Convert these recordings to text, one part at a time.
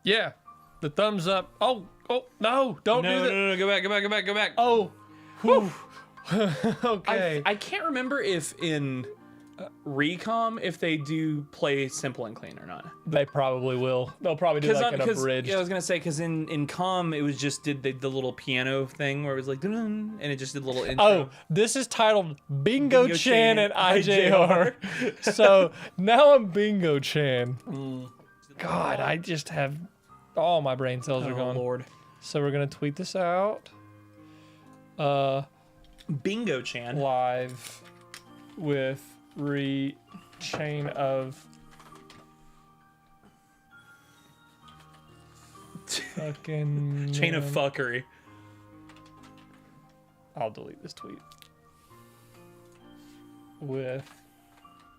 Yeah. The thumbs up. Oh, no. Don't do that. No. Go back. Oh. Whew. Okay. I can't remember if in Recom if they do play simple and clean or not. They probably will. They'll probably do like an abridged. Yeah, I was gonna say because in Com it was just did the little piano thing where it was like dun, and it just did a little intro. Oh, this is titled Bingo Chan at IJR. So now I'm Bingo Chan. God, I just have all my brain cells are gone. Lord. So we're gonna tweet this out. Bingo Chan Live with chain of fucking chain of fuckery. I'll delete this tweet. With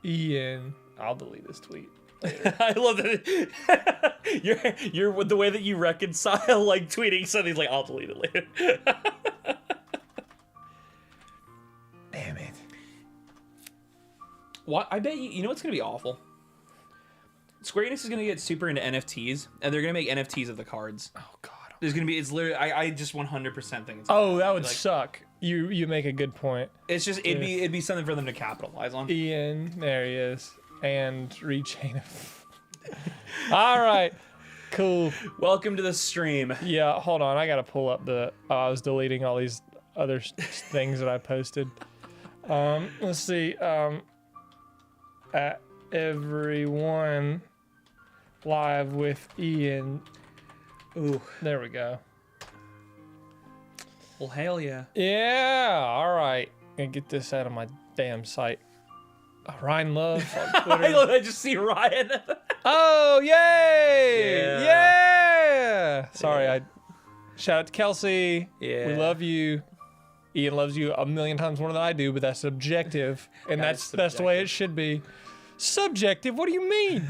Ian. I'll delete this tweet later. I love that. You're with the way that you reconcile like tweeting something like I'll delete it later. Damn it. What? I bet you know what's gonna be awful. Square Enix is gonna get super into NFTs, and they're gonna make NFTs of the cards. Oh god. There's gonna be. It's literally. I just 100% think it's. Oh, that would like, suck. You make a good point. It's just it'd be something for them to capitalize on. Ian, there he is, and rechain of. All right, cool. Welcome to the stream. Yeah, hold on. I gotta pull up the. I was deleting all these other things that I posted. Let's see. At everyone live with Ian. Ooh, there we go. Well, hell yeah. Yeah. All right. Gonna get this out of my damn site. Ryan Love on Twitter. I just see Ryan. Oh, yay! Yeah. Yeah! Sorry, I shout out to Kelsey. Yeah. We love you. Ian loves you a million times more than I do, but that's subjective, and that's the way it should be. Subjective? What do you mean?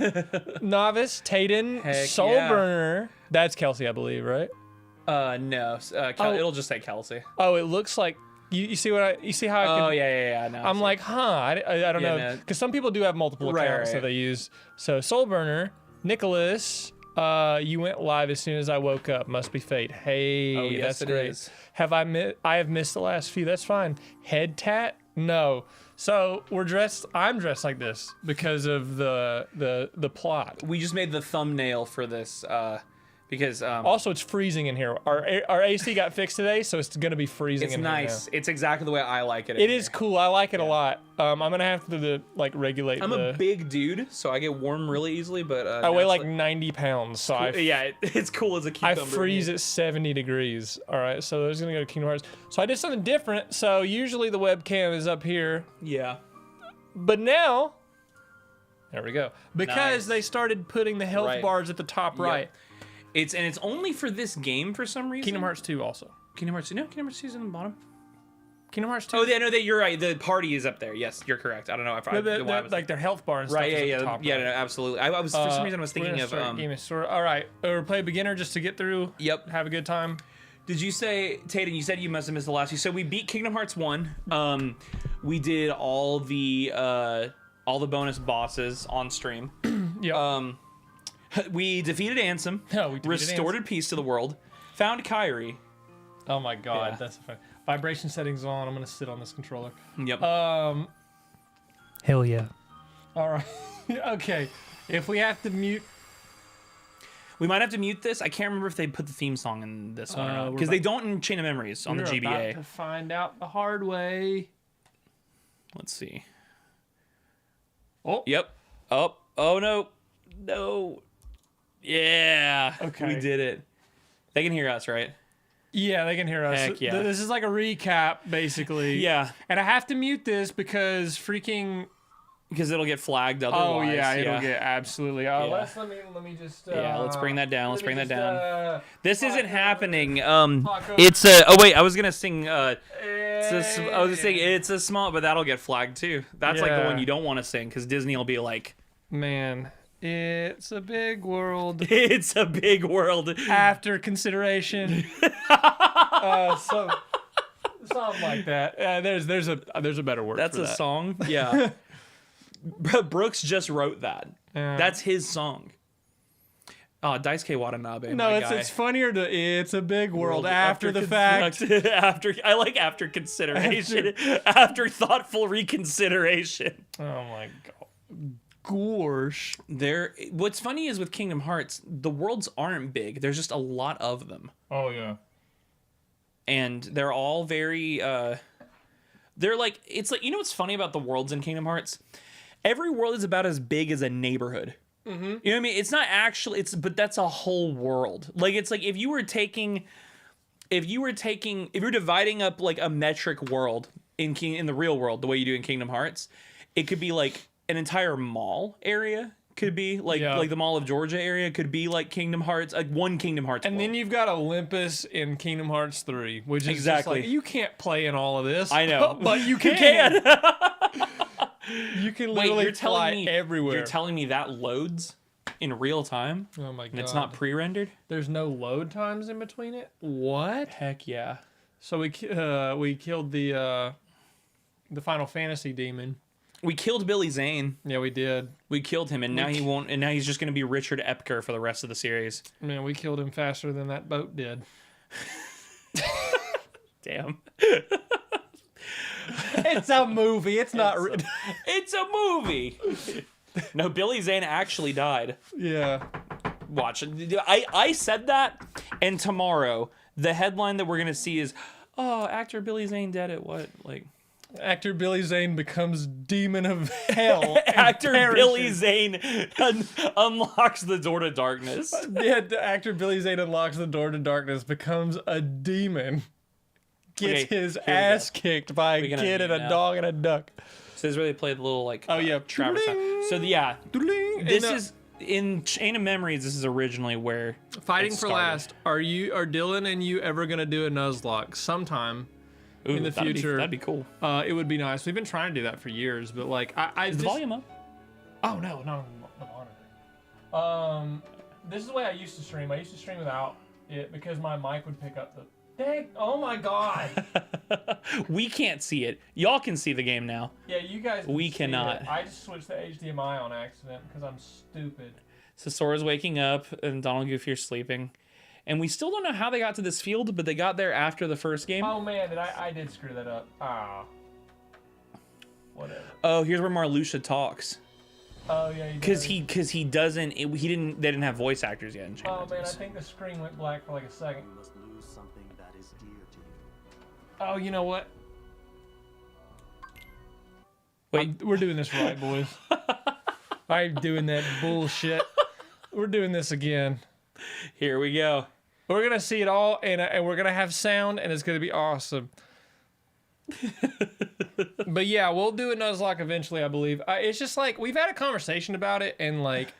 Novice, Tayden, Soulburner. Yeah. That's Kelsey, I believe, right? No. It'll just say Kelsey. Oh, it looks like you see what you see how I can. Oh yeah. No, I'm like, I don't know, because some people do have multiple accounts that they use. So Soulburner, Nicholas. You went live as soon as I woke up. Must be fate. Hey, oh, yes, that's great. Is. I have missed the last few. That's fine. Head tat? No. So I'm dressed like this because of the plot. We just made the thumbnail for this because also it's freezing in here. Our AC got fixed today, so it's gonna be freezing. It's nice. It's exactly the way I like it. It is cool. I like it a lot. I'm gonna have to regulate. I'm a big dude, so I get warm really easily. But I weigh like 90 pounds, so cool. It's cool as a cucumber. I freeze at 70 degrees. All right, so there's gonna go to Kingdom Hearts. So I did something different. So usually the webcam is up here. Yeah. But now, there we go. Because they started putting the health bars at the top right. It's only for this game for some reason. Kingdom Hearts 2 also. Kingdom Hearts 2. No, Kingdom Hearts 2 is in the bottom. Kingdom Hearts 2. Oh, yeah, no, you're right. The party is up there. Yes, you're correct. I don't know if like their health bar and stuff. Right, is at the top no, absolutely. I was for some reason I was thinking of all right, or play beginner just to get through. Yep. Have a good time. Did you say, Tayden, you said you must have missed the last few. So we beat Kingdom Hearts 1. We did all the bonus bosses on stream. Yep. We defeated Ansem. No, restored peace to the world. Found Kyrie. Oh my god, that's fun. Vibration settings on. I'm gonna sit on this controller. Yep. Hell yeah. All right. Okay. If we have to mute. We might have to mute this. I can't remember if they put the theme song in this one or not. Because they don't in Chain of Memories on the GBA. We're about to find out the hard way. Let's see. Oh. Yep. Oh no. No. Yeah. Okay. We did it. They can hear us, right? Yeah, they can hear us. Heck yeah. This is like a recap, basically. Yeah. And I have to mute this because because it'll get flagged otherwise. Oh yeah, it'll get absolutely. Let me just. Let's bring that down. Let's bring that down. This isn't happening. Taco. It's a. Oh wait, I was gonna sing. I was gonna sing. It's a small, but that'll get flagged too. That's like the one you don't want to sing because Disney will be like, man. It's a big world. It's a big world. After consideration. Something like that. There's a better word. That's for a that. song. Yeah. Brooks just wrote that. That's his song. Oh, Daisuke Watanabe. No, my it's guy. it's funnier to it's a big world after the fact. I like after consideration. After thoughtful reconsideration. Oh my god. Gosh. What's funny is with Kingdom Hearts, the worlds aren't big. There's just a lot of them. Oh yeah. And they're all very they're like, it's like, you know what's funny about the worlds in Kingdom Hearts? Every world is about as big as a neighborhood. Mm-hmm. You know what I mean? It's not actually, but that's a whole world. Like, it's like if you were dividing up like a metric world in the real world, the way you do in Kingdom Hearts, it could be like an entire mall area. Could be like the Mall of Georgia area could be like Kingdom Hearts, like one Kingdom Hearts. And world. then you've got Olympus in Kingdom Hearts 3, which is Exactly. just like, you can't play in all of this. I know, but you can. You can literally fly everywhere. You're telling me that loads in real time? Oh my god. And it's not pre-rendered? There's no load times in between it? What? Heck yeah. So we killed the Final Fantasy demon. We killed Billy Zane. Yeah, we did. We killed him, and now he won't. And now he's just going to be Richard Epker for the rest of the series. Man, we killed him faster than that boat did. Damn. It's a movie. It's not. It's a movie. No, Billy Zane actually died. Yeah. Watch. I said that, and tomorrow the headline that we're going to see is, "Oh, actor Billy Zane dead at what?" Like. Actor Billy Zane becomes demon of hell. Actor Billy Zane unlocks the door to darkness. Yeah, actor Billy Zane unlocks the door to darkness, becomes a demon, gets his ass kicked by a kid and a dog and a duck. So this is where they played the little like Traverse. So yeah, this is in Chain of Memories. This is originally where Fighting for Last. Are Dylan and you ever gonna do a Nuzlocke sometime? Ooh, in the future, that'd be cool. It would be nice. We've been trying to do that for years, but like, is the volume up? Oh no, the monitor. This is the way I used to stream. I used to stream without it because my mic would pick up the. Dang! Oh my god! We can't see it. Y'all can see the game now. Yeah, you guys. We cannot. I just switched the HDMI on accident because I'm stupid. So Sora's waking up and Donald Goofy are sleeping. And we still don't know how they got to this field, but they got there after the first game. Oh man, I did screw that up. Ah. Whatever. Oh, here's where Marluxia talks. Oh yeah. Because he doesn't. They didn't have voice actors yet in Chain Oh man, I think the screen went black for like a second. You must lose something that is dear to you. Oh, you know what? Wait, we're doing this right, boys. I'm doing that bullshit. We're doing this again. Here we go. We're gonna see it all, and we're gonna have sound, and it's gonna be awesome. But yeah, we'll do a Nuzlocke eventually, I believe. It's just like we've had a conversation about it, and like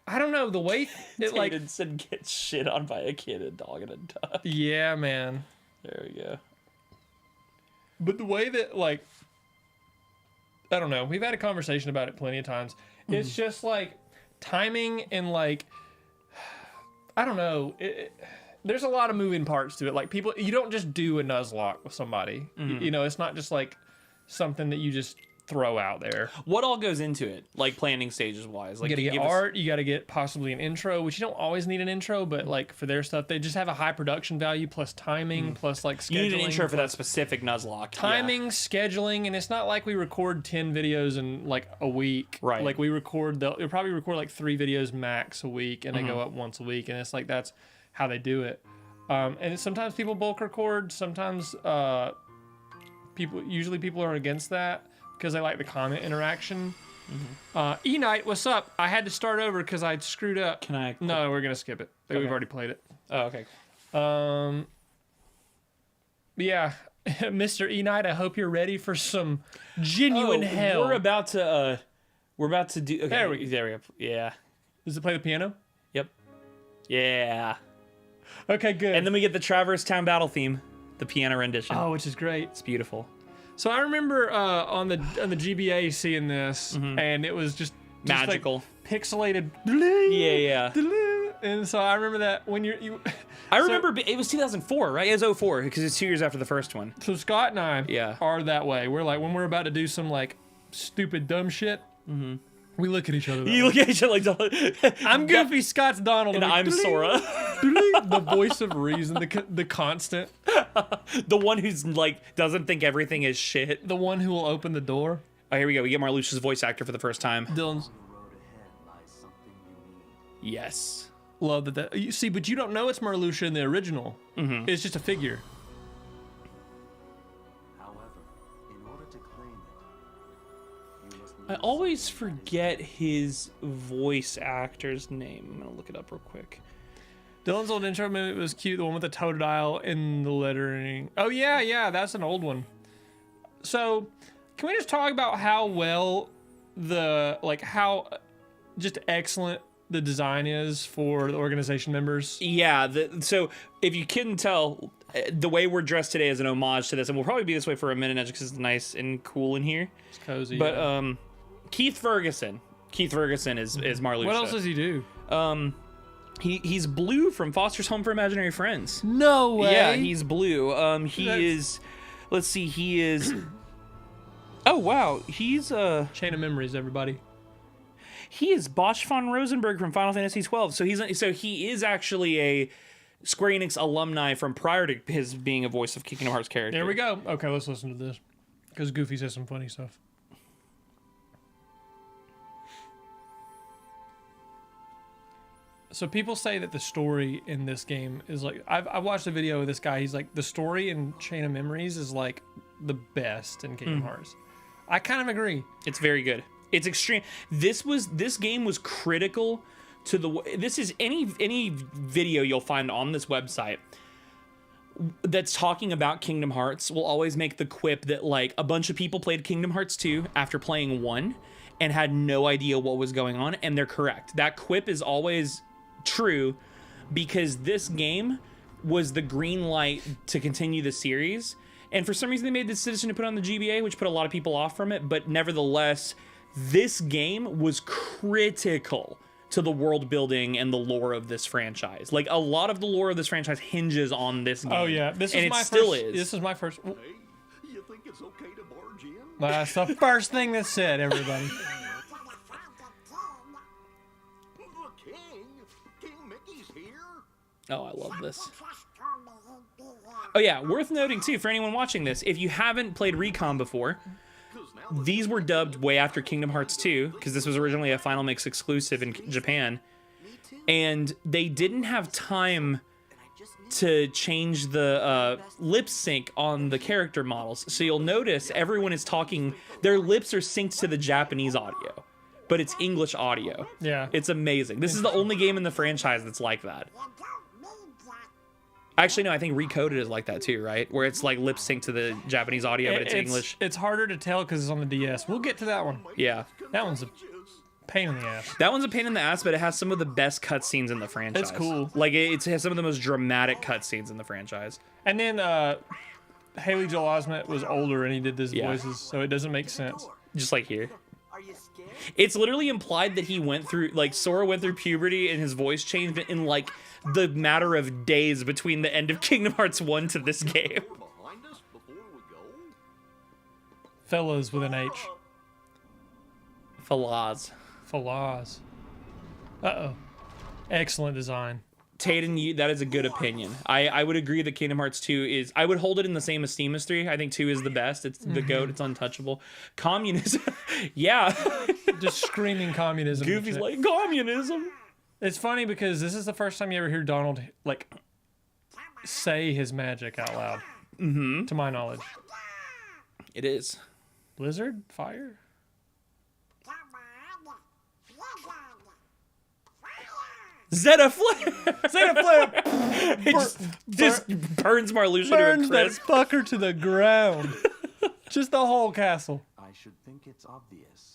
I don't know the way it like said get shit on by a kid, a dog, and a duck. Yeah, man. There we go. But the way that like I don't know, we've had a conversation about it plenty of times. It's just like timing and like. I don't know. There's a lot of moving parts to it. Like people, you don't just do a Nuzlocke with somebody. You know, it's not just like something that you just throw out there. What all goes into it, like planning stages wise? Like you gotta get art. You gotta get possibly an intro, which you don't always need an intro, but like for their stuff, they just have a high production value plus timing plus like scheduling. You need an intro for that specific Nuzlocke. Timing, scheduling, and it's not like we record 10 videos in like a week. Right. Like we record, you'll probably record like 3 videos max a week, and they go up once a week, and it's like that's how they do it. And sometimes people bulk record. Sometimes people are against that. Because I like the comment interaction. E-Night, what's up? I had to start over because I screwed up. Can I? No, we're going to skip it. Okay. We've already played it. Oh, okay. Yeah, Mr. E-Night, I hope you're ready for some genuine hell. We're about to do... Okay, there we go. Yeah. Does it play the piano? Yep. Yeah. Okay, good. And then we get the Traverse Town Battle theme, the piano rendition. Oh, which is great. It's beautiful. So I remember on the GBA seeing this, and it was just magical, like pixelated. Yeah. And so I remember that when I remember it was 2004, right? It was 04 because it's 2 years after the first one. So Scott and I are that way. We're like when we're about to do some like stupid dumb shit. We look at each other. You look at each other like, I'm Goofy, Scott's Donald, and I'm Sora. The voice of reason, the constant, The one who's like doesn't think everything is shit. the one who will open the door. Oh, here we go. We get Marluxia's voice actor for the first time. Dylan's On the road ahead lies something you need. Yes. love that. You see, but you don't know it's Marluxia in the original. Mm-hmm. It's just a figure. However, in order to claim it, you must I lose always something forget his voice actor's name. I'm gonna look it up real quick. Dylan's old intro movie was cute. The one with the totodile in the lettering. Oh yeah, that's an old one. So, can we just talk about how well how just excellent the design is for the organization members? Yeah. So if you couldn't tell, the way we're dressed today is an homage to this, and we'll probably be this way for a minute because it's nice and cool in here. It's cozy. But yeah. Keith Ferguson is Marluxia. What else does he do? He's Blue from Foster's Home for Imaginary Friends. No way. Yeah, he's Blue. Let's see, he is. Oh wow, he's Chain of Memories, everybody. he is Bosch von Rosenberg from Final Fantasy 12. So he is actually a Square Enix alumni from prior to his being a voice of Kingdom Hearts character. There we go. Okay, let's listen to this because Goofy says some funny stuff. So people say that the story in this game is like I watched a video of this guy. He's like the story in Chain of Memories is like the best in Kingdom Hearts. I kind of agree. It's very good. It's extreme. This game was critical to this is any video you'll find on this website that's talking about Kingdom Hearts will always make the quip that like a bunch of people played Kingdom Hearts 2 after playing 1 and had no idea what was going on, and they're correct. That quip is always true because this game was the green light to continue the series, and for some reason they made the decision to put on the GBA, which put a lot of people off from it, but nevertheless this game was critical to the world building and the lore of this franchise. Like a lot of the lore of this franchise hinges on this game. Oh yeah, This is my first. You think it's okay to barge in? That's the first thing that's said, everybody. The King Mickey's here. Oh, I love this. Oh yeah, worth noting too for anyone watching this, if you haven't played Recon before, these were dubbed way after Kingdom Hearts 2 because this was originally a Final Mix exclusive in Japan, and they didn't have time to change the lip sync on the character models. So you'll notice everyone is talking, their lips are synced to the Japanese audio, but it's English audio. Yeah. It's amazing. This is the only game in the franchise that's like that. Actually, no, I think Recoded is like that too, right? Where it's like lip sync to the Japanese audio, but it's English. It's harder to tell because it's on the DS. We'll get to that one. Yeah. That one's a pain in the ass. That one's a pain in the ass, but it has some of the best cutscenes in the franchise. It's cool. Like, it has some of the most dramatic cutscenes in the franchise. And then Haley Joel Osment was older and he did these Yeah. voices, so it doesn't make sense. Just like here. Are you scared? It's literally implied that he went through, like, Sora went through puberty and his voice changed in, like, the matter of days between the end of Kingdom Hearts 1 to this game. Behind us before we go? Fellas with an H. Falaz. Falaz. Uh-oh. Excellent design. Tayden, that is a good opinion. I would agree that Kingdom Hearts 2 is... I would hold it in the same esteem as 3. I think 2 is the best. It's the GOAT. It's untouchable. Communism. Yeah. Just screaming communism. Goofy's like, communism. It's funny because this is the first time you ever hear Donald, like, say his magic out loud. Mm-hmm. To my knowledge. It is. Blizzard? Fire? Zeta Flare! Zeta Flare! It just burns Marluxia Burns to a that crisp. fucker to the ground. Just the whole castle. I should think it's obvious.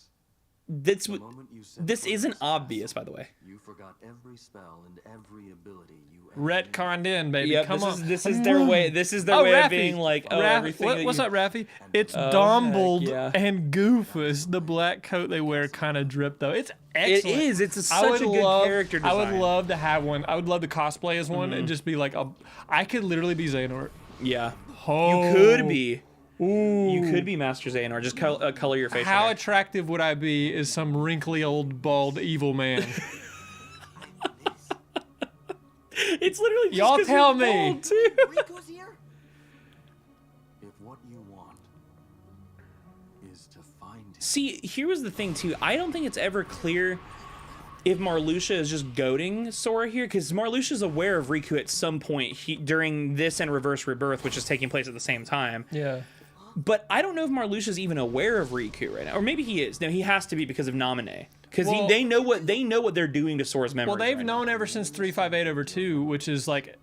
This, The moment you said this the isn't words, obvious, by the way. You forgot every spell and every ability you ever Retconned in, baby. Yep, Come on. this is their way. This is their way of being like, oh, everything. that What's you- up, Raffy? It's Oh, Dombled heck yeah. and Goofus. The black coat they wear kind of drip, though. It's excellent. It is. It's such a good character design. I would love to have one. I would love to cosplay as one and just be like I could literally be Xehanort. Yeah. Oh. You could be. Ooh. You could be Master Xehanort. Just color your facial How hair. attractive would I be as some wrinkly old bald evil man? It's literally just Y'all 'cause tell you're me. bald, too. Rico's here? If what you want is to find him. See, here was the thing, too. I don't think it's ever clear if Marluxia is just goading Sora here, because Marluxia is aware of Riku at some point during this and Reverse Rebirth, which is taking place at the same time. Yeah. But I don't know if Marluxia is even aware of Riku right now, or maybe he is. No, he has to be because of Naminé, because Well- they know what they're doing to Sora's memory. Well, they've known ever since 358/2, which is like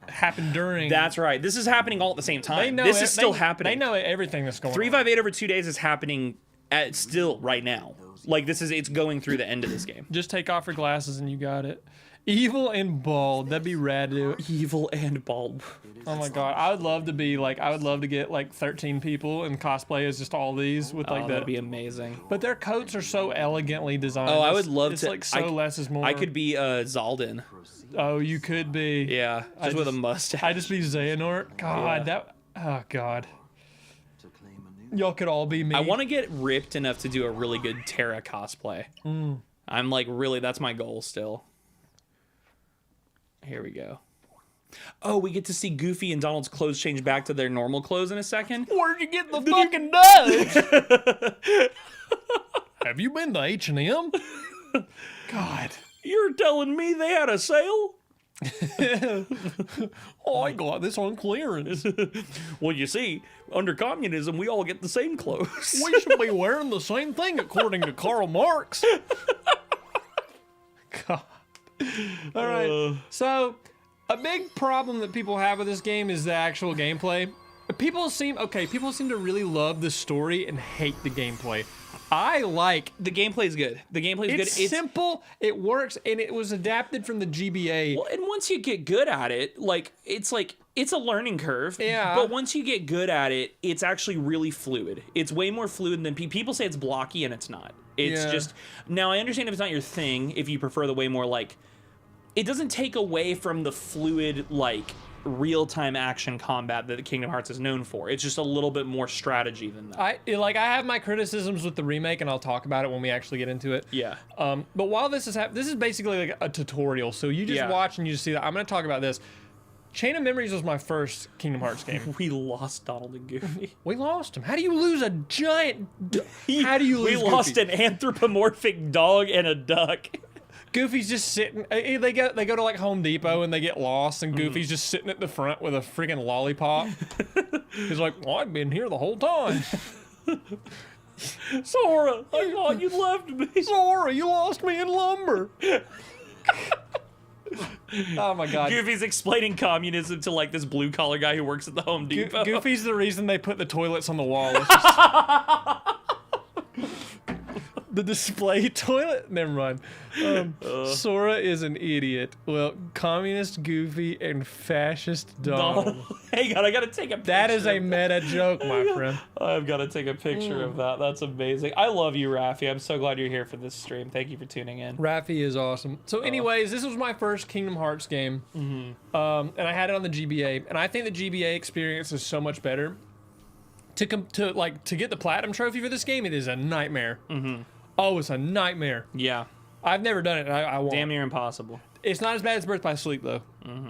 happened during. That's right. This is happening all at the same time. They know This is still happening. They know everything that's going on. 358 over 2 days is happening at still right now. Like it's going through the end of this game. Just take off your glasses and you got it. Evil and bald. That'd be rad, dude. Evil and bald. Oh my god, I would love to be like, I would love to get like 13 people and cosplay as just all these with like Oh, that. that'd be amazing. But their coats are so elegantly designed. Oh, I It's- would love it's to. like so less is more. I could be Zaldin. Oh, you could be. Yeah, just with a mustache. I just be Xehanort. God, Yeah. that. Oh god, To claim a new y'all could all be me. I want to get ripped enough to do a really good Terra cosplay. I'm like, really, that's my goal still. Here we go. Oh, we get to see Goofy and Donald's clothes change back to their normal clothes in a second. Where'd you get the fucking Dutch? Have you been to H&M? God. You're telling me they had a sale? Oh, I got this on clearance. Well, you see, under communism, we all get the same clothes. We should be wearing the same thing according to Karl Marx. God. All right. So, a big problem that people have with this game is the actual gameplay. People seem to really love the story and hate the gameplay. I like The gameplay's good. The gameplay's good. it's simple, it works, and it was adapted from the GBA. Well, and once you get good at it, it's a learning curve. Yeah. But once you get good at it, it's actually really fluid. It's way more fluid than people say it's blocky, and it's not. It's Yeah. just, now I understand if it's not your thing, if you prefer the way more it doesn't take away from the fluid, real-time action combat that Kingdom Hearts is known for. It's just a little bit more strategy than that. I have my criticisms with the remake, and I'll talk about it when we actually get into it. Yeah. But while this is this is basically like a tutorial, so you just Yeah. watch and you just see that. I'm going to talk about this. Chain of Memories was my first Kingdom Hearts game. We lost Donald and Goofy. We lost him. How do you lose a giant? How do you lose? We lost Goofy? an anthropomorphic dog and a duck. Goofy's just sitting. They go to like Home Depot and they get lost, and Goofy's just sitting at the front with a freaking lollipop. He's like, "Well, I've been here the whole time." Sora, I thought you left me. Sora, you lost me in lumber. Oh my god. Goofy's explaining communism to this blue collar guy who works at the Home Depot. Goofy's the reason they put the toilets on the wall. It's just- the display toilet? Never mind. Sora is an idiot. Well, communist Goofy and fascist Donald. Hang on, I gotta take a picture. That is a of meta joke, my friend. I've got to take a picture of that. That's amazing. I love you, Rafi. I'm so glad you're here for this stream. Thank you for tuning in. Raffi is awesome. So, anyways, this was my first Kingdom Hearts game, and I had it on the GBA, and I think the GBA experience is so much better. To get the platinum trophy for this game, it is a nightmare. Oh, it's a nightmare. Yeah. I've never done it. I won't. Damn near impossible. It's not as bad as Birth by Sleep though.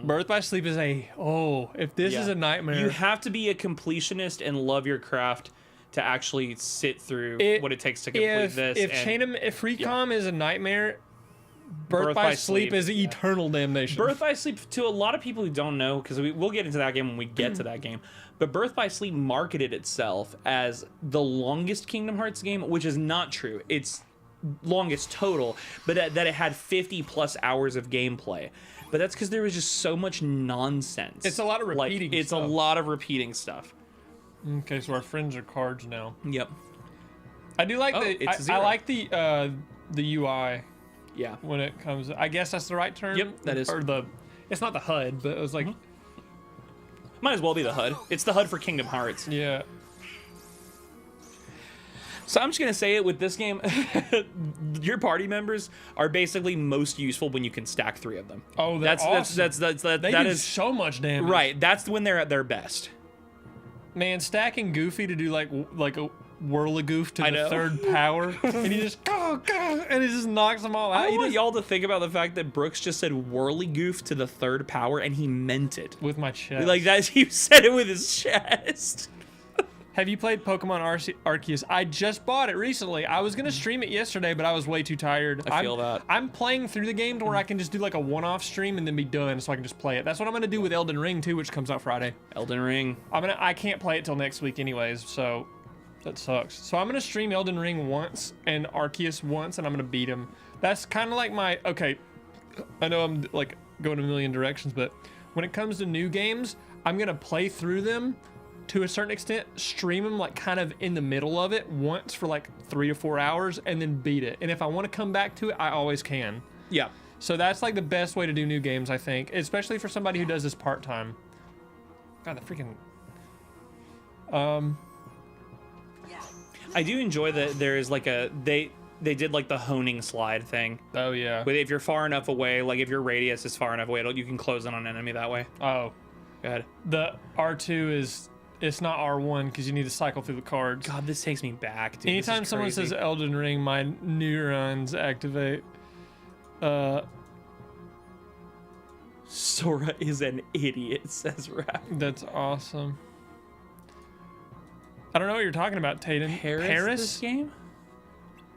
Birth by Sleep is if this is Yeah. a nightmare. You have to be a completionist and love your craft to actually sit through what it takes to complete this. If Recom is a nightmare, Birth by Sleep is eternal damnation. Birth by Sleep, to a lot of people who don't know, because we'll get into that game when we get to that game, but Birth by Sleep marketed itself as the longest Kingdom Hearts game, which is not true. It's longest total, but that it had 50 plus hours of gameplay. But that's because there was just so much nonsense. It's a lot of repeating It's stuff. a lot of repeating stuff. Okay, so our friends are cards now. Yep. I do like it's I zero. like the UI Yeah. when it comes. I guess that's the right term. Yep, that is. Or it's not the HUD, but it was like Might as well be the HUD. It's the HUD for Kingdom Hearts. yeah. So I'm just gonna say it with this game. Your party members are basically most useful when you can stack 3 of them. Oh, that's awesome. That They that do is so much damage. right. That's when they're at their best. Man, stacking Goofy to do like a whirligoof to I the know. third power, and he just and he just knocks them all out. I He want just, y'all to think about the fact that Brooks just said whirligoof to the third power, and he meant it. with my chest. Like that, he said it with his chest. Have you played Pokemon Arceus? I just bought it recently. I was gonna stream it yesterday, but I was way too tired. I feel that. I'm playing through the game to where I can just do like a one-off stream and then be done, so I can just play it. That's what I'm gonna do with Elden Ring too, which comes out Friday. Elden Ring. I can't play it till next week anyways, so that sucks. So I'm gonna stream Elden Ring once and Arceus once, and I'm gonna beat him. That's kind of like my okay. I know I'm like going a million directions, but when it comes to new games, I'm gonna play through them to a certain extent, stream them like kind of in the middle of it once for like 3 to 4 hours, and then beat it. And if I want to come back to it, I always can. Yeah. So that's like the best way to do new games, I think, especially for somebody who does this part-time. God, the freaking... I do enjoy that there is like a they did like the honing slide thing. Oh, yeah. But if you're far enough away, like if your radius is far enough away, you can close in on an enemy that way. Oh. Go ahead. The R2 is... It's not R1 because you need to cycle through the cards. God, this takes me back, dude. Anytime someone says Elden Ring, my neurons activate. Sora is an idiot, says Rap. That's awesome. I don't know what you're talking about, Tayden. Paris? This game?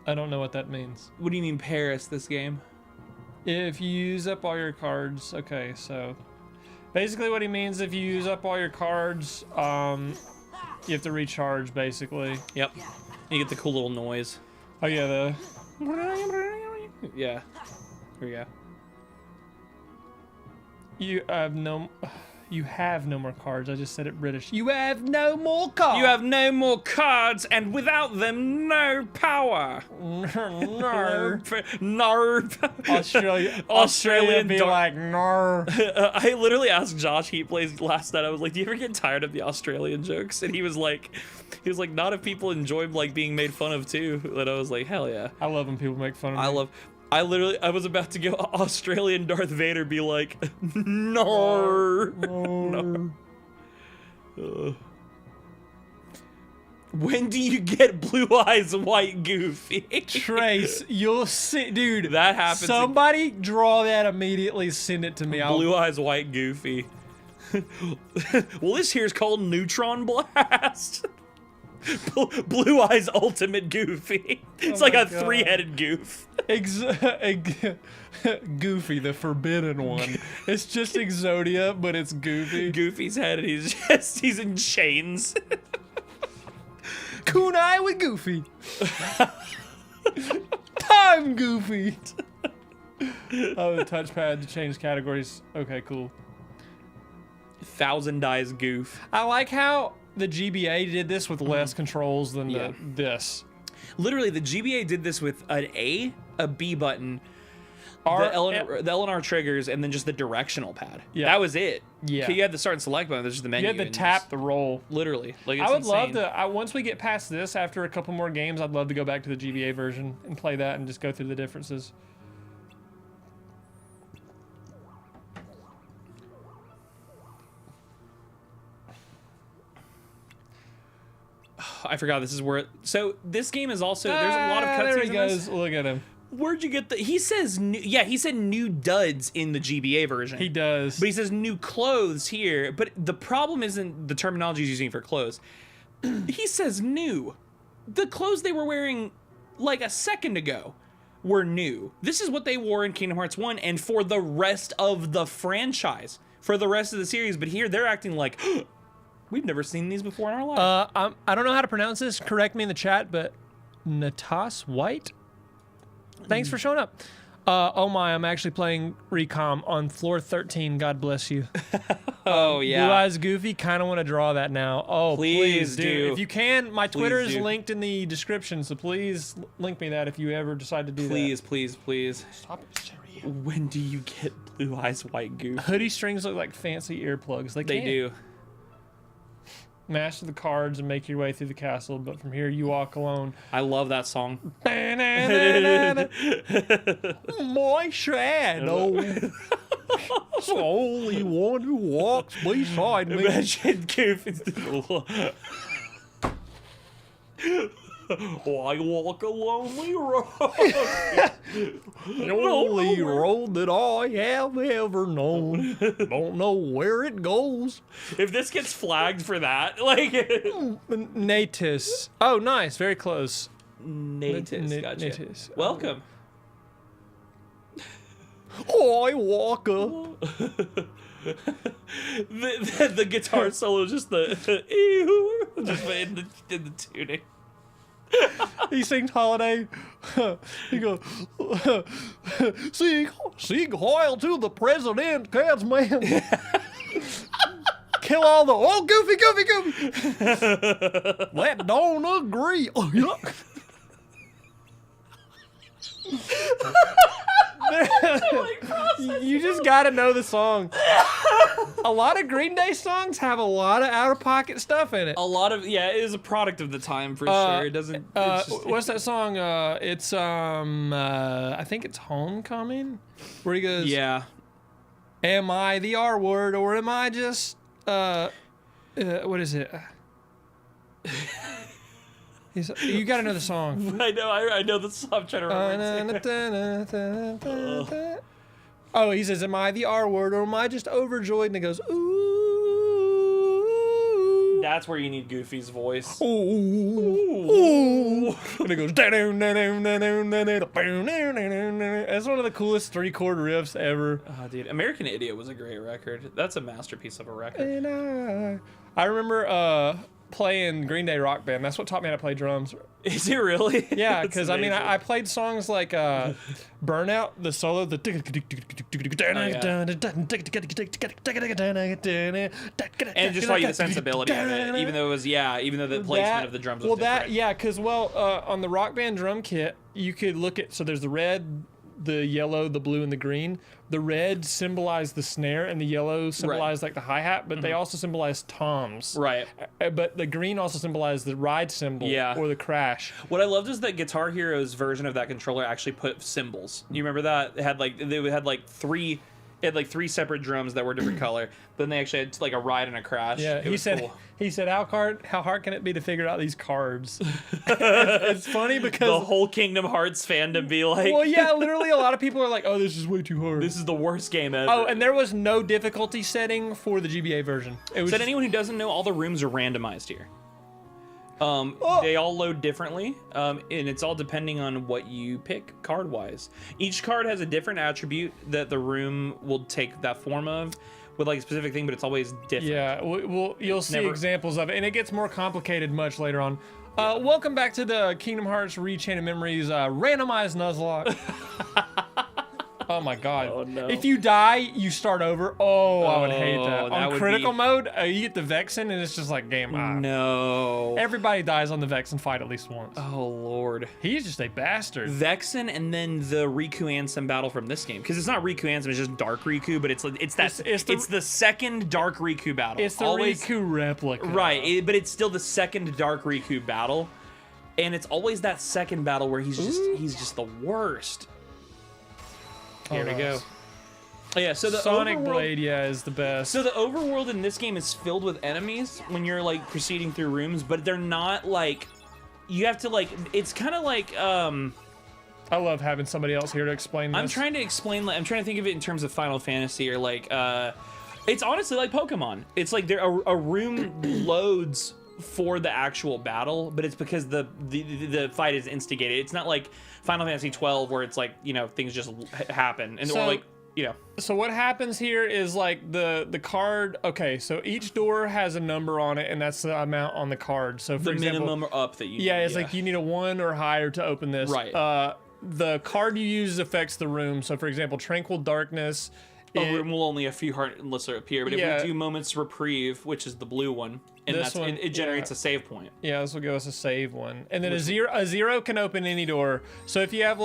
I don't know what that means. What do you mean Paris this game? If you use up all your cards, okay, so basically what he means, if you use up all your cards, you have to recharge, basically. Yep. You get the cool little noise. Oh yeah, the... Yeah. Here we go. You have no more cards. I just said it British. You have no more cards. You have no more cards, and without them, no power. No. No. Australian be like, no. I literally asked Josh, he plays last night, I was like, do you ever get tired of the Australian jokes? And he was like, not if people enjoy like being made fun of too. And I was like, hell yeah. I love when people make fun of me. I was about to go Australian Darth Vader be like, no. When do you get blue eyes white Goofy? Trace, you'll see, dude. That happens. Somebody draw that immediately. Send it to me. Blue eyes white Goofy. Well, this here's called Neutron Blast. Blue eyes ultimate Goofy. It's like a God. 3-headed goof. Goofy, the forbidden one. It's just Exodia, but it's Goofy. Goofy's head, and he's in chains. Kunai with Goofy. Time Goofy. Oh, the touchpad to change categories. Okay, cool. 1,000 Eyes Goof. I like how the GBA did this with less controls than Yeah. this. Literally, the GBA did this with an A, a B button, the L and R triggers, and then just the directional pad. Yeah. That was it. Yeah. You had the start and select button. There's just the menu. You had to and tap just- the roll. Literally. Like, it's I would love insane. to. Once we get past this, after a couple more games, I'd love to go back to the GBA version and play that and just go through the differences. I forgot this is where. So this game is also. There's a lot of cutscenes. There he in goes. this. Look at him. Where'd you get the? He says new. Yeah, he said new duds in the GBA version. He does. But he says new clothes here. But the problem isn't the terminology he's using for clothes. He says new. The clothes they were wearing like a second ago were new. This is what they wore in Kingdom Hearts 1 and for the rest of the franchise, for the rest of the series. But here they're acting like we've never seen these before in our life. I don't know how to pronounce this. Correct me in the chat, but Natas White. Thanks for showing up. Oh my, I'm actually playing Recom on floor 13. God bless you. Oh yeah. Blue Eyes Goofy, kind of want to draw that now. Oh, please do. If you can, my Twitter is do. linked in the description, so please link me that if you ever decide to do Please, that. please. Stop it, Siri. When do you get blue eyes white goof? Hoodie strings look like fancy earplugs. They They can. do. Master the cards and make your way through the castle, but from here you walk alone. I love that song. My shadow. It's the only one who walks beside me. Imagine Goofy. I walk a lonely road. The only road that I have ever known. Don't know where it goes. If this gets flagged for that, like Natus. Oh, nice. Very close. Natus, gotcha. Natus. Welcome. I walk a. The guitar solo, just the just in the tuning. He sings Holiday. He goes, sing Heil to the president, cats man. Kill all the Goofy. That don't agree. Oh, yeah. You just gotta know the song. A lot of Green Day songs have a lot of out-of-pocket stuff in it. A lot of it is a product of the time for sure. It doesn't. It's just, what's that song? It's I think it's Homecoming, where he goes, yeah. Am I the R word or am I just what is it? You gotta know the song. I know the song. I'm trying to remember. Oh, he says, am I the R word or am I just overjoyed? And it goes, ooh. That's where you need Goofy's voice. Ooh. And it goes, that's one of the coolest 3-chord riffs ever. Oh, dude, American Idiot was a great record. That's a masterpiece of a record. And I remember playing Green Day Rock Band. That's what taught me how to play drums. Is it really? Yeah, because I mean, I played songs like Burnout, the solo, the and just taught you the sensibility of it, even though the placement of the drums was different. Because on the Rock Band drum kit, you could look at, so there's the red, the yellow, the blue, and the green. The red symbolized the snare, and the yellow symbolized like the hi-hat, but they also symbolize toms. Right. But the green also symbolized the ride cymbal or the crash. What I loved is that Guitar Hero's version of that controller actually put cymbals. You remember that? It had three separate drums that were different color. Then they actually had like a ride and a crash. Yeah, he said how hard can it be to figure out these cards? it's funny because the whole Kingdom Hearts fandom be like, well, yeah, literally a lot of people are like, oh, this is way too hard. This is the worst game ever. Oh, and there was no difficulty setting for the GBA version. It was anyone who doesn't know, all the rooms are randomized here. They all load differently, and it's all depending on what you pick card-wise. Each card has a different attribute that the room will take that form of, with like a specific thing, but it's always different. Yeah, you'll see examples of it, and it gets more complicated much later on. Welcome back to the Kingdom Hearts Rechain of Memories randomized Nuzlocke. Oh my god. Oh, no. If you die, you start over. I would hate that. That On would critical mode, you get the Vexen and it's just like game on. No. Everybody dies on the Vexen fight at least once. Oh lord. He's just a bastard. Vexen and then the Riku Ansem battle from this game. Because it's not Riku Ansem, it's just Dark Riku, but it's the second Dark Riku battle. It's the Riku replica. Right, but it's still the second Dark Riku battle. And it's always that second battle where he's just the worst. Here we go. Oh, yeah, so the Sonic overworld, Blade, is the best. So the overworld in this game is filled with enemies when you're like proceeding through rooms, but they're not like, you have to like, it's kind of like I love having somebody else here to explain this. I'm trying to think of it in terms of Final Fantasy or like it's honestly like Pokemon. It's like a room loads for the actual battle, but it's because the fight is instigated. It's not like Final Fantasy 12 where it's like, things just happen and or like, So what happens here is like the card. Okay, so each door has a number on it, and that's the amount on the card. So for example, minimum or up that you. Yeah, it's like you need a 1 or higher to open this. Right. The card you use affects the room. So for example, Tranquil Darkness. A room will only a few heart unless they appear, but if we do Moments Reprieve, which is the blue one, and it generates a save point. Yeah, this will give us a save one, and then a zero can open any door. So if you have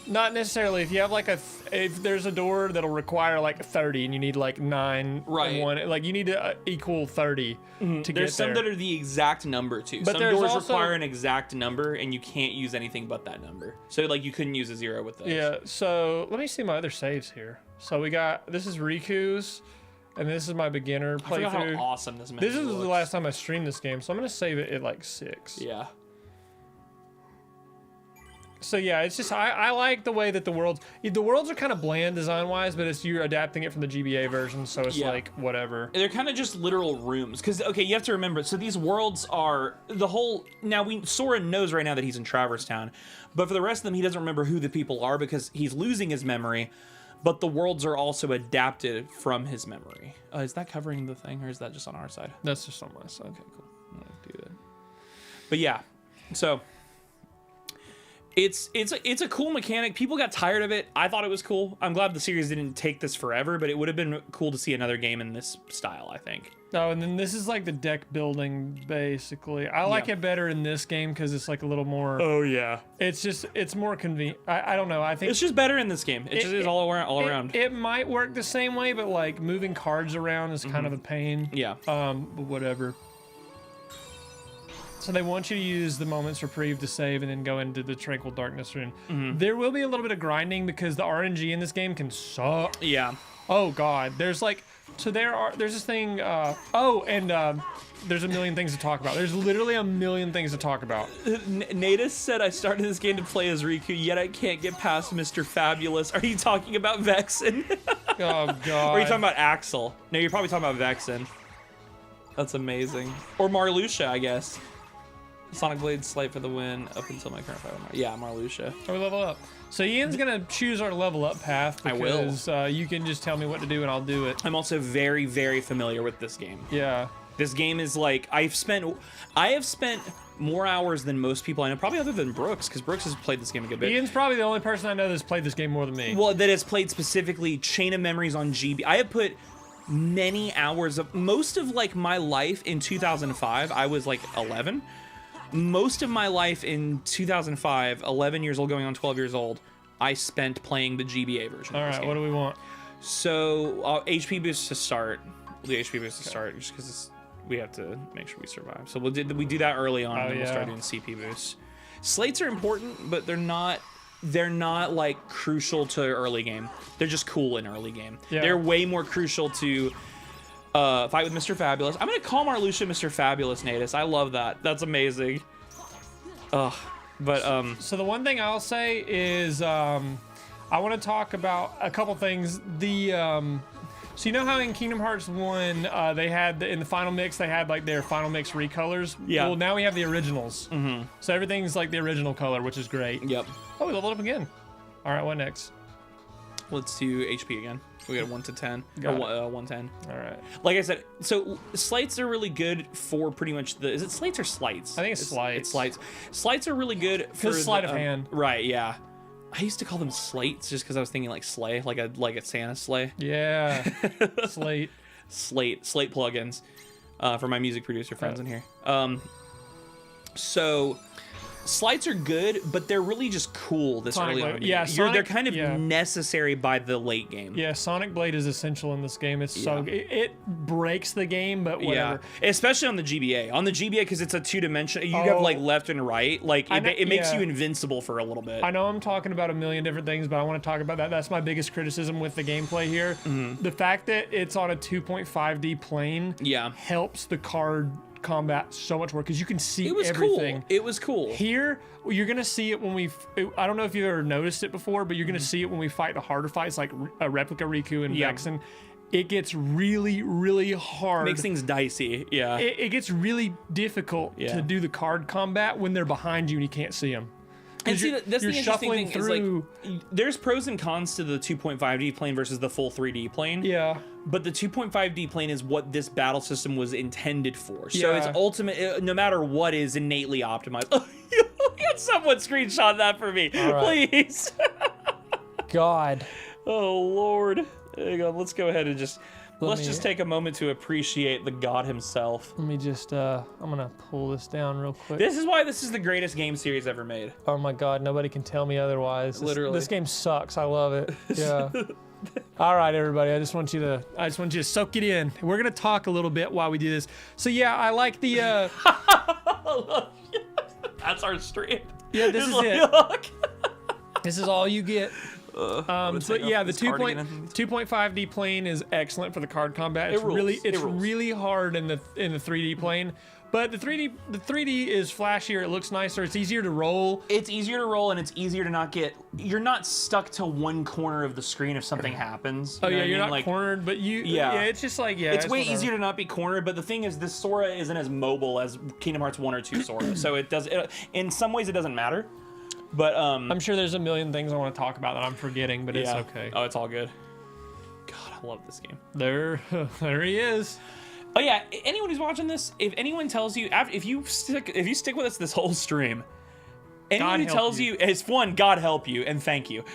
Not necessarily. If you have like if there's a door that'll require like 30 and you need like 9 Right. and 1, like you need to equal 30 to get there. There's some that are the exact number too. But Some there's doors also- require an exact number, and you can't use anything but that number. So like you couldn't use a 0 with those. Yeah, so let me see my other saves here. So we got, this is Riku's, and this is my beginner I forgot how playthrough. awesome this This is looks. the last time I streamed this game, so I'm going to save it at like 6. Yeah. So yeah, it's just, I like the way that the worlds are kind of bland design-wise, but it's you're adapting it from the GBA version, so it's Yeah. like, whatever. They're kind of just literal rooms. Because, okay, you have to remember, so these worlds are the whole. Now, Sora knows right now that he's in Traverse Town, but for the rest of them, he doesn't remember who the people are because he's losing his memory. But the worlds are also adapted from his memory. Is that covering the thing, or is that just on our side? That's just on my side. Okay, cool. I'm gonna do that. But yeah, so it's a cool mechanic. People got tired of it. I thought it was cool. I'm glad the series didn't take this forever, but it would have been cool to see another game in this style, I think. Oh, and then this is like the deck building, basically. I like it better in this game because it's like a little more. Oh yeah, It's more convenient. I don't know. I think it's just better in this game. It just is all around. It might work the same way, but like moving cards around is kind of a pain. Yeah. But whatever. So they want you to use the Moment's Reprieve to save and then go into the Tranquil Darkness Rune. There will be a little bit of grinding because the RNG in this game can suck. Yeah. Oh god, there's this thing. There's a million things to talk about. There's literally a million things to talk about. Natus said, I started this game to play as Riku, yet I can't get past Mr. Fabulous. Are you talking about Vexen? Oh god. Or are you talking about Axel? No, you're probably talking about Vexen. That's amazing. Or Marluxia, I guess. Sonic Blade Slight for the win up until my current fight. Yeah, Marluxia. Or level up. So Ian's gonna choose our level up path I will. because you can just tell me what to do and I'll do it. I'm also very, very familiar with this game. Yeah. This game is like I have spent more hours than most people I know, probably other than Brooks, because Brooks has played this game a good bit. Ian's probably the only person I know that's played this game more than me. Well, that has played specifically Chain of Memories on GB. I have put many hours of most of like my life in 2005. I was like 11. Most of my life in 2005, 11 years old, going on 12 years old, I spent playing the GBA version. All of this right, game. what do we want? So HP boost to start. We'll do HP boost to start just because we have to make sure we survive. So we do that early on, and then we'll start doing CP boosts. Slates are important, but they're not like crucial to early game. They're just cool in early game. Yeah. They're way more crucial to fight with Mr. Fabulous. I'm gonna call Marluxia Mr. Fabulous, Natus. I love that. That's amazing. Ugh. But So the one thing I'll say is I want to talk about a couple things. So you know how in Kingdom Hearts 1 they had in the final mix they had like their final mix recolors? Yeah. Well, now we have the originals. Mm-hmm. So everything's like the original color, which is great. yep. Oh, we leveled up again. All right, what next? Let's do HP again. We got 1 to 10. Got Or 110. All right. Like I said, so slights are really good for pretty much the. Is it slates or slights? I think it's slights. It's slights. Slights are really good for sleight the, of hand. Right. Yeah. I used to call them slates just because I was thinking like sleigh, like a Santa sleigh. Yeah. Slate. Slate plugins for my music producer friends in here. So slights are good, but they're really just cool this Sonic early Blade. on. Yeah, they're Sonic- kind of yeah. necessary by the late game. Yeah, Sonic Blade is essential in this game. It's so it breaks the game, but whatever. Yeah, especially on the GBA. On the GBA, because it's a two-dimensional. You have like left and right. Like it makes you invincible for a little bit. I know I'm talking about a million different things, but I want to talk about that. That's my biggest criticism with the gameplay here. Mm-hmm. The fact that it's on a 2.5D plane Yeah, helps the card combat so much more because you can see it was everything. cool. It was cool. Here, you're gonna see it when I don't know if you've ever noticed it before, but you're gonna see it when we fight the harder fights like a Replica Riku and Yeah. Vexen. It gets really, really hard. Makes things dicey. Yeah. It gets really difficult Yeah. to do the card combat when they're behind you and you can't see them. And see, that's the interesting thing is like, through. there's pros and cons to the 2.5D plane versus the full 3D plane. Yeah. But the 2.5D plane is what this battle system was intended for. So it's Yeah. ultimate, no matter what, is innately optimized. Can someone screenshot that for me, right. please? God. Oh, Lord. Hang on, let's go ahead and just... Let's just take a moment to appreciate the god himself. Let me just, I'm gonna pull this down real quick. This is why this is the greatest game series ever made. Oh my God, nobody can tell me otherwise. Literally. This game sucks. I love it. Yeah. All right, everybody. I just want you to soak it in. We're gonna talk a little bit while we do this. So yeah, I like the. That's our stream. Yeah, this is it. This is all you get. So yeah, the 2.5D plane is excellent for the card combat. It's really hard in the 3D plane, but the 3D is flashier. It looks nicer. It's easier to roll. It's easier to roll, and it's easier to not get. You're not stuck to one corner of the screen if something happens. Oh yeah, you're not cornered, but you. Yeah, it's just like It's way easier to not be cornered, but the thing is, this Sora isn't as mobile as Kingdom Hearts 1 or 2 Sora, so in some ways it doesn't matter. But I'm sure there's a million things I want to talk about that I'm forgetting, but it's okay. Oh, it's all good. God, I love this game. There he is. Oh yeah, anyone who's watching this, if anyone tells you, if you stick with us this whole stream, anyone who tells you, it's one, God help you and thank you,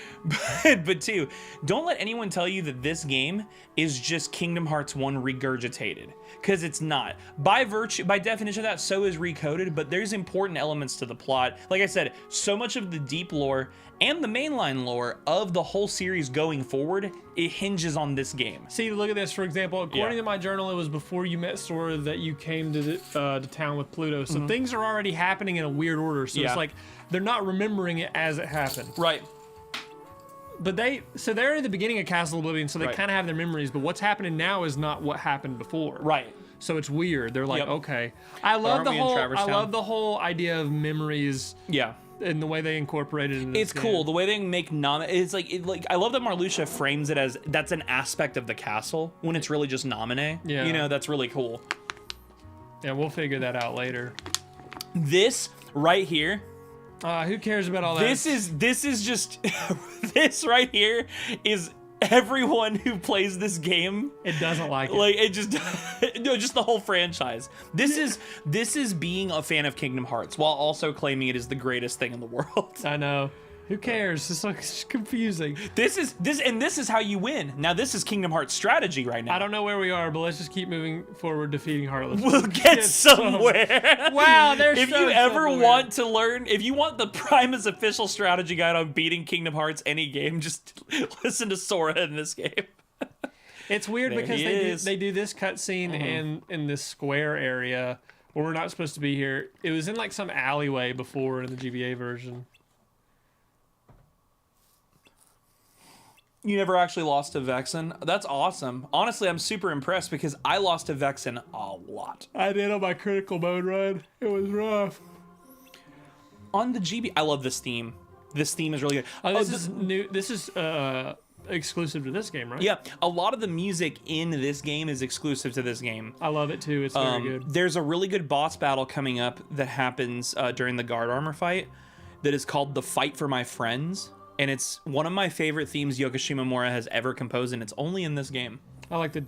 but two, don't let anyone tell you that this game is just Kingdom Hearts 1 regurgitated, because it's not. By definition of that, so is Recoded, but there's important elements to the plot. Like I said, so much of the deep lore and the mainline lore of the whole series going forward, it hinges on this game. See, look at this, for example. According to my journal, it was before you met Sora that you came to town with Pluto. So things are already happening in a weird order. So it's like they're not remembering it as it happened. Right. But they're at the beginning of Castle Oblivion, so they kind of have their memories. But what's happening now is not what happened before. Right. So it's weird. They're like, okay. I love the whole idea of memories. Yeah. And the way they incorporate it in this game. Cool. The way they make it's like I love that Marluxia frames it as that's an aspect of the castle when it's really just Naminé. Yeah. You know, that's really cool. Yeah, we'll figure that out later. This right here. Who cares about all that? This is just this right here is everyone who plays this game. It doesn't like it. Like it just no, just the whole franchise. This is being a fan of Kingdom Hearts while also claiming it is the greatest thing in the world. I know. Who cares? It's confusing. This is how you win. Now this is Kingdom Hearts strategy right now. I don't know where we are, but let's just keep moving forward, defeating Heartless. We'll get somewhere. Wow, there's if you ever want to learn, if you want the Primus official strategy guide on beating Kingdom Hearts any game, just listen to Sora in this game. It's weird because they do this cutscene in this square area where we're not supposed to be here. It was in like some alleyway before in the GBA version. You never actually lost to Vexen? That's awesome. Honestly, I'm super impressed because I lost to Vexen a lot. I did on my critical mode run. It was rough. On the GB, I love this theme. This theme is really good. This is new. This is exclusive to this game, right? Yeah, a lot of the music in this game is exclusive to this game. I love it too. It's very good. There's a really good boss battle coming up that happens during the guard armor fight that is called The Fight for My Friends. And it's one of my favorite themes Yoko Shimomura has ever composed, and it's only in this game. I like the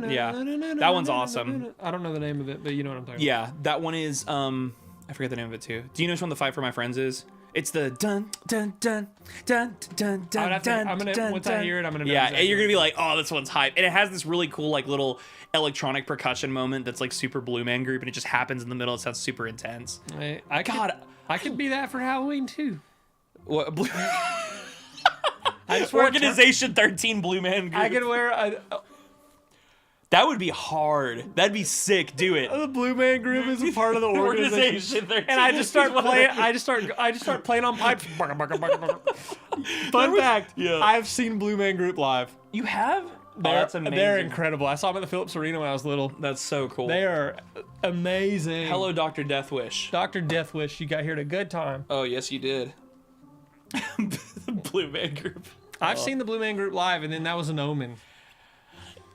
yeah, that one's awesome. I don't know the name of it, but you know what I'm talking about. Yeah, that one is I forget the name of it too. Do you know which one The Fight for My Friends is? It's the dun dun dun dun dun dun dun. Once I hear it, I'm gonna know. Yeah, and you're gonna be like, oh, this one's hype, and it has this really cool like little electronic percussion moment that's like super Blue Man Group, and it just happens in the middle. It sounds super intense. I could be that for Halloween too. What? Organization 13 Blue Man Group. I could wear that would be hard. That'd be sick. Do it. The Blue Man Group is a part of the organization. 13. And I just start playing. I just start playing on pipes. Fun fact: I've seen Blue Man Group live. You have? That's amazing. They're incredible. I saw them at the Phillips Arena when I was little. That's so cool. They are amazing. Hello, Dr. Deathwish. Dr. Deathwish, you got here at a good time. Oh yes, you did. The Blue Man Group. I've seen the Blue Man Group live, and then that was an omen.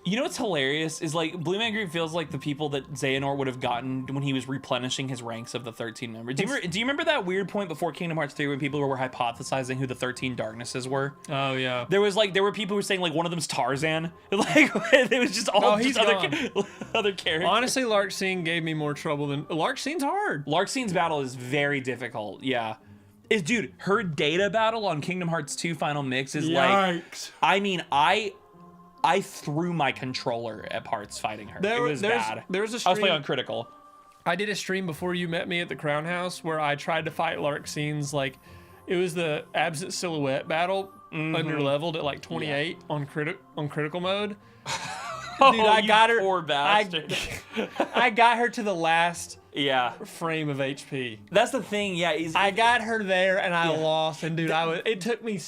You know what's hilarious is like Blue Man Group feels like the people that Xehanort would have gotten when he was replenishing his ranks of the 13 members. Do you remember that weird point before Kingdom Hearts 3 when people were hypothesizing who the 13 Darknesses were? Oh yeah. There were people who were saying like one of them's Tarzan. Like it was just all other characters. Honestly, Larxene gave me more trouble than Larxene's hard. Larxene's battle is very difficult. Yeah. Dude, her data battle on Kingdom Hearts 2 Final Mix is like, I mean, I threw my controller at parts fighting her. It was bad. There was a I was stream. playing on critical. I did a stream before you met me at the Crown House where I tried to fight Larxene's, like, it was the absent silhouette battle, under leveled at like 28 on critical mode. Dude, I got her. Poor bastard. I got her to the last Yeah. frame of HP. That's the thing, yeah. I got her there and I lost, and dude, I was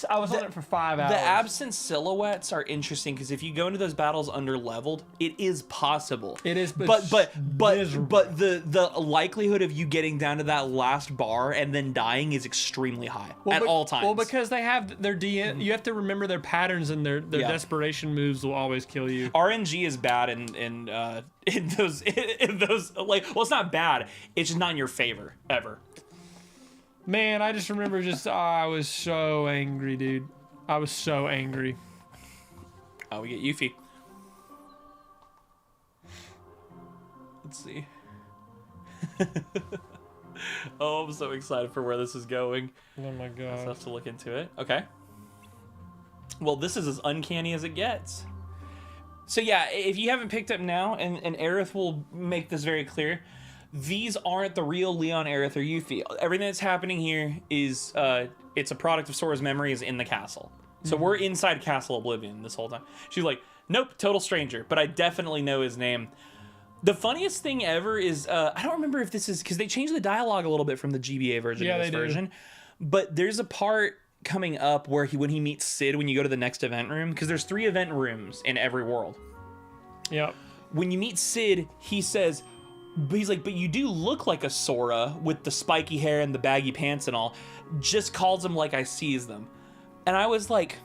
on it for 5 hours. The absent silhouettes are interesting because if you go into those battles under leveled, it is possible. It is, but miserable. the likelihood of you getting down to that last bar and then dying is extremely high at all times. Well, because they have their DN, you have to remember their patterns, and their desperation moves will always kill you. RNG is bad in those like, well, it's not bad. It's just not in your favor ever. Man, I just remember I was so angry, dude. I was so angry. Oh, we get Yuffie. Let's see. Oh, I'm so excited for where this is going. Oh my god. I'll have to look into it. Okay. Well, this is as uncanny as it gets. So yeah, if you haven't picked up now, and Aerith will make this very clear, these aren't the real Leon, Aerith, or Yuffie. Everything that's happening here is it's a product of Sora's memories in the castle. So we're inside Castle Oblivion this whole time. She's like, nope, total stranger, but I definitely know his name. The funniest thing ever is, I don't remember if this is, because they changed the dialogue a little bit from the GBA version to this version, but there's a part coming up where when he meets Sid, when you go to the next event room, because there's 3 event rooms in every world. Yep. When you meet Sid, he says, he's like, but you do look like a Sora with the spiky hair and the baggy pants and all. Just calls him like I sees them. And I was like,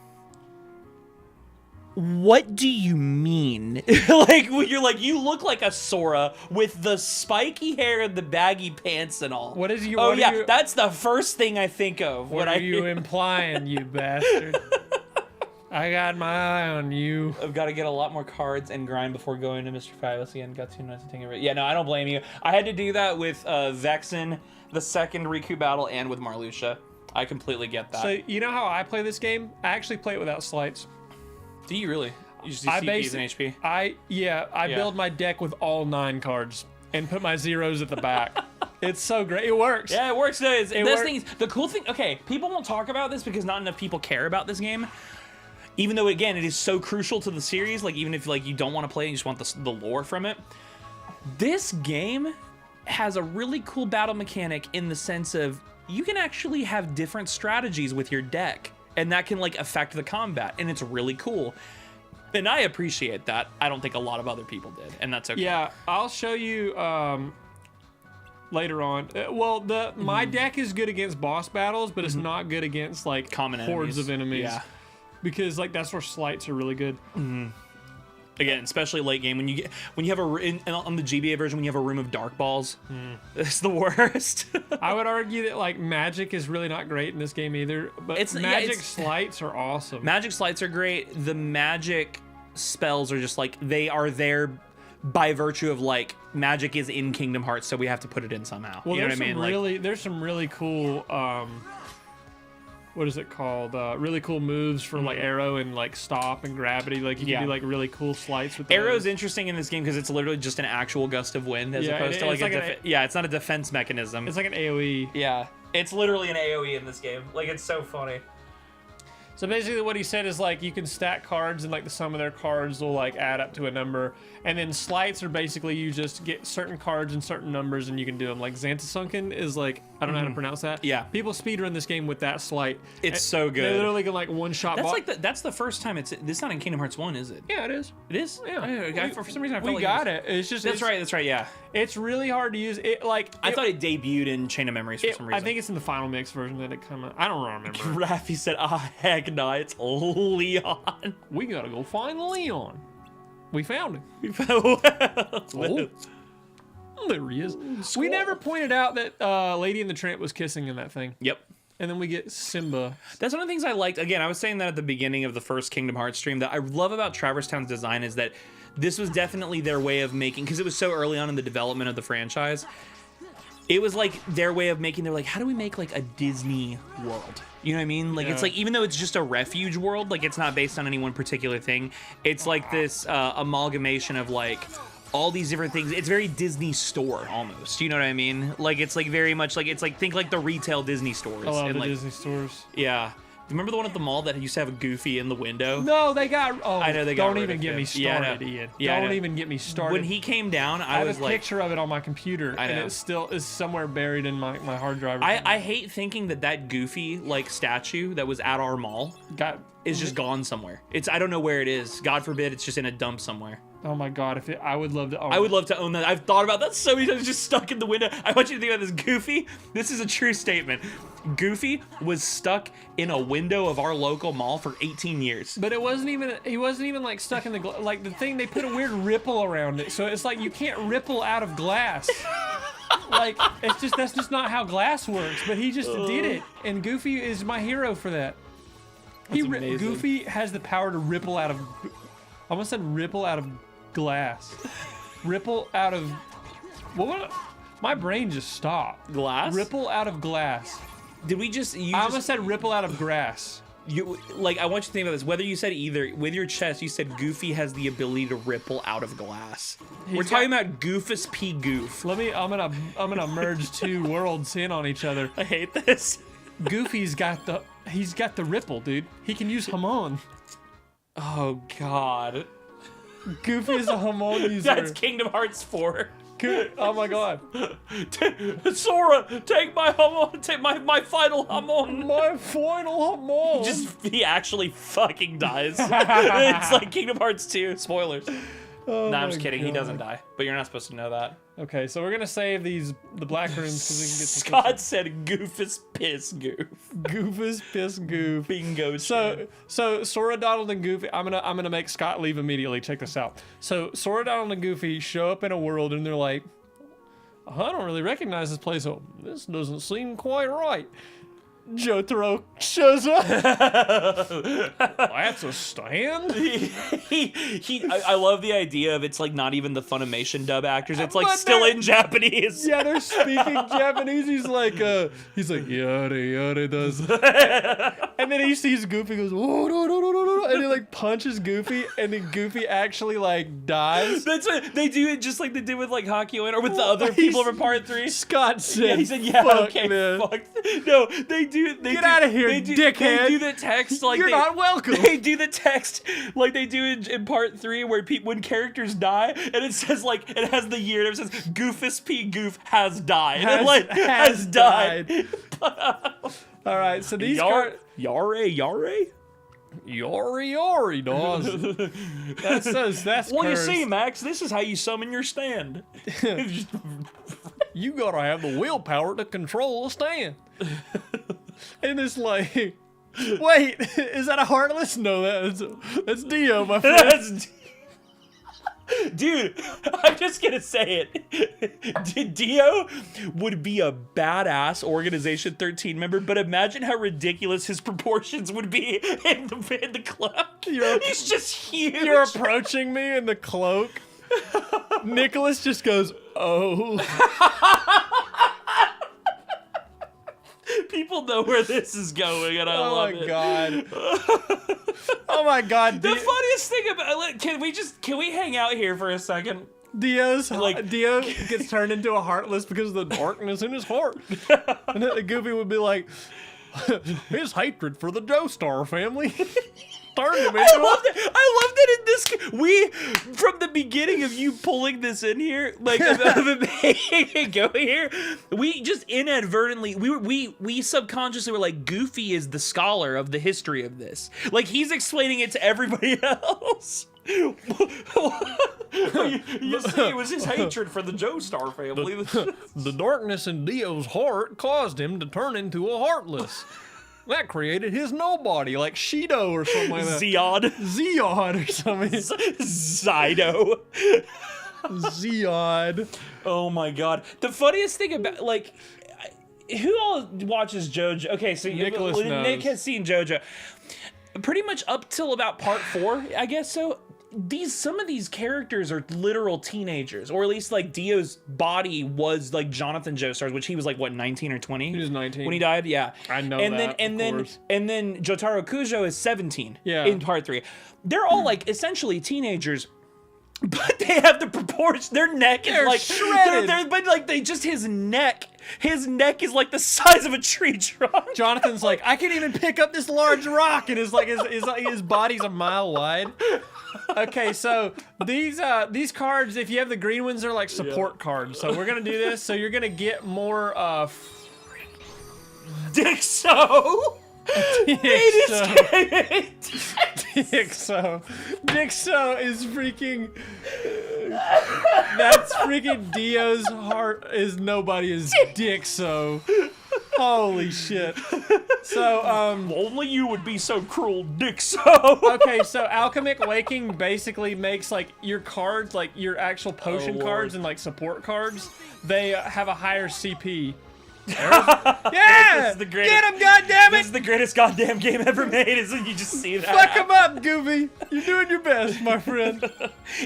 what do you mean? Like, when you're like, you look like a Sora with the spiky hair and the baggy pants and all. What is you? Oh, yeah, that's the first thing I think of. What are you implying, you bastard? I got my eye on you. I've got to get a lot more cards and grind before going to Mr. Fabulous again. Got 2 nights to take it. Yeah, no, I don't blame you. I had to do that with Vexen, the second Riku battle, and with Marluxia. I completely get that. So, you know how I play this game? I actually play it without slights. Do you really? You just do CPs and HP? I build my deck with all 9 cards and put my zeros at the back. It's so great. It works. Yeah, it works. The cool thing, okay, people won't talk about this because not enough people care about this game. Even though, again, it is so crucial to the series, like, even if like you don't want to play it, you just want the lore from it. This game has a really cool battle mechanic in the sense of you can actually have different strategies with your deck, and that can like affect the combat, and it's really cool. And I appreciate that. I don't think a lot of other people did, and that's okay. Yeah, I'll show you later on. My deck is good against boss battles, but it's not good against like Common hordes enemies. of enemies. Yeah. Because like that's where slights are really good. Again, especially late game when you have on the GBA version when you have a room of dark balls, it's the worst. I would argue that like magic is really not great in this game either, but magic slights are awesome. Magic slights are great. The magic spells are just like they are there by virtue of like magic is in Kingdom Hearts, so we have to put it in somehow. Well, you know what I mean? There's some really cool what is it called? Really cool moves for like arrow and like stop and gravity. Like you can do like really cool slights with Arrow's those. interesting in this game because it's literally just an actual gust of wind as opposed to like it's not a defense mechanism. It's like an AoE. Yeah, it's literally an AoE in this game. Like, it's so funny. So basically what he said is like you can stack cards and like the sum of their cards will like add up to a number, and then slights are basically you just get certain cards and certain numbers and you can do them. Like Xantasunken is like, I don't know how to pronounce that. Yeah. People speedrun this game with that slight. It's so good. They literally can like one shot. That's the first time it's not in Kingdom Hearts 1, is it? Yeah, it is. It is? Yeah. For some reason I felt We got it. It's just That's right, yeah. It's really hard to use. I thought it debuted in Chain of Memories for some reason. I think it's in the final mix version that it come out. I don't remember. Raffi said, heck no, it's Leon. We gotta go find Leon. We found him. Oh. There he is. We never pointed out that Lady and the Tramp was kissing in that thing. Yep. And then we get Simba. That's one of the things I liked. Again, I was saying that at the beginning of the first Kingdom Hearts stream, that I love about Traverse Town's design is that this was definitely their way of making, because it was so early on in the development of the franchise, it was like their way of making. They're like, how do we make like a Disney world? You know what I mean? Like it's like even though it's just a refuge world, like it's not based on any one particular thing. It's like this amalgamation of like all these different things. It's very Disney store almost. You know what I mean? Like it's like very much like it's like think like the retail Disney stores. I love and the like, Disney stores. Yeah. Remember the one at the mall that used to have a Goofy in the window? No, they got. Oh, I know they got don't rid even of get him. me started, Yeah, Ian. Yeah, don't even get me started. When he came down, I I have was a like, picture of it on my computer, I and know. it still is somewhere buried in my hard drive. or something. I hate thinking that Goofy like statue that was at our mall is just gone somewhere. I don't know where it is. God forbid it's just in a dump somewhere. Oh my God! I would love to. I would love to own that. I've thought about that so many times, just stuck in the window. I want you to think about this. Goofy, this is a true statement. Goofy was stuck in a window of our local mall for 18 years. But it wasn't even. He wasn't even like stuck in the like the thing. They put a weird ripple around it, so it's like you can't ripple out of glass. Like that's just not how glass works. But he just did it, and Goofy is my hero for that. Amazing. Goofy has the power to ripple out of. I almost said ripple out of glass. Ripple out of. What? My brain just stopped. Glass? Ripple out of glass. Did we just? I almost said ripple out of grass. You like? I want you to think about this. Whether you said either with your chest, you said Goofy has the ability to ripple out of glass. We're talking about Goofus P. Goof. I'm gonna merge two worlds in on each other. I hate this. Goofy's got the ripple, dude. He can use Hamon. Oh God. Goofy is a Hamon user. That's Kingdom Hearts 4. Oh my God. Sora, take my Hamon. Take my final Hamon. My final Hamon. He actually fucking dies. It's like Kingdom Hearts 2. Spoilers. Oh No, I'm my just kidding. He God. doesn't die. But you're not supposed to know that. Okay, so we're gonna save the black rooms because we can get some Scott said Goofus piss goof. Goofus piss goof. Bingo. So Sora, Donald, and Goofy. I'm gonna make Scott leave immediately. Check this out. So Sora, Donald, and Goofy show up in a world, and they're like, I don't really recognize this place. Oh, this doesn't seem quite right. Jotaro shows up. That's a stand. I love the idea of it's like not even the Funimation dub actors. It's like But still they're- in Japanese. Yeah, they're speaking Japanese. He's like yada yada does. And then he sees Goofy, goes, oh, no, and he like punches Goofy, and then Goofy actually like dies. That's what they do. It just like they did with like Hakio or with the other people from Part 3. Scott said, Yeah, he said, "Yeah, fuck okay, this. fuck." No, they do. They Get do- outta here, they do, dickhead. They do the text like You're they, not welcome. They do the text like they do in Part 3, where when characters die, and it says like it has the year, and it says Goofus P. Goof has died, and like has died. All right, so these Yare, Yori does. That's Well, you cursed. see, Max, this is how you summon your stand. You gotta have the willpower to control a stand. And it's like, wait, is that a Heartless? No, that's Dio, my friend. That's dude, I'm just gonna say it. Dio would be a badass Organization 13 member, but imagine how ridiculous his proportions would be in the club. He's just huge. You're approaching me in the cloak. Nicholas just goes, oh. People know where this is going, and I Oh love my it. God. Oh my God. The funniest thing about can we hang out here for a second? Dio gets turned into a Heartless because of the darkness in his heart. And then the Goofy would be like, his hatred for the Joestar family turned him into I love that in this from the beginning of you pulling this in here, like of it making it go here, we just inadvertently we subconsciously were like, Goofy is the scholar of the history of this. Like he's explaining it to everybody else. You see, it was his hatred for the Joestar family. The darkness in Dio's heart caused him to turn into a Heartless. That created his nobody, like Shido or something like that. Zeod or something. Zydo. Zeod. Oh my God. The funniest thing about, like, who all watches JoJo? Okay, so Nicholas knows. Nick has seen JoJo. Pretty much up till about part 4, I guess so. some of these characters are literal teenagers, or at least like Dio's body was like Jonathan Joestar's, which he was like what 19 or 20. He was 19 when he died. Yeah, I know and that. Then Jotaro Kujo is 17. Yeah. in part 3, they're all like essentially teenagers. But they have the proportion. Their neck is like shredded. But like his neck is like the size of a tree trunk. Jonathan's like, I can't even pick up this large rock, and his body's a mile wide. Okay, so these cards, if you have the green ones, they're like support cards. So we're gonna do this. So you're gonna get more Dixo. Dixo is freaking. That's freaking Dio's heart is nobody is Dixo. Holy shit. So only you would be so cruel, Dixo. Okay, so Alchemic Waking basically makes like your cards, like your actual potion cards and like support cards, they have a higher CP. Yeah! This is the greatest, get him, goddammit! This is the greatest goddamn game ever made, isn't you just see that? Fuck him up, Goofy! You're doing your best, my friend.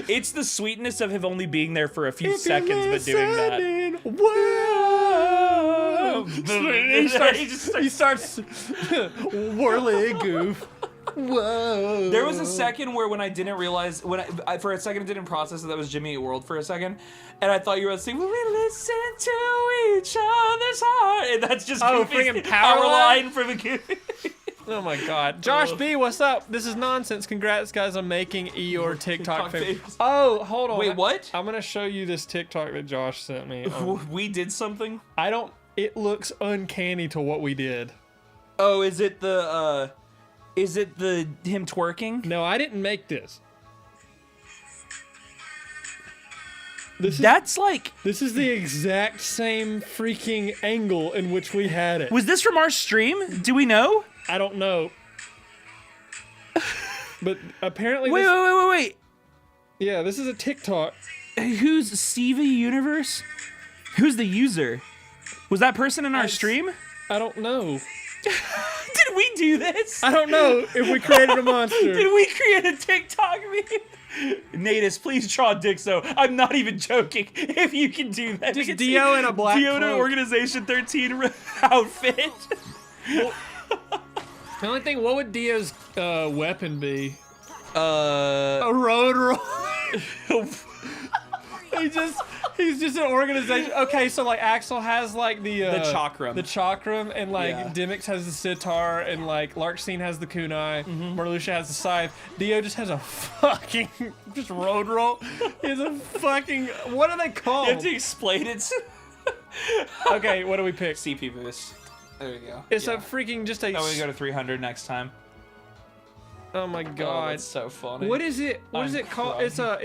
It's the sweetness of him only being there for a few seconds, but doing that. Whoa! he starts whirly goof. Whoa! There was a second where when I didn't realize, for a second I didn't process that was Jimmy Eat World for a second, and I thought you were saying, "We listen to each other's heart," and that's just freaking power line from a Goofy. Oh my god. Josh B, what's up? This is nonsense. Congrats, guys, on making Eeyore TikTok famous. Oh, hold on. Wait, what? I'm gonna show you this TikTok that Josh sent me. We did something? It looks uncanny to what we did. Oh, is it the him twerking? No, I didn't make this. This is the exact same freaking angle in which we had it. Was this from our stream? Do we know? I don't know. But apparently Wait. Yeah, this is a TikTok. Who's Siva Universe? Who's the user? Was that person in our stream? I don't know. Did we do this? I don't know if we created a monster. Did we create a TikTok meme? Natus, please draw Dixo. I'm not even joking. If you can do that. Just Dio in a black Dio in an cloak. Organization 13 outfit. Well, the only thing, what would Dio's weapon be? A road roll. He's just an organization. Okay, so like Axel has like the chakram. The chakram, and like Dimix has the sitar, and like Larkstein has the kunai, Marluxia has the scythe. Dio just has a fucking just road roll. He has a fucking, what are they called? You have to explain it. Okay, what do we pick? CP boost. There we go. It's a freaking just a. Oh, we go to 300 next time. Oh my god. Oh, that's so funny. What is it? What is it called? crying. It's a.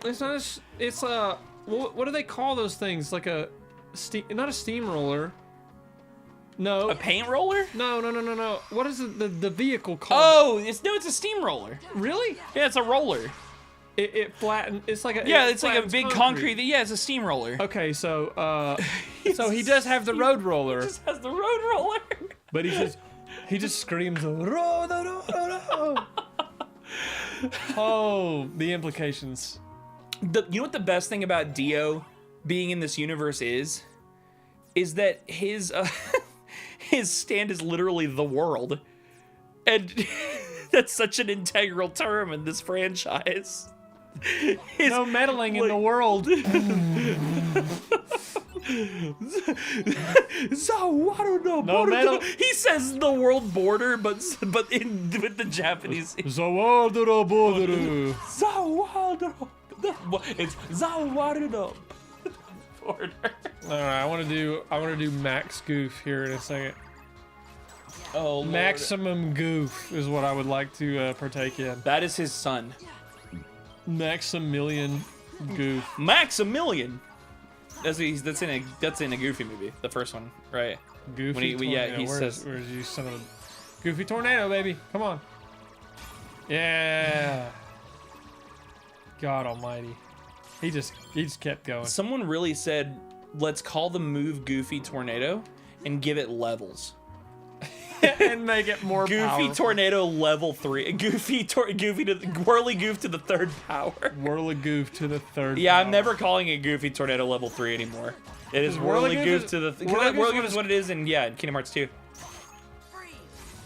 It's not a. It's a. What do they call those things? Like a, not a steamroller. No. A paint roller? No. What is the vehicle called? Oh, it's a steamroller. Really? Yeah, it's a roller. It flattens. It's like a. Yeah, it's like a flattens big concrete. Yeah, it's a steamroller. Okay, so so he does have the road roller. He just has the road roller. But he just screams road. Oh, the implications. You know what the best thing about Dio being in this universe is that his his stand is literally the world, and that's such an integral term in this franchise. No meddling in the world. No metal. He says the world border, but with the Japanese. The world border. It's Zawardo border. All right, I want to do max goof here in a second. Oh, Lord. Maximum goof is what I would like to partake in. That is his son. Maximilian goof. Maximilian. That's in a Goofy movie, the first one, right? Goofy. He says, "Where's you son of a Goofy tornado, baby? Come on." Yeah. God Almighty. He just kept going. Someone really said, "Let's call the move Goofy Tornado and give it levels." and make it more Goofy powerful. Tornado level 3. Goofy to Whirly Goof to the 3rd power. Whirligoof to the 3rd. Yeah, I'm power. never calling it Goofy Tornado level 3 anymore. It is Whirly Whirligoof Goof is- to the. Whirligoof Whirligoof is- is what it is in Kingdom Hearts 2.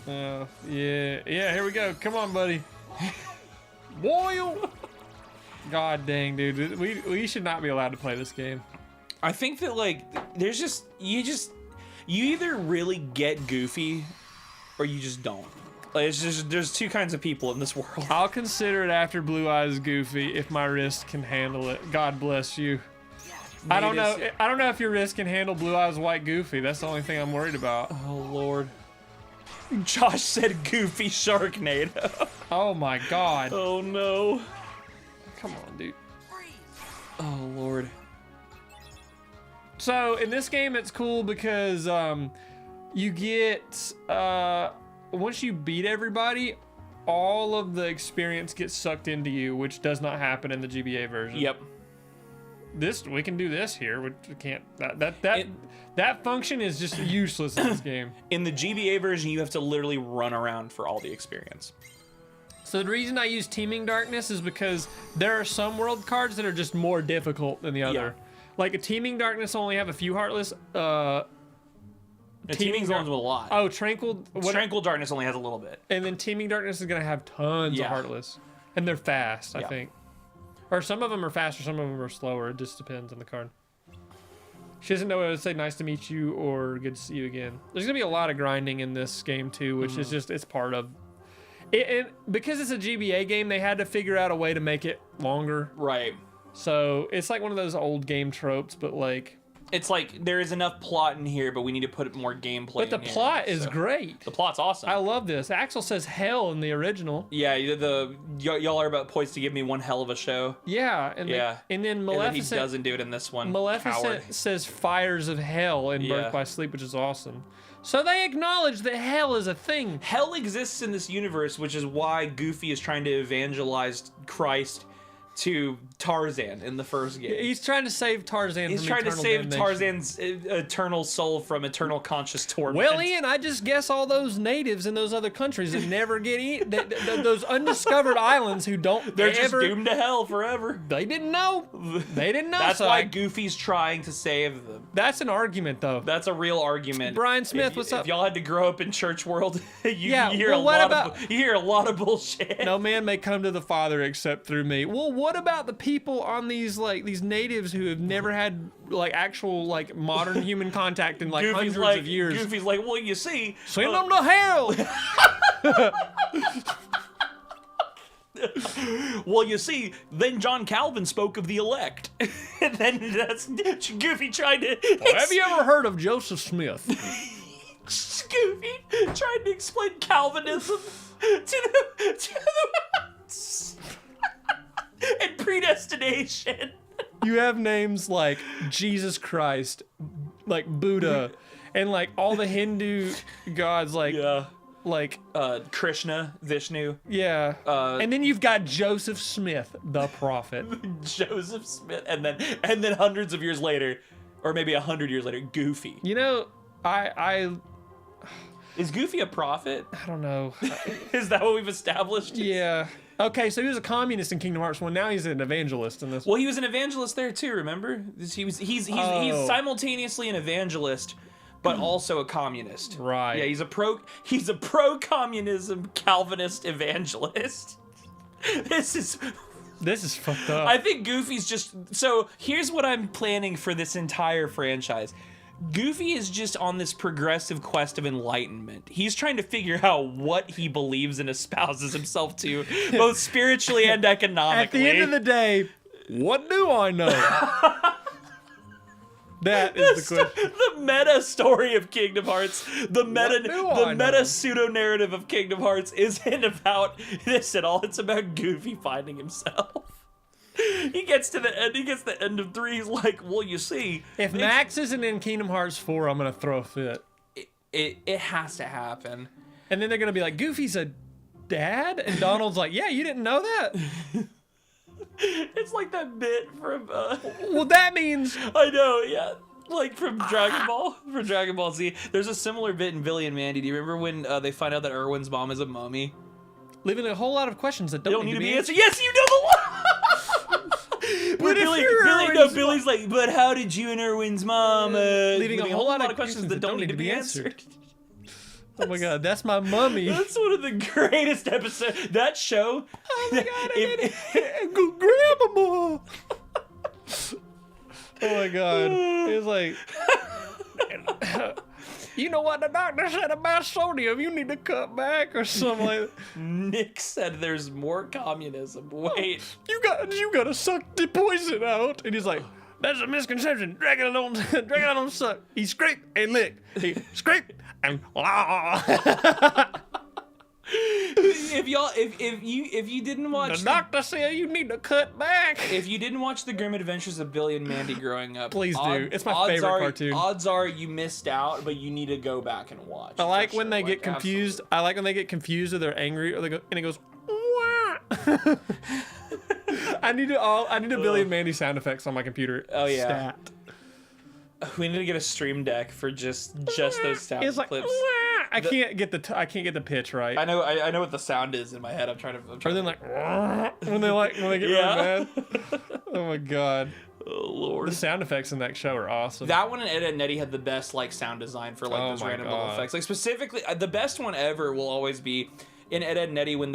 Yeah, here we go. Come on, buddy. Boil. God dang, dude. We should not be allowed to play this game. I think that like there's you either really get Goofy or you just don't. Like it's just there's two kinds of people in this world. I'll consider it after Blue Eyes Goofy if my wrist can handle it. God bless you. I don't know if your wrist can handle Blue Eyes White Goofy. That's the only thing I'm worried about. Oh Lord. Josh said Goofy Sharknado. Oh my God. Oh no. Come on, dude. Oh Lord. So in this game, it's cool because you get once you beat everybody, all of the experience gets sucked into you, which does not happen in the GBA version. Yep. This we can do this here. We can't. That function is just useless in this game. In the GBA version, you have to literally run around for all the experience. So the reason I use Teeming Darkness is because there are some world cards that are just more difficult than the other. Yeah. Like a Teeming Darkness only have a few Heartless. Teaming's the ones with a lot. Oh, Tranquil. Tranquil Darkness only has a little bit. And then Teeming Darkness is gonna have tons of Heartless, and they're fast. I Yeah. think, or some of them are faster, some of them are slower. It just depends on the card. She doesn't know whether to say nice to meet you or good to see you again. There's gonna be a lot of grinding in this game too, which is just it's part of it. And because it's a GBA game, they had to figure out a way to make it longer. Right. So it's like one of those old game tropes, but like. It's like there is enough plot in here, but we need to put more gameplay. But the in here, plot is so. great. The plot's awesome. I love this. Axel says hell in the original. Yeah, y'all are about poised to give me one hell of a show. Yeah, and Yeah. and then And then Maleficent. he doesn't do it in this one. Maleficent Coward. says fires of hell in Yeah. Birth by Sleep, which is awesome. So they acknowledge that hell is a thing. Hell exists in this universe, which is why Goofy is trying to evangelize Christ to Tarzan in the first game. He's trying to save Tarzan He's from trying to eternal save damnation. Tarzan's eternal soul from eternal conscious torment. Well, Ian, I just guess all those natives in those other countries that never get those undiscovered islands who don't They're ever, just doomed to hell forever. They didn't know. They didn't know. That's so why Goofy's trying to save them. that's an argument, though. That's a real argument. Brian Smith, If- what's up? If y'all had to grow up in church world, you hear well, what you hear a lot of bullshit. No man may come to the Father except through me. Well, what about the people on these natives who have never had like actual like modern human contact in like hundreds of years? Goofy's like, well, you see, Send them to hell. well, you see, then John Calvin spoke of the elect, and then that's Goofy trying to. Have you ever heard of Joseph Smith? Goofy trying to explain Calvinism to the and predestination. You have names like Jesus Christ, like Buddha, and like all the Hindu gods, like Krishna, Vishnu, and then you've got Joseph Smith, the prophet. Joseph Smith, and then hundreds of years later, or maybe 100 years later, Goofy. You know, Is Goofy a prophet? I don't know. Is that what we've established? Yeah. Okay, so he was a communist in Kingdom Hearts 1. Now he's an evangelist in this. Well, he was an evangelist there too. Remember, he's simultaneously an evangelist, but also a communist. Right. Yeah, he's a pro communism Calvinist evangelist. This is fucked up. I think Goofy's just so. Here's what I'm planning for this entire franchise. Goofy is just on this progressive quest of enlightenment. He's trying to figure out what he believes and espouses himself to, both spiritually and economically. At the end of the day, what do I know? That is the question. The meta story of Kingdom Hearts, the meta pseudo narrative of Kingdom Hearts isn't about this at all. It's about Goofy finding himself. He gets to the end. He gets the end of 3. He's like, well, you see, If Max isn't in Kingdom Hearts 4, I'm gonna throw a fit. it has to happen. And then they're gonna be like, Goofy's a dad, and Donald's like, yeah, you didn't know that. It's like that bit from. Well, that means I know, yeah. Like from Dragon Ball Z. There's a similar bit in Billy and Mandy. Do you remember when they find out that Erwin's mom is a mummy? Leaving a whole lot of questions that don't need to be answered. Yes, you know the one. But Billy's like, but how did you and Erwin's mom? Leaving a whole lot of questions that don't need to be answered. Oh my god, that's my mummy. That's one of the greatest episodes. That show. Oh my god, go grab more. Oh my god. It's like, you know what the doctor said about sodium? You need to cut back or something like that. Nick said there's more communism. Wait. You gotta suck the poison out. And he's like, that's a misconception. Dracula don't suck. He scrape and lick. He scrape and if you didn't watch the doctor said you need to cut back. If you didn't watch The Grim Adventures of Billy and Mandy growing up, please do. It's my favorite cartoon. Odds are you missed out, but you need to go back and watch. I like when they get confused. Absolutely. I like when they get confused or they're angry or they go and it goes. Wah. I need a Billy and Mandy sound effects on my computer. Oh yeah. Stat. We need to get a stream deck for just those sound it's like, clips. I can't get the pitch right. I know what the sound is in my head. I'm trying to. Or then like when they get really mad. Oh my god. Oh lord. The sound effects in that show are awesome. That one and Ed, Edd n Eddy had the best like sound design for like those random little effects. Like specifically, the best one ever will always be in Ed, Edd n Eddy when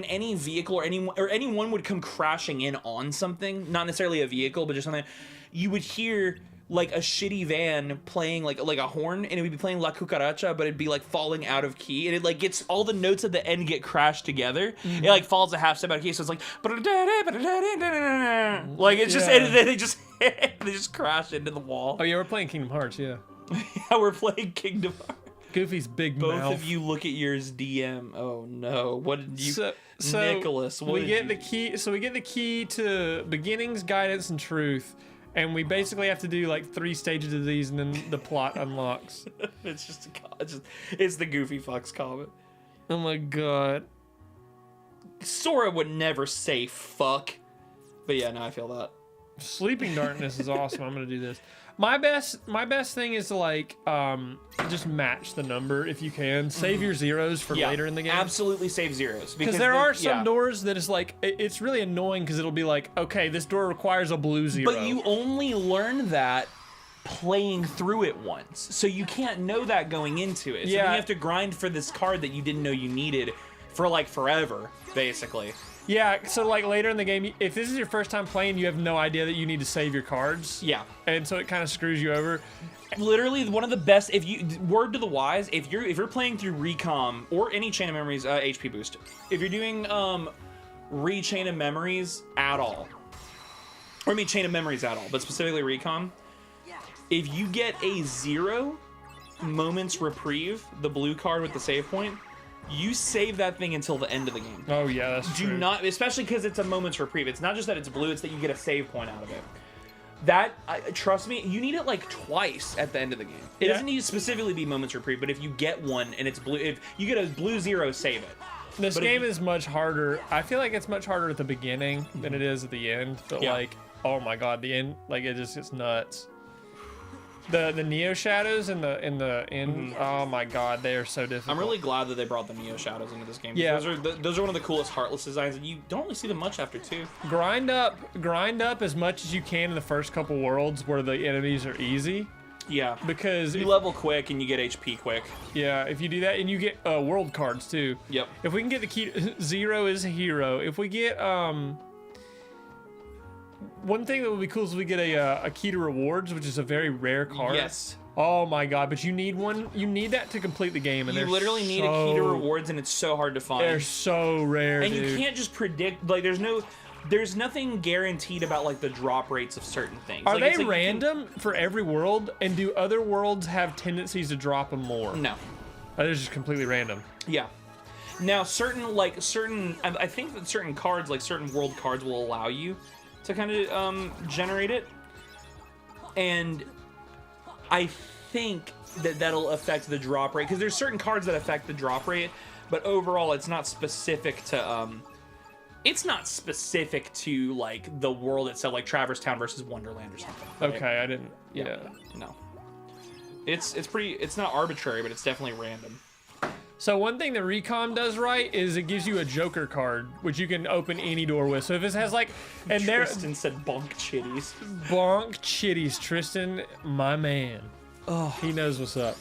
any vehicle or anyone would come crashing in on something, not necessarily a vehicle, but just something, you would hear like a shitty van playing like a horn, and it would be playing La Cucaracha, but it'd be like falling out of key, and it like gets all the notes at the end get crashed together. Mm-hmm. It like falls a half step out of key, so it's like it's just and then they just crash into the wall. Oh yeah, we're playing Kingdom Hearts, yeah. Yeah, we're playing Kingdom Hearts. Goofy's big Both mouth. of you look at yours DM. Oh no, what did you? So Nicholas, what we get the key. So we get the key to beginnings, guidance, and truth. And we basically have to do like 3 stages of these, and then the plot unlocks. It's the Goofy Fox comment. Oh my god. Sora would never say fuck. But yeah, no, I feel that. Sleeping Darkness is awesome. I'm gonna do this. My best thing is to like just match the number if you can. Save your zeros for later in the game. Absolutely save zeros. Because there are some doors that is like, it's really annoying because it'll be like, okay, this door requires a blue 0. But you only learn that playing through it once. So you can't know that going into it. So then you have to grind for this card that you didn't know you needed for like forever, basically. Yeah, so like later in the game, if this is your first time playing, you have no idea that you need to save your cards. Yeah. And so it kind of screws you over. Literally one of the best, word to the wise, if you're playing through Recom or any Chain of Memories HP boost, if you're doing Chain of Memories at all, or Chain of Memories at all, but specifically Recom, if you get a 0 moments reprieve, the blue card with the save point, you save that thing until the end of the game. Oh yeah, that's true. Do not, especially because it's a moment's reprieve. It's not just that it's blue; it's that you get a save point out of it. That, trust me, you need it like twice at the end of the game. It doesn't need to specifically be moment's reprieve, but if you get one and it's blue, if you get a blue 0, save it. This game is much harder. I feel like it's much harder at the beginning than it is at the end. But like, oh my god, the end, like it just gets nuts. The Neo Shadows in the end. Oh my god, they are so difficult. I'm really glad that they brought the Neo Shadows into this game. Yeah, those are one of the coolest Heartless designs, and you don't really see them much after 2. Grind up as much as you can in the first couple worlds where the enemies are easy. Yeah, because you level quick and you get HP quick. Yeah, if you do that, and you get world cards too. Yep. If we can get the key, 0 is a hero. If we get one thing that would be cool is we get a key to rewards, which is a very rare card. Yes. Oh my god, but you need one. You need that to complete the game, and you literally need a key to rewards, and it's so hard to find. They're so rare, and you can't just predict. Like, there's nothing guaranteed about like the drop rates of certain things. Are like, they random for every world? And do other worlds have tendencies to drop them more? No. They're just completely random. Yeah. Now, I think that certain cards, like certain world cards, will allow you to kind of generate it, and I think that'll affect the drop rate, because there's certain cards that affect the drop rate, but overall it's not specific to it's not specific to like the world itself, like Traverse Town versus Wonderland or something. Right? Okay, I didn't. Yeah. No. It's pretty. It's not arbitrary, but it's definitely random. So one thing that Recon does right is it gives you a Joker card, which you can open any door with. So if it has like, and there, Tristan said bonk chitties. bonk chitties, Tristan, my man. Oh, he knows what's up.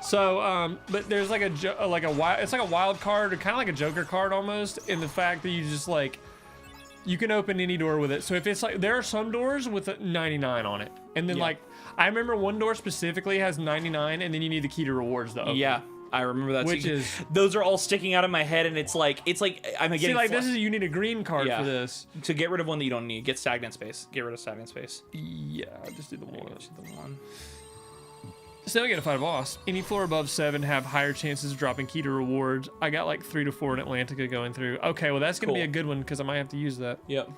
So, but there's like it's like a wild card, or kind of like a Joker card almost, in the fact that you just like, you can open any door with it. So if it's like, there are some doors with a 99 on it, and then like, I remember one door specifically has 99, and then you need the key to rewards to open. Yeah. I remember that. Which is, those are all sticking out of my head, and it's like I'm getting. See, like this is, you need a green card for this to get rid of one that you don't need. Get stagnant space. Get rid of stagnant space. Yeah, just do the one. Just the one. So now we gotta fight a boss. Any floor above 7 have higher chances of dropping key to rewards. I got like 3 to 4 in Atlantica going through. Okay, well that's gonna be a good one because I might have to use that. Yep.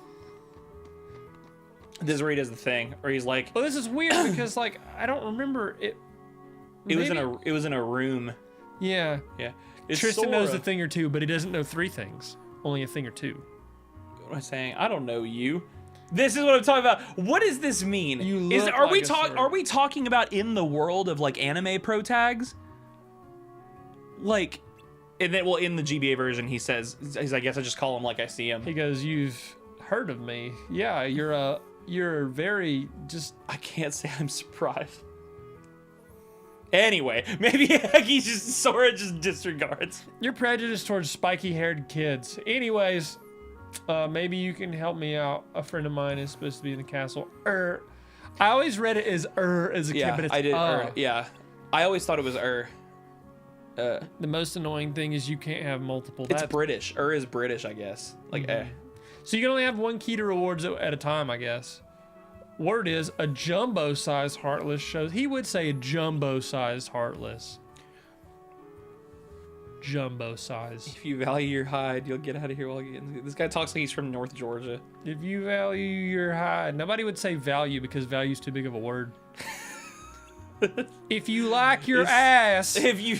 This is where he does the thing, where he's like, well, this is weird because like I don't remember it. It was in a room. Yeah. Yeah. Tristan knows a thing or two, but he doesn't know 3 things. Only a thing or 2. What am I saying? I don't know you. This is what I'm talking about. What does this mean? You look Are we talking about in the world of like anime pro tags? Like, and then in the GBA version he says, I guess I just call him like I see him. He goes, "You've heard of me? Yeah, you're very just." I can't say I'm surprised. Anyway, maybe he's just Sora just disregards. You're prejudiced towards spiky-haired kids. Anyways, maybe you can help me out. A friend of mine is supposed to be in the castle. I always read it as as a kid, but it's I did. Yeah, I always thought it was The most annoying thing is you can't have multiple. It's British. Is British, I guess. Like So you can only have 1 key to rewards at a time, I guess. Word is a jumbo-sized Heartless shows. He would say a jumbo-sized Heartless. Jumbo-sized. If you value your hide, you'll get out of here while getting. This guy talks like he's from North Georgia. If you value your hide. Nobody would say value because value's too big of a word. If you like your ass. If you...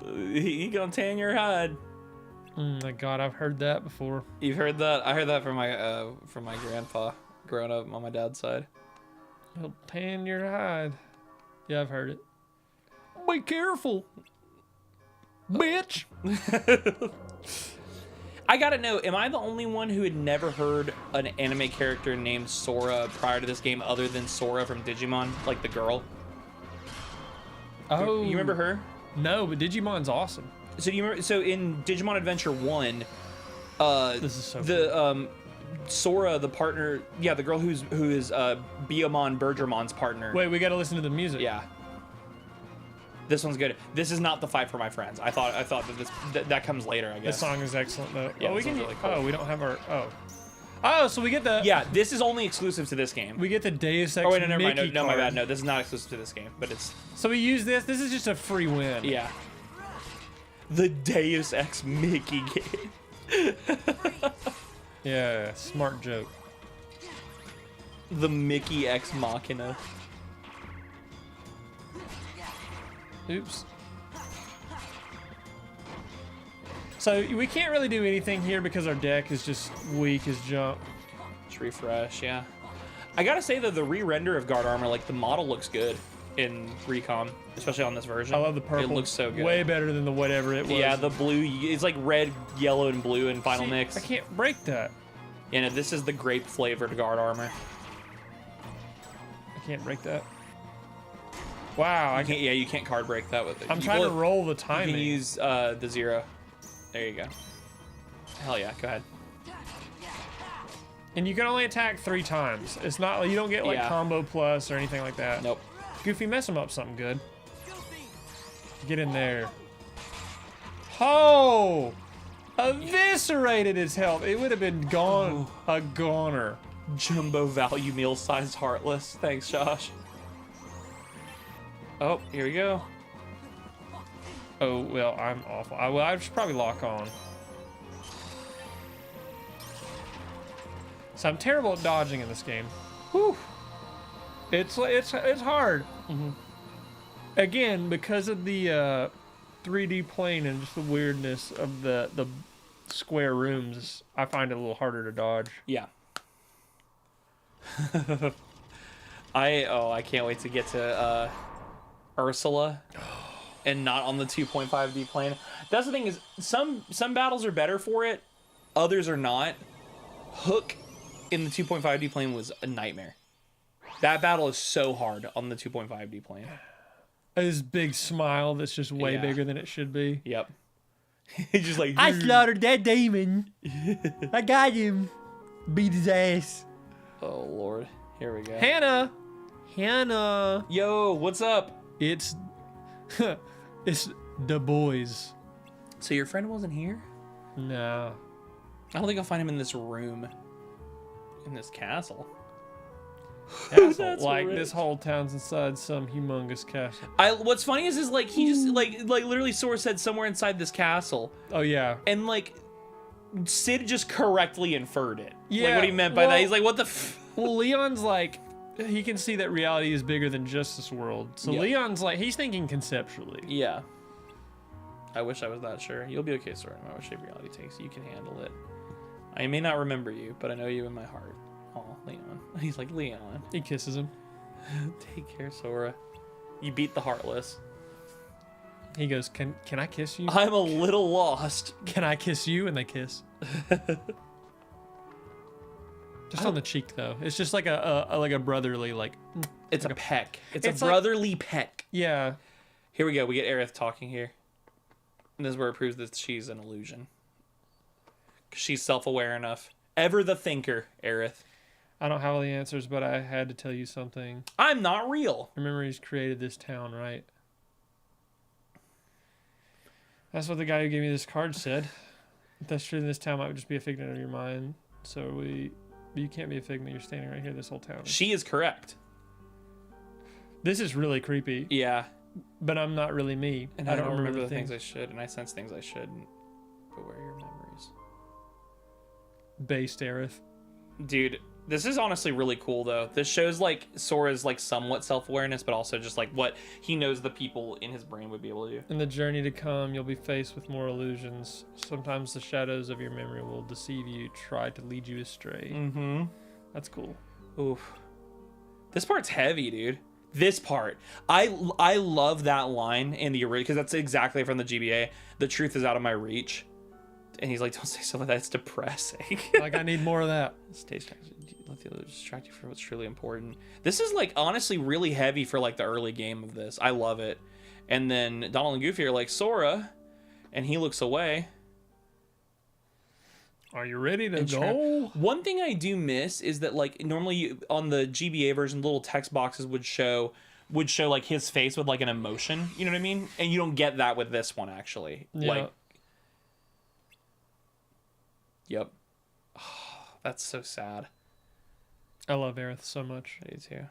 he gonna tan your hide. Oh my God, I've heard that before. You've heard that? I heard that from my grandpa growing up on my dad's side. He'll tan your hide. Yeah, I've heard it. Be careful, bitch. I gotta know, am I the only one who had never heard an anime character named Sora prior to this game other than Sora from Digimon, like the girl? Oh. You remember her? No, but Digimon's awesome. So do you remember? So in Digimon Adventure 1, this is so cool. Sora, the partner, the girl who is Biyomon Bergermon's partner. Wait, we got to listen to the music. Yeah. This one's good. This is not the fight for my friends. I thought that that comes later, I guess. This song is excellent though. Yeah, we can. really cool. Oh, we don't have our. Oh, so we get the. Yeah, this is only exclusive to this game. We get the Deus Ex. Oh wait, no, never mind. Mickey No, my card. bad. No, this is not exclusive to this game, but it's. So we use this. This is just a free win. Yeah. The Deus Ex Mickey game. Yeah, smart joke. The Mickey X Machina. Oops. So we can't really do anything here because our deck is just weak as junk. Just refresh, yeah. I gotta say though, the re-render of guard armor, like the model looks good in Recon, especially on this version. I love the purple. It looks so good. Way better than the whatever it was. Yeah, the blue, it's like red, yellow, and blue in Final Mix. I can't break that. Yeah, no, this is the grape flavored guard armor. I can't break that. Wow, You can't card break that with it. I'm trying to roll the timing. You can use the 0. There you go. Hell yeah, go ahead. And you can only attack 3 times. It's not like you don't get like combo plus or anything like that. Nope. Goofy, mess him up something good. Get in there. Oh! Eviscerated his health. It would have been gone. A goner. Jumbo value meal sized Heartless. Thanks, Josh. Oh, here we go. Oh, well, I'm awful. I should probably lock on. So I'm terrible at dodging in this game. Whew. It's hard. Mm-hmm. Again, because of the 3D plane and just the weirdness of the square rooms, I find it a little harder to dodge. Yeah. I can't wait to get to Ursula and not on the 2.5D plane. That's the thing is some battles are better for it, others are not. Hook in the 2.5D plane was a nightmare. That battle is so hard on the 2.5D plane. His big smile that's just way bigger than it should be. Yep. He's just like, I slaughtered that demon. I got him. Beat his ass. oh Lord, here we go. Hannah. Yo, what's up? It's it's the boys. So your friend wasn't here? No. I don't think I'll find him in this room. In this castle. Castle. Like this whole town's inside some humongous castle. What's funny is like he just like literally Sora said somewhere inside this castle. Oh yeah. And like Sid just correctly inferred it. Yeah. Like what he meant by that. He's like, what the well, Leon's like, he can see that reality is bigger than just this world. So Yeah. Leon's like, he's thinking conceptually. Yeah. I wish I was that sure. You'll be okay, Sora. No matter what shape reality takes, you can handle it. I may not remember you, but I know you in my heart. Oh, Leon. He's like, Leon. He kisses him. Take care, Sora. You beat the Heartless. He goes, can I kiss you? I'm a little lost. Can I kiss you? And they kiss. Just on the cheek, though. It's just like a brotherly, like. It's like a peck. It's a like- brotherly peck. Yeah. Here we go. We get Aerith talking here. And this is where it proves that she's an illusion. 'Cause she's self-aware enough. Ever the thinker, Aerith. I don't have all the answers, but I had to tell you something. I'm not real. Remember, he's created this town, right? That's what the guy who gave me this card said. If that's true, then this town might just be a figment of your mind. So you can't be a figment. You're standing right here. This whole town. She is correct. This is really creepy. Yeah. But I'm not really me. And I don't remember the things I should, and I sense things I shouldn't. But where are your memories? Based Aerith. Dude, this is honestly really cool, though. This shows, like, Sora's, like, somewhat self-awareness, but also just, like, what he knows the people in his brain would be able to do. In the journey to come, you'll be faced with more illusions. Sometimes the shadows of your memory will deceive you, try to lead you astray. Mm-hmm. That's cool. Oof. This part's heavy, dude. This part. I love that line in the original, because that's exactly from the GBA. The truth is out of my reach. And he's like, don't say something like that. It's depressing. Like, I need more of that. Stay distracted. Let the others distract you from what's truly important. This is, like, honestly really heavy for, like, the early game of this. I love it. And then Donald and Goofy are like, Sora. And he looks away. Are you ready to go? One thing I do miss is that, like, normally on the GBA version, little text boxes would show like his face with like an emotion. You know what I mean? And you don't get that with this one, actually. Yeah. Like, yep. Oh, that's so sad. I love Aerith so much. I do too.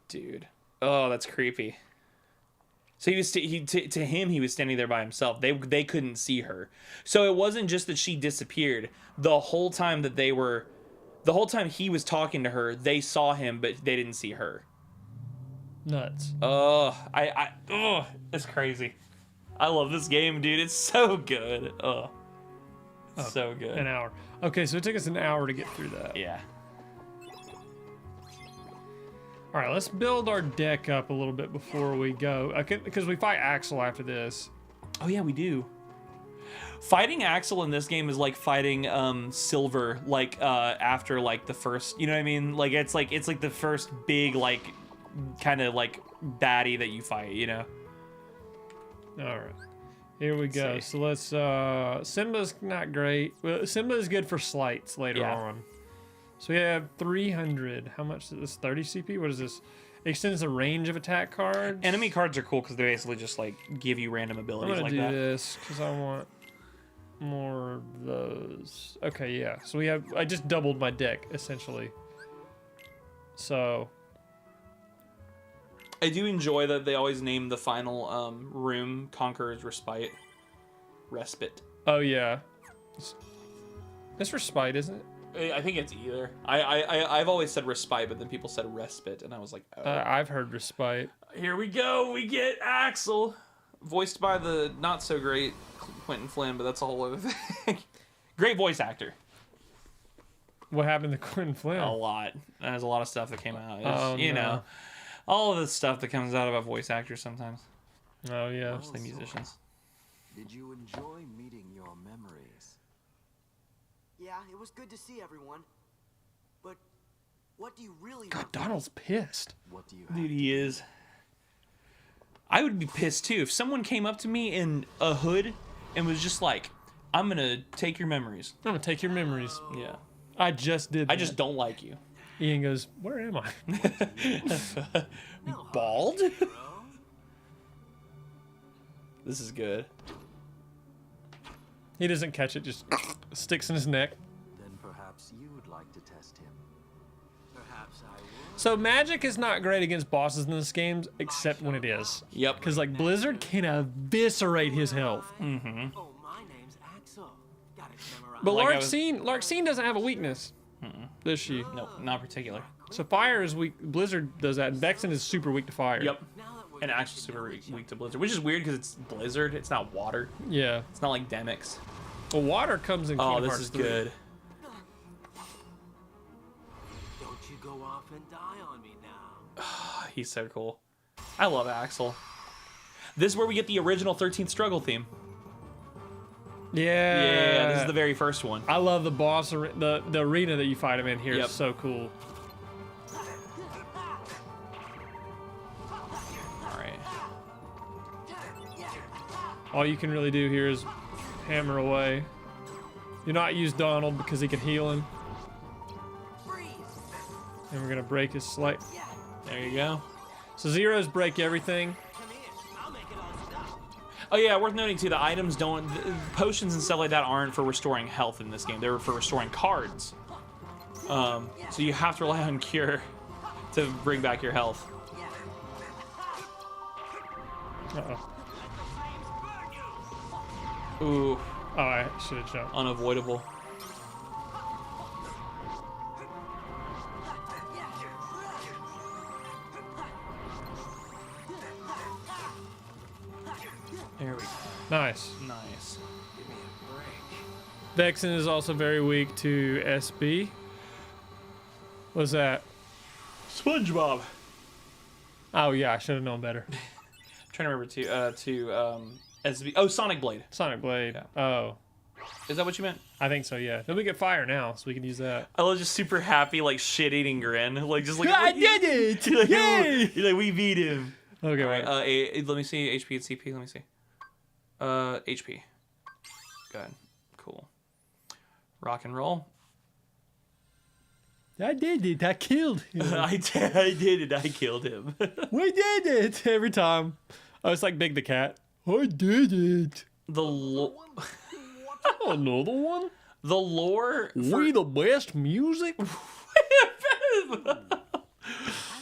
Dude. Oh, that's creepy. So he was to him he was standing there by himself. They couldn't see her. So it wasn't just that she disappeared. The whole time he was talking to her, they saw him but they didn't see her. Nuts. Oh, it's crazy. I love this game, dude. It's so good. Oh, so good. An hour. Okay, so it took us an hour to get through that. Yeah. All right, let's build our deck up a little bit before we go. Because we fight Axel after this. Oh yeah, we do. Fighting Axel in this game is like fighting Silver, like after like the first, you know what I mean? Like it's like the first big like kind of like baddie that you fight, you know? All right. Here we go. So let's Simba's not great. Well, Simba is good for slights later on. So we have 300. How much is this? 30 CP? What is this? Extends the range of attack cards. Enemy cards are cool because they basically just like give you random abilities like that. I'm gonna do this because I want more of those. Okay, yeah. So I just doubled my deck essentially. So I do enjoy that they always name the final room Conqueror's Respite. Respite. Oh yeah. It's Respite, isn't it? I think it's either. I've always said Respite, but then people said Respite, and I was like, oh. I've heard Respite. Here we go. We get Axel, voiced by the not so great Quentin Flynn, but that's a whole other thing. Great voice actor. What happened to Quentin Flynn? A lot. There's a lot of stuff that came out. Oh, you no. know, all of the stuff that comes out about voice actors sometimes, Oh yeah. especially musicians. Did you enjoy meeting your memories? Yeah, it was good to see everyone. But what do you really God, want? Donald's pissed. What do you have? Dude, he is. I would be pissed too if someone came up to me in a hood and was just like, "I'm gonna take your memories." I'm gonna take your memories. Yeah. I just did. I that. just don't like you. Ian goes, "Where am I?" Bald? This is good. He doesn't catch it. Just sticks in his neck. Then perhaps you'd like to test him. Perhaps I will. So magic is not great against bosses in this game, except when it is. Yep. Because like Blizzard can eviscerate his health. Oh, my name's Axel. Got it memorized. But Like I was- Larxene doesn't have a weakness. Does she? No, not particular. So fire is weak. Blizzard does that. And Vexen is super weak to fire. Yep. Now that we're And actually super weak to Blizzard, which is weird because it's Blizzard. It's not water. Yeah. It's not like Demix. Well, water comes in Oh, Kingdom this Hearts is 3. good. don't you go off and die on me now. He's so cool. I love Axel. This is where we get the original 13th Struggle theme. Yeah. Yeah, this is the very first one. I love the boss, the arena that you fight him in here. Yep. It's so cool. All right. All you can really do here is hammer away. Do not use Donald because he can heal him. And we're gonna break his slight. There you go. So zeros break everything. Come here. I'll make it all stop. Oh yeah, worth noting too, the items don't, the potions and stuff like that aren't for restoring health in this game. They're for restoring cards. So you have to rely on cure to bring back your health. Uh-oh. Ooh, Oh, I should have jumped. unavoidable. There we go. Nice. Nice. Vexen is also very weak to SB. What's that? SpongeBob. Oh yeah, I should have known better. Trying to remember SB. Oh, Sonic Blade. Sonic Blade. Yeah. Oh, Is that what you meant? I think so. Yeah. Then we get fire now, so we can use that. I was just super happy, like shit-eating grin, like just like I did it! You're like, Yay! you're like, we beat him. Okay, All wait. right, let me see HP and CP. Let me see. HP. Good. Cool. Rock and roll. I did it. I killed him. I did it. I killed him. We did it every time. Oh, it's like Big the Cat. I did it. the Another one. the lore. We the best music.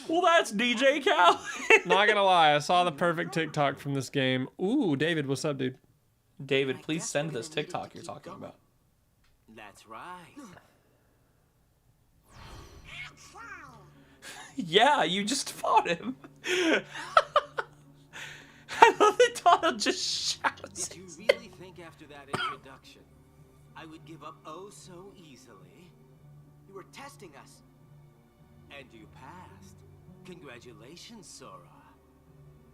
Well, that's DJ Cal. Not gonna lie, I saw the perfect TikTok from this game. Ooh, David, what's up, dude? David, please send this TikTok you're talking about. That's right. Yeah, you just fought him. I love that Donald just shouts. Did you really think after that introduction I would give up oh so easily? You were testing us. And you passed. Congratulations, Sora.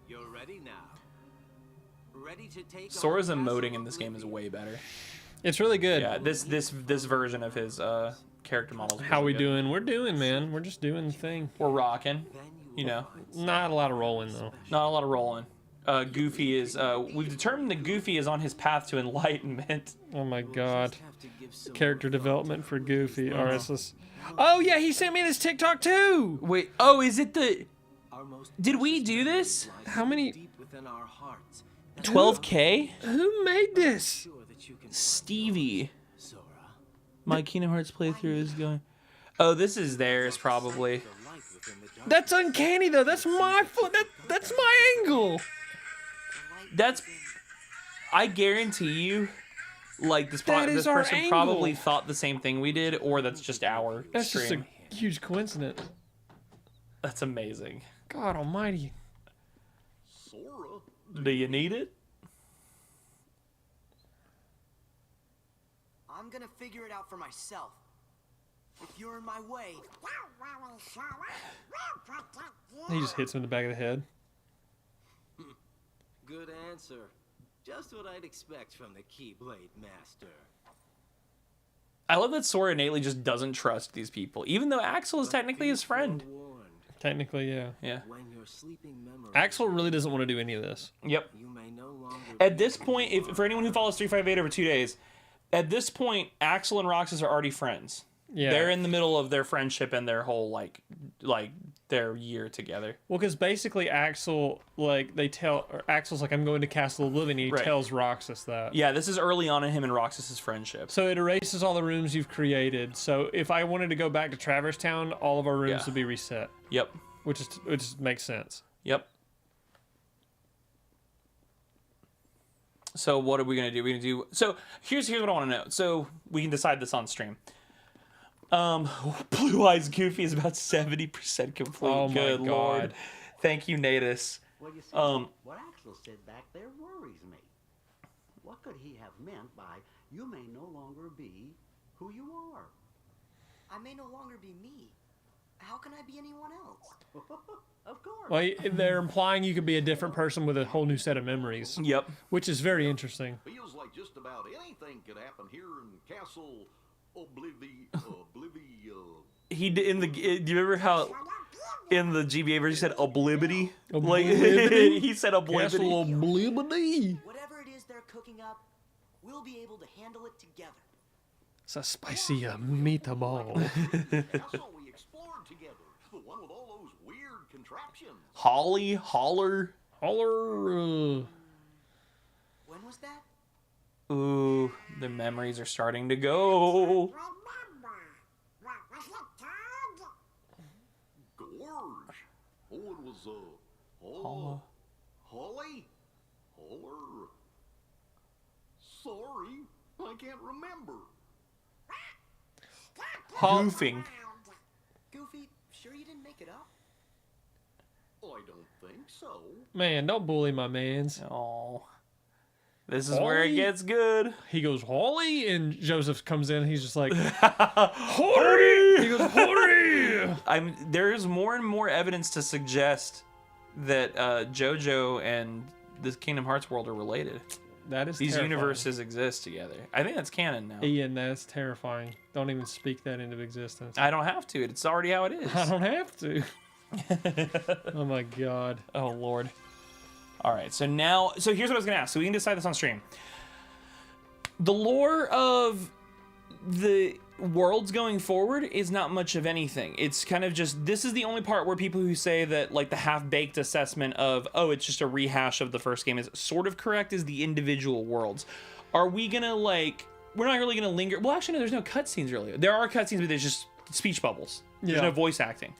You're ready now. Ready to take Sora's on emoting Castle in this game is way better. It's really good. Yeah, this version of his character model. How we doing? We're doing, man. We're just doing the thing. We're rocking. Then You will know, find Not a lot of rolling though. not a lot of rolling. Goofy is. We've determined that Goofy is on his path to enlightenment. Oh my We'll god. just have to give some Character more thought development to for our Goofy. next RSS. Oh yeah, he sent me this TikTok too. Wait. Oh, is it the? Our most Did we precious do this? lies How many- deep within our hearts. That 12K. Who made this? sure that you can Stevie. Sora. My Kingdom Hearts playthrough is going. Oh, this is theirs probably. The light within the dark. That's uncanny though. That's my foot. That's my angle. That's. I guarantee you, like this. That This is our person probably angle. thought the same thing we did, or that's just our That's just stream. a huge coincidence. That's amazing. God Almighty. Sora. Do you need it? I'm gonna figure it out for myself. If you're in my way, He just hits him in the back of the head. good answer. Just what I'd expect from the Keyblade Master. I love that Sora innately just doesn't trust these people, even though Axel is technically his friend. Forewarned, Technically, yeah. Yeah. when your sleeping memory, Axel really doesn't want to do any of this. Yep. you may no longer At be this point, if for anyone who follows 358 over 2 days, at this point, Axel and Roxas are already friends. Yeah. They're in the middle of their friendship and their whole like their year together. Well, because basically Axel, Axel's like, I'm going to Castle Oblivion. He Right. tells Roxas that. Yeah, this is early on in him and Roxas's friendship. So it erases all the rooms you've created. So if I wanted to go back to Traverse Town, all of our rooms Yeah. would be reset, Yep. which makes sense. Yep. So what are we gonna do? So here's what I want to know. So we can decide this on stream. Blue Eyes Goofy is about 70% complete. Oh my Good God. Lord. Thank you, Natus. Well, you see, what Axel said back there worries me. What could he have meant by, you may no longer be who you are? I may no longer be me. How can I be anyone else? Of course. Well, they're implying you could be a different person with a whole new set of memories, Yep. which is very interesting. Feels like just about anything could happen here in Castle He did in the. Do you remember how in the GBA version he said oblibity? Like Oblibity? he said oblibity. Castle Oblivion. Whatever it is they're cooking up, we'll be able to handle it together. It's a spicy meatball. castle we explored together. The one with all those weird contraptions. Holly, holler. Holler. When was that? Ooh, the memories are starting to go. Gorge. Oh, it was Holla. Holly? Holler? Sorry, I can't remember. Goofing. Goofy, sure you didn't make it up? I don't think so. Man, don't bully my mans. Oh, this is where it Holly? gets good. He goes, Holly, and Joseph comes in. And he's just like, Holly. He goes, Holly. There's more and more evidence to suggest that JoJo and the Kingdom Hearts world are related. That is These terrifying. universes exist together. I think that's canon now. Ian, that's terrifying. Don't even speak that into existence. I don't have to. It's already how it is. I don't have to. Oh my God. Oh Lord. All right. So here's what I was gonna ask. So we can decide this on stream. The lore of the worlds going forward is not much of anything. It's kind of just, this is the only part where people who say that like the half-baked assessment of, oh, it's just a rehash of the first game is sort of correct, is the individual worlds. Are we gonna we're not really gonna linger. Well, actually, no, there's no cutscenes really. There are cutscenes, but there's just speech bubbles. There's Yeah. no voice acting.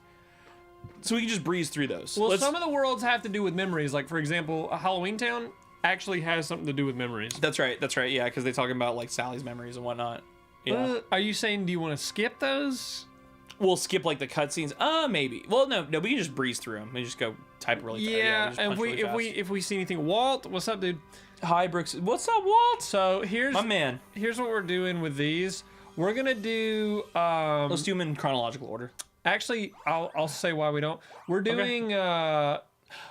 So we can just breeze through those. Well, some of the worlds have to do with memories. Like, for example, Halloween Town actually has something to do with memories. That's right. Yeah, because they talking about like Sally's memories and whatnot. Yeah. Are you saying, do you want to skip those? We'll skip like the cutscenes. Maybe. Well, no, we can just breeze through them. We just go type really fast. Yeah, just and punch really fast. if we see anything, Walt, what's up, dude? Hi, Brooks. What's up, Walt? So here's My man. Here's what we're doing with these. We're gonna do. Let's do them in chronological order. Actually, I'll say why we don't. We're doing. Yeah.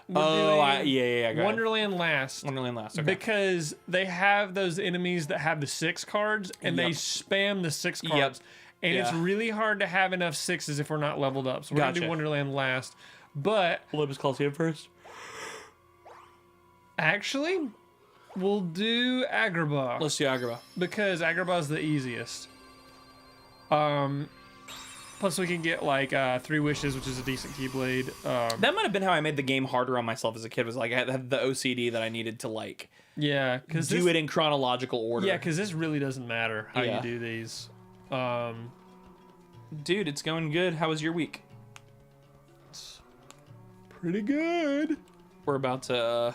I got it. Wonderland last. Wonderland last. Okay. Because they have those enemies that have the 6 cards, and they Yep. spam the 6 cards. And it's Yeah. really hard to have enough 6s if we're not leveled up. So we're gonna do Gotcha. Wonderland last. But Olympus Coliseum first. actually, we'll do Agrabah. Let's do Agrabah. Because Agrabah is the easiest. Plus we can get like 3 wishes, which is a decent Keyblade. That might have been how I made the game harder on myself as a kid. Was like I had the OCD that I needed to like Yeah, because do it in chronological order. Yeah, because this really doesn't matter how Yeah. you do these. Dude, it's going good. How was your week? Pretty good. We're about to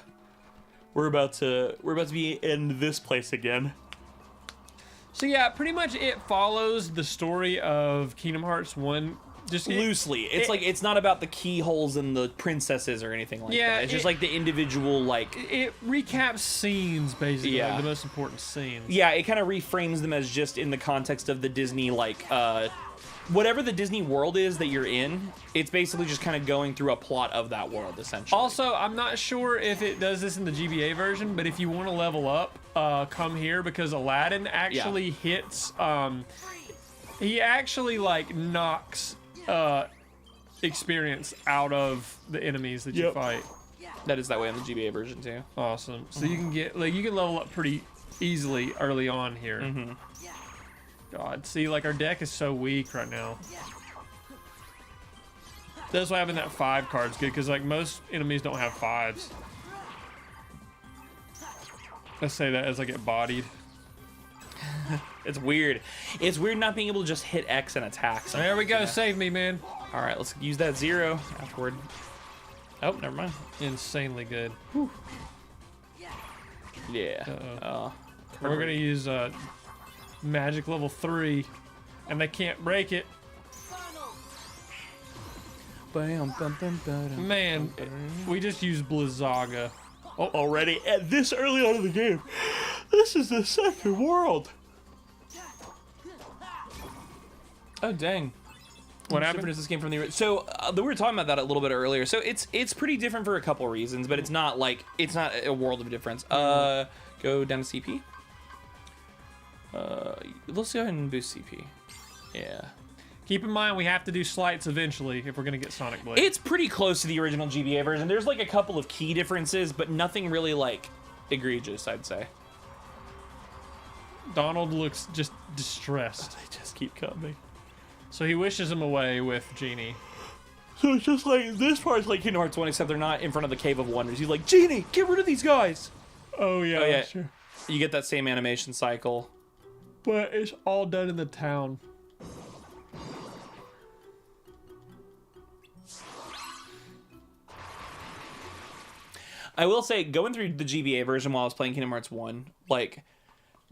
be in this place again. So yeah, pretty much it follows the story of Kingdom Hearts 1 Just loosely. It's like it's not about the keyholes and the princesses or anything like that. It's just like the individual like it recaps scenes basically, Yeah. like the most important scenes. yeah, it kind of reframes them as just in the context of the Disney like whatever the Disney world is that you're in. It's basically just kind of going through a plot of that world essentially. Also, I'm not sure if it does this in the GBA version, but if you want to level up, come here because Aladdin actually hits. He actually like knocks experience out of the enemies that you fight. That is that way on the GBA version too. Awesome. So you can get you can level up pretty easily early on here. God, see, like our deck is so weak right now. That's why having that 5 card's good, because like most enemies don't have 5s. I say that as I get bodied. It's weird. It's weird not being able to just hit X and attack. There we go. Save me, man. All right, let's use that 0 afterward. Oh, never mind. Insanely good. Yeah. We're gonna use magic level 3, and they can't break it. Man, we just used Blizzaga. Oh, already at this early on in the game. This is the second world. Oh dang. What How happened? different is this game from the original? So we were talking about that a little bit earlier. So it's pretty different for a couple reasons, but it's not a world of difference. Go down to CP. Let's go ahead and boost CP. Yeah. Keep in mind, we have to do slights eventually if we're gonna get Sonic Blade. It's pretty close to the original GBA version. There's like a couple of key differences, but nothing really like egregious, I'd say. Donald looks just distressed. They just keep coming. So he wishes him away with Genie. So it's just like, this part's like Kingdom Hearts 1, except they're not in front of the Cave of Wonders. He's like, Genie, get rid of these guys. Oh yeah, Oh, yeah. sure. You get that same animation cycle. But it's all done in the town. I will say, going through the GBA version while I was playing Kingdom Hearts 1, like,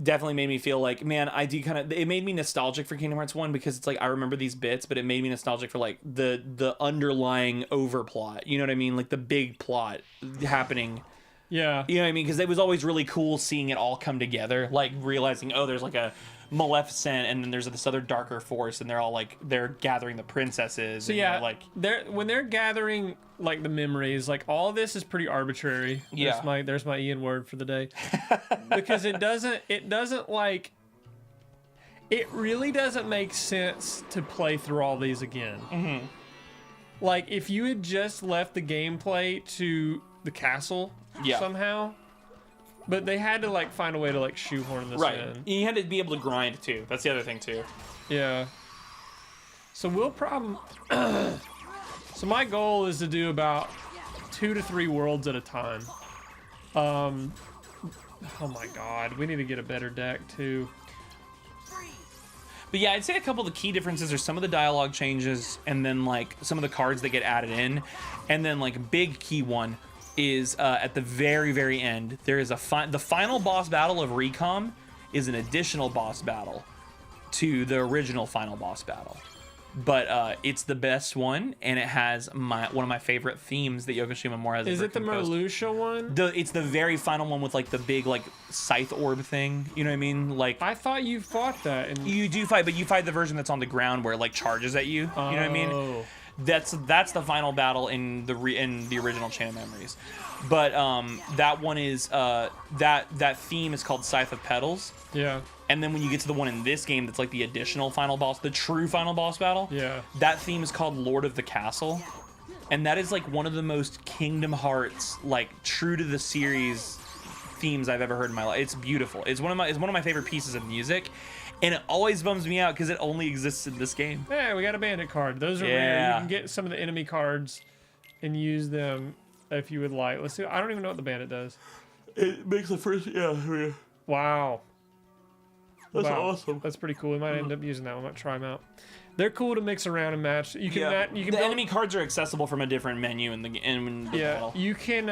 definitely made me feel like, man, I do kind of, it made me nostalgic for Kingdom Hearts 1 because it's like, I remember these bits, but it made me nostalgic for like the underlying overplot. You know what I mean? Like the big plot happening. Yeah. You know what I mean? Because it was always really cool seeing it all come together, like realizing, oh, there's like a Maleficent, and then there's this other darker force, and they're all like, they're gathering the princesses. So and yeah, like, when they're gathering like the memories, like all this is pretty arbitrary. Yeah. There's my Ian word for the day. Because it doesn't like, it really doesn't make sense to play through all these again. mm-hmm. Like if you had just left the gameplay to the castle somehow, but they had to like find a way to like shoehorn this in. You had to be able to grind too. That's the other thing too. Yeah. So we'll probably. So my goal is to do about 2 to 3 worlds at a time. Oh my god, we need to get a better deck too. But yeah, I'd say a couple of the key differences are some of the dialogue changes, and then like some of the cards that get added in, and then like a big key one is at the very, very end. There is the final boss battle of Recom is an additional boss battle to the original final boss battle. But it's the best one, and it has one of my favorite themes that Yoko Shimomura has. Is ever it the composed. Marluxia one? It's the very final one with like the big like scythe orb thing. You know what I mean? Like I thought you fought that. And... You do fight, but you fight the version that's on the ground where it like charges at you. You know what I mean? That's the final battle in the original Chain of Memories. But that one is that theme is called Scythe of Petals. Yeah. And then when you get to the one in this game that's like the additional final boss, the true final boss battle, that theme is called Lord of the Castle. And that is like one of the most Kingdom Hearts, like true to the series themes I've ever heard in my life. It's beautiful. It's one of my favorite pieces of music. And it always bums me out because it only exists in this game. Yeah, we got a bandit card. Those are rare. You can get some of the enemy cards and use them if you would like. Let's see. I don't even know what the bandit does. It makes the first, Wow. That's awesome. That's pretty cool. We might end up using that. We might try them out. They're cool to mix around and match. You can the enemy cards are accessible from a different menu in the battle. You can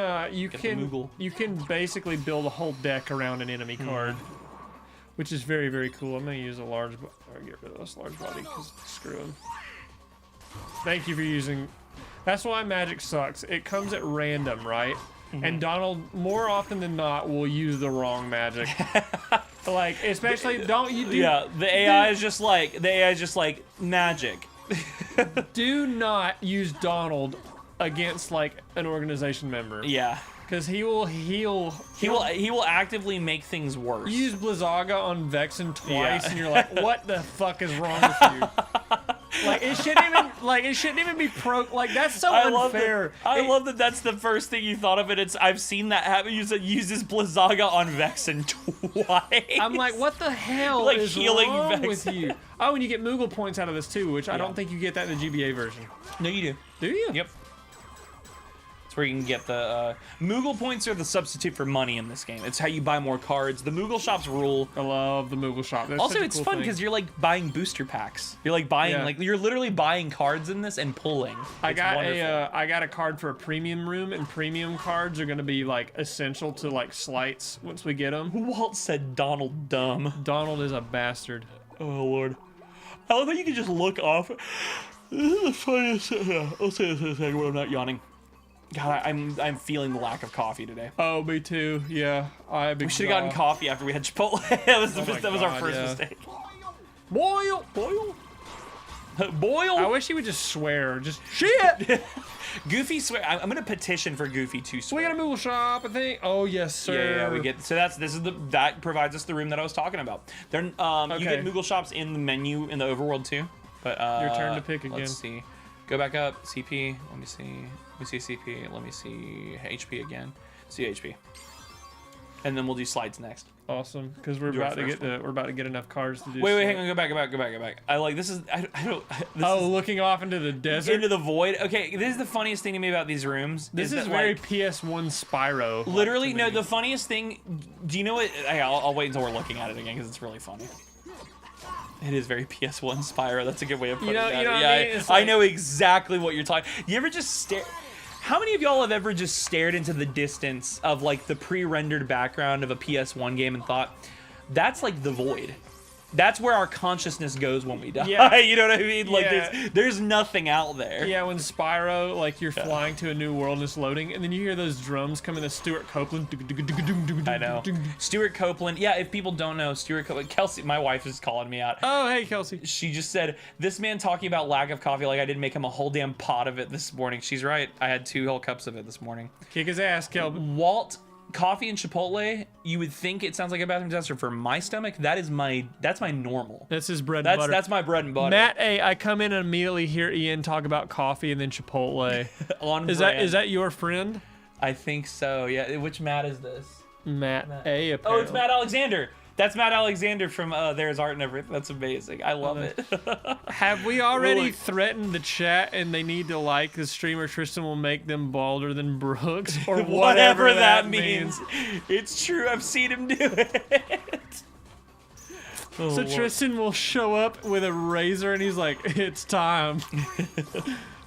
basically build a whole deck around an enemy card, which is very, very cool. I'm gonna use a large. Get rid of this large body because screw him. Thank you for using. That's why magic sucks. It comes at random, right? And Donald, more often than not, will use the wrong magic. Like, especially, don't you do... Yeah, the AI is just like magic. Do not use Donald against, like, an organization member. Yeah. Because he will actively make things worse. use Blizzaga on Vexen twice, Yeah. and you're like, what the fuck is wrong with you? Like, it shouldn't even be like, that's so unfair. I love that that's the first thing you thought of it. I've seen that happen. Uses Blizzaga on Vexen twice. I'm like, what the hell Like is healing wrong Vexen. with you? Oh, and you get Moogle points out of this too, which I don't think you get that in the GBA version. No, you do. Do you? Yep. It's where you can get the Moogle points are the substitute for money in this game. It's how you buy more cards. The Moogle shops rule. I love the Moogle shop. That's Also, such a it's cool fun thing. because you're like buying booster packs. You're like buying you're literally buying cards in this and pulling. I It's got wonderful. I got a card for a premium room, and premium cards are gonna be like essential to like slights once we get them. Walt said Donald dumb. Donald is a bastard. Oh lord. I love that you can just look off. This is the funniest. I'll say this in a second when I'm not yawning. God, I'm feeling the lack of coffee today. Oh, me too. Yeah, We should have gotten coffee after we had Chipotle. that was our first mistake. Boil. Boil. I wish he would just swear. Just shit. Goofy swear. I'm gonna petition for Goofy to swear. We got a Moogle shop, I think. Oh yes, sir. Yeah, we get. So that provides us the room that I was talking about. There, you get Moogle shops in the menu in the overworld too. But your turn to pick again. Let's see. Go back up. CP. Let me see. Let me see CP. Let me see HP again. See HP. And then we'll do slides next. Awesome, because we're Do our about to first get enough cards to do. Wait, shit. hang on. Go back. I like this is. I don't. This Oh, is, looking off into the desert. into the void. Okay, this is the funniest thing to me about these rooms. This is that, very like, PS1 Spyro. literally, to no, me. the funniest thing, do you know what? I'll wait until we're looking at it again because it's really funny. It is very PS1 Spyro. That's a good way of putting it. You know what Yeah, I mean? It's I like- know exactly what you're talking. You ever just stare? How many of y'all have ever just stared into the distance of like the pre-rendered background of a PS1 game and thought, that's like the void? That's where our consciousness goes when we die. Yeah. You know what I mean? Like Yeah. there's nothing out there. Yeah, when Spyro, like you're flying to a new world and it's loading, and then you hear those drums come in the Stuart Copeland. I know. Stuart Copeland. Yeah, if people don't know, Stuart Copeland. Kelsey, my wife is calling me out. Oh, hey, Kelsey. She just said, this man talking about lack of coffee like I didn't make him a whole damn pot of it this morning. She's right. I had 2 whole cups of it this morning. Kick his ass, Kelvin. Walt, coffee and Chipotle, you would think it sounds like a bathroom disaster. For my stomach, that's my normal. That's his bread and butter. That's my bread and butter. Matt, hey, I come in and immediately hear Ian talk about coffee and then Chipotle. on Is brand. that your friend? I think so. Yeah. Which Matt is this? Matt A. Oh, Apparently. it's Matt Alexander. That's Matt Alexander from There's Art and Everything. That's amazing. I love it. Have we already Really? threatened the chat and they need to like the streamer? Tristan will make them balder than Brooks or Whatever that means. It's true. I've seen him do it. Oh, So Lord. Tristan will show up with a razor and he's like, "It's time."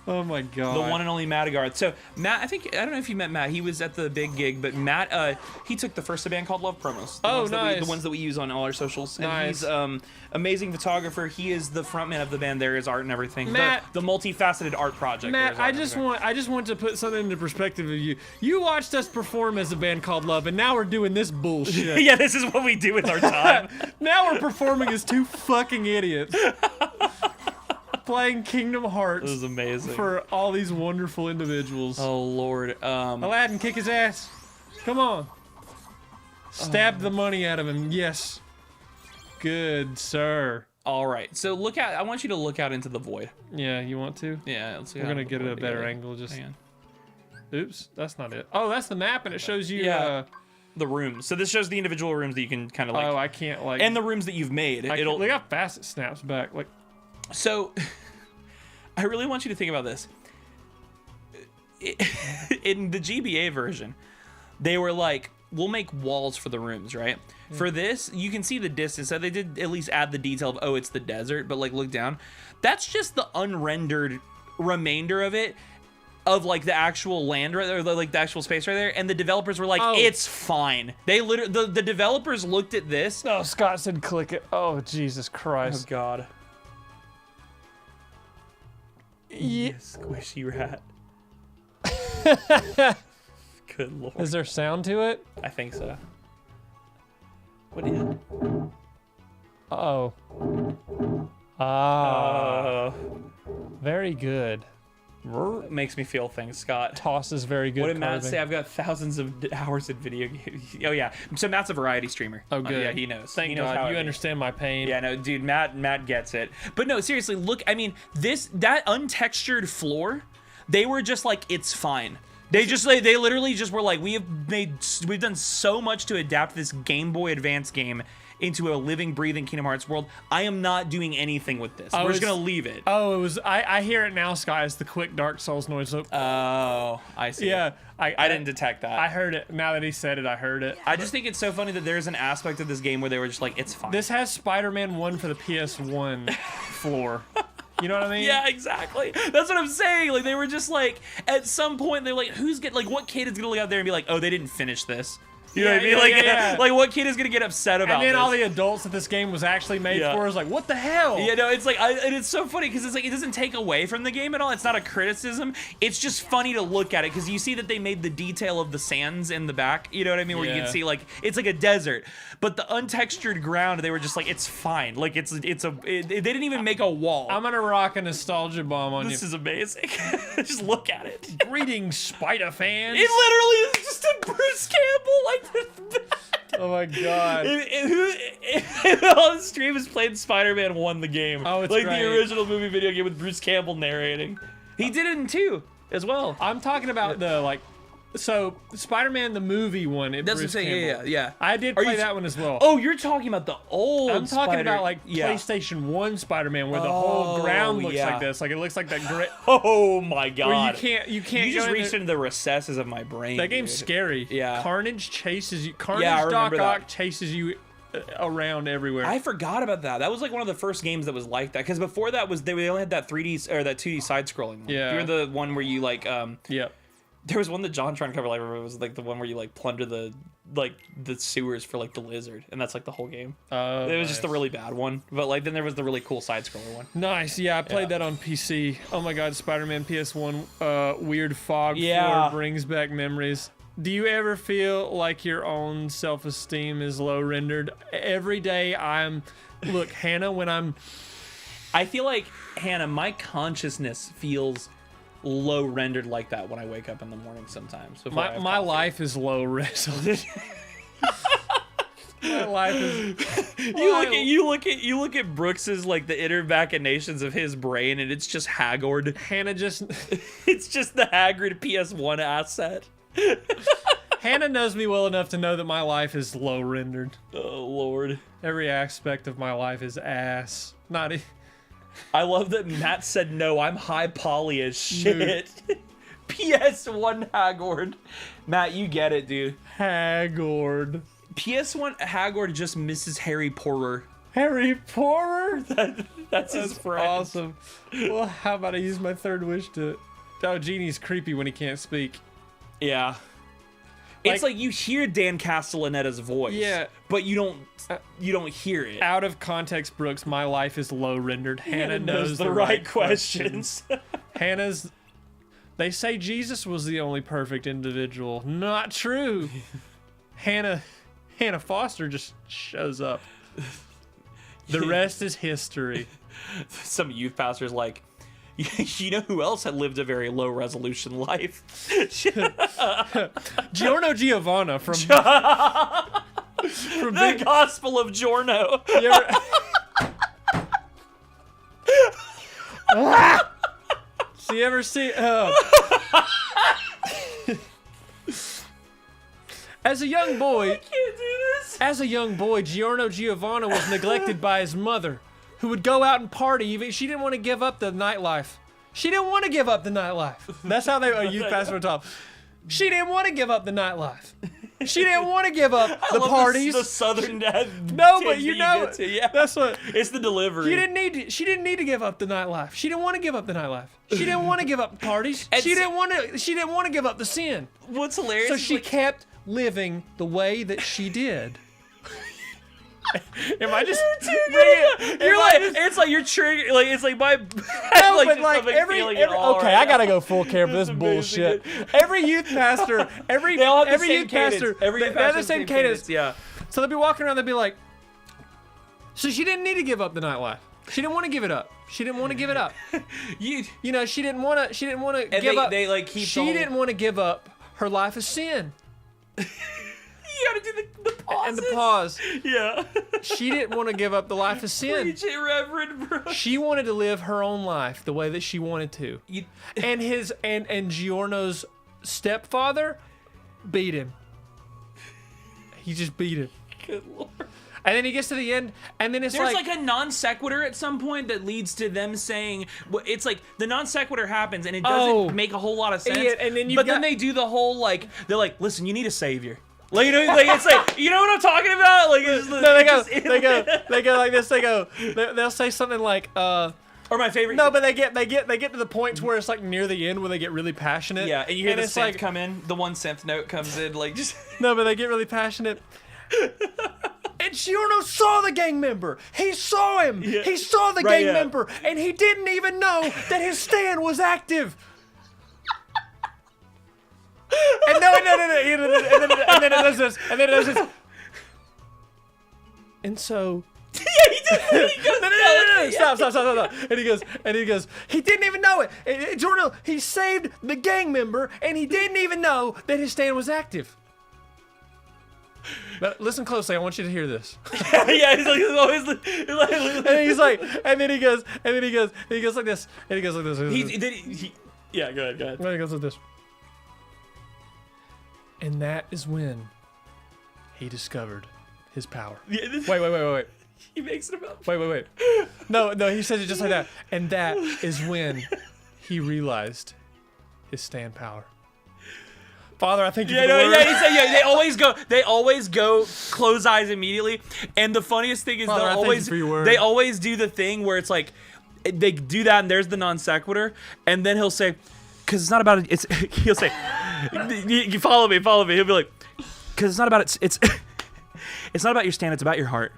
Oh my god. The one and only Madagar. So Matt, I don't know if you met Matt. He was at the big gig, but Matt, he took the first of Band Called Love promos. Oh, The nice. ones that we use on all our socials. And Nice. he's amazing photographer. He is the frontman of the band There Is Art and Everything. Matt- the multifaceted art project. There Matt, Is Art I and just Everything. want to put something into perspective of you. You watched us perform as a band called Love, and now we're doing this bullshit. Yeah, this is what we do with our time. Now we're performing as 2 fucking idiots. Playing Kingdom Hearts This is amazing. for all these wonderful individuals. Oh Lord. Aladdin, kick his ass. Come on. Stab the money out of him. Yes. Good, sir. All right. So I want you to look out into the void. Yeah, you want to? Yeah. Let's We're gonna get it at a better angle. Just Hang on. oops, that's not it. Oh, that's the map, and it shows you. Yeah. The rooms. So this shows the individual rooms that you can kind of like, Oh, I can't like. and the rooms that you've made. look how fast it snaps back. Like, So, I really want you to think about this. In the GBA version, they were like, we'll make walls for the rooms, right? For this, you can see the distance. So they did at least add the detail of, oh, it's the desert, but like look down. That's just the unrendered remainder of it, of like the actual land right there, or like the actual space right there. And the developers were like, Oh. it's fine. They literally, the developers looked at this. oh, Scott said click it. Oh, Jesus Christ. God. Yeah. Squishy rat. Good lord. Is there sound to it? I think so. What is it? Uh-oh. Ah. Very good. Makes me feel things, Scott. Toss is very good. What did Matt carving. say? I've got thousands of hours in video games. Oh yeah, so Matt's a variety streamer. Oh good. Yeah, he knows. Thank he knows how God. it You is. understand my pain. Yeah, no, dude, Matt gets it. But no, seriously, look. I mean, that untextured floor, they were just like, it's fine. They literally just were like, we've done so much to adapt this Game Boy Advance game into a living, breathing Kingdom Hearts world. I am not doing anything with this. We're just gonna leave it. Oh, it was. I hear it now, Sky. It's the quick Dark Souls noise. Oh, I see. Yeah, I didn't detect that. I heard it. Now that he said it, I heard it. I just think it's so funny that there's an aspect of this game where they were just like, it's fine. This has Spider-Man 1 for the PS1 floor. You know what I mean? Yeah, exactly. That's what I'm saying. Like, they were just like, at some point, they're like, what kid is gonna look out there and be like, oh, they didn't finish this? You know what I mean? Like, like, what kid is gonna get upset about And then this? all the adults that this game was actually made Yeah. for is like, what the hell? Yeah, no, it's like, and it's so funny because it's like, it doesn't take away from the game at all. It's not a criticism. It's just funny to look at it because you see that they made the detail of the sands in the back. You know what I mean? Where you Yeah. can see like, it's like a desert, but the untextured ground, they were just like, it's fine. Like they didn't even make a wall. I'm gonna rock a nostalgia bomb on This you. is amazing. Just look at it. Greetings, Spider fans. It literally is just a Bruce Campbell like this. Oh my god. Who on the stream is playing Spider-Man 1 the game? Oh, it's like great. the original movie video game with Bruce Campbell narrating. He did it in 2 as well. I'm talking about the like. So Spider-Man the movie one. That's what I'm Bruce saying. Campbell. Yeah. I did Are play you- that one as well. Oh, you're talking about the old. I'm talking about like yeah. PlayStation 1 Spider-Man where the whole ground looks yeah. like this. Like it looks like that great. Oh my god. Where you can't. You just go in reached there. into the recesses of my brain. That game's dude. scary. Yeah. Carnage chases you. Carnage Yeah, I Doc remember Ock that. chases you around everywhere. I forgot about that. That was like one of the first games that was like that. Because before that was they only had that 3D or that 2D side scrolling one. Yeah. You remember the one where you like Yep. there was one that John tried to cover, like, it was like the one where you like plunder the sewers for like the lizard, and that's like the whole game. Oh, It was just the nice. really bad one, but like then there was the really cool side scroller one. Nice. Yeah, I played Yeah. that on PC. Oh my god, Spider-Man PS1 weird fog Yeah. floor brings back memories. Do you ever feel like your own self-esteem is low rendered? Every day look, Hannah, when I'm I feel like Hannah, my consciousness feels low rendered like that when I wake up in the morning sometimes. before I have my coffee. life is low resolution. My life is You look at Brooks's like the inner machinations of his brain, and it's just Haggard. Hannah just It's just the Haggard PS1 asset. Hannah knows me well enough to know that my life is low rendered. Oh Lord. Every aspect of my life is ass. Not I love that Matt said no. I'm high poly as shit. PS1 Haggard. Matt, you get it, dude. Haggard. PS1 Haggard just misses Harry Porter. Harry Potter? That's his friend. Awesome. Well, how about I use my third wish to... Oh, Genie's creepy when he can't speak. Yeah. It's like you hear Dan Castellaneta's voice. Yeah. But you don't hear it. Out of context, Brooks, my life is low rendered. Hannah knows the right questions. Hannah's... They say Jesus was the only perfect individual. Not true. Hannah Foster just shows up. The rest is history. Some youth pastors like, you know who else had lived a very low resolution life? Giorno Giovanna from The Gospel of Giorno. You ever... So you ever see... As a young boy... Can't do this. As a young boy, Giorno Giovanna was neglected by his mother, who would go out and party. Even she didn't want to give up the nightlife. She didn't want to give up the nightlife. That's how they youth pastor would talk. She didn't want to give up the nightlife. She didn't want to give up the parties. The southern No, but you know, yeah. that's what. It's the delivery. She didn't need to give up the nightlife. She didn't want to give up the nightlife. She didn't want to give up parties. She didn't want to give up the sin. What's hilarious? So is, she like, kept living the way that she did. Am I just You're like, it's like you're triggering, like it's like my. No, like, but just like something every feeling it all okay, right I now. gotta go full care for this bullshit. Every youth pastor, They all have the every same youth pastor, cadence. Every they youth have pastor the has same cadence. Yeah. So they'll be walking around, they'll be like, so she didn't need to give up the nightlife. She didn't want to give it up. She didn't want to give it up. You You know, she didn't want to. She didn't want to And give up. they, like, keep the She whole- didn't want to give up her life of sin gotta do the pauses. and the pause. Yeah. She didn't want to give up the life of sin. Preach it, Reverend Brooks. She wanted to live her own life the way that she wanted to. You, And his and Giorno's stepfather beat him. He just beat him. good lord. And then he gets to the end, and then it's There's like a non sequitur at some point that leads to them saying, well, it's like the non sequitur happens and it doesn't Oh. make a whole lot of sense. Yeah, and then you've but then got- they do the whole like, they're like, listen, you need a savior. Like, you know, like it's like, you know what I'm talking about? Like, it's, no, they go, it's just- they go like this. They'll say something like, Or my favorite. no, but they get to the points where it's like near the end where they get really passionate. yeah, and you hear the it's synth like, come in. The 1 synth note comes in, like just. no, but they get really passionate. And Giorno saw the gang member. He saw him. Yeah. He saw the Right, gang yeah. member, and he didn't even know that his stand was active. And no, and then it does this, and then it does this. And so. Yeah, he does. He goes, No. Stop. And he goes, he didn't even know it. Giorno, he saved the gang member, and he didn't even know that his stand was active. Now, listen closely. I want you to hear this. yeah, he's like always. And he's like, and then he goes like this, and he goes like this. Yeah, go ahead. And he goes like this. And that is when he discovered his power. Yeah, this, Wait. He makes it about. Wait. No, he says it just like that. And that is when he realized his stand power. Father, I thank you for the word. They always go close eyes immediately. And the funniest thing is Father, I thank you for your word. they always do the thing where it's like they do that and there's the non sequitur, and then he'll say, because it's not about it. He'll say, you follow me. He'll be like, because it's not about it's it's not about your stand. It's about your heart.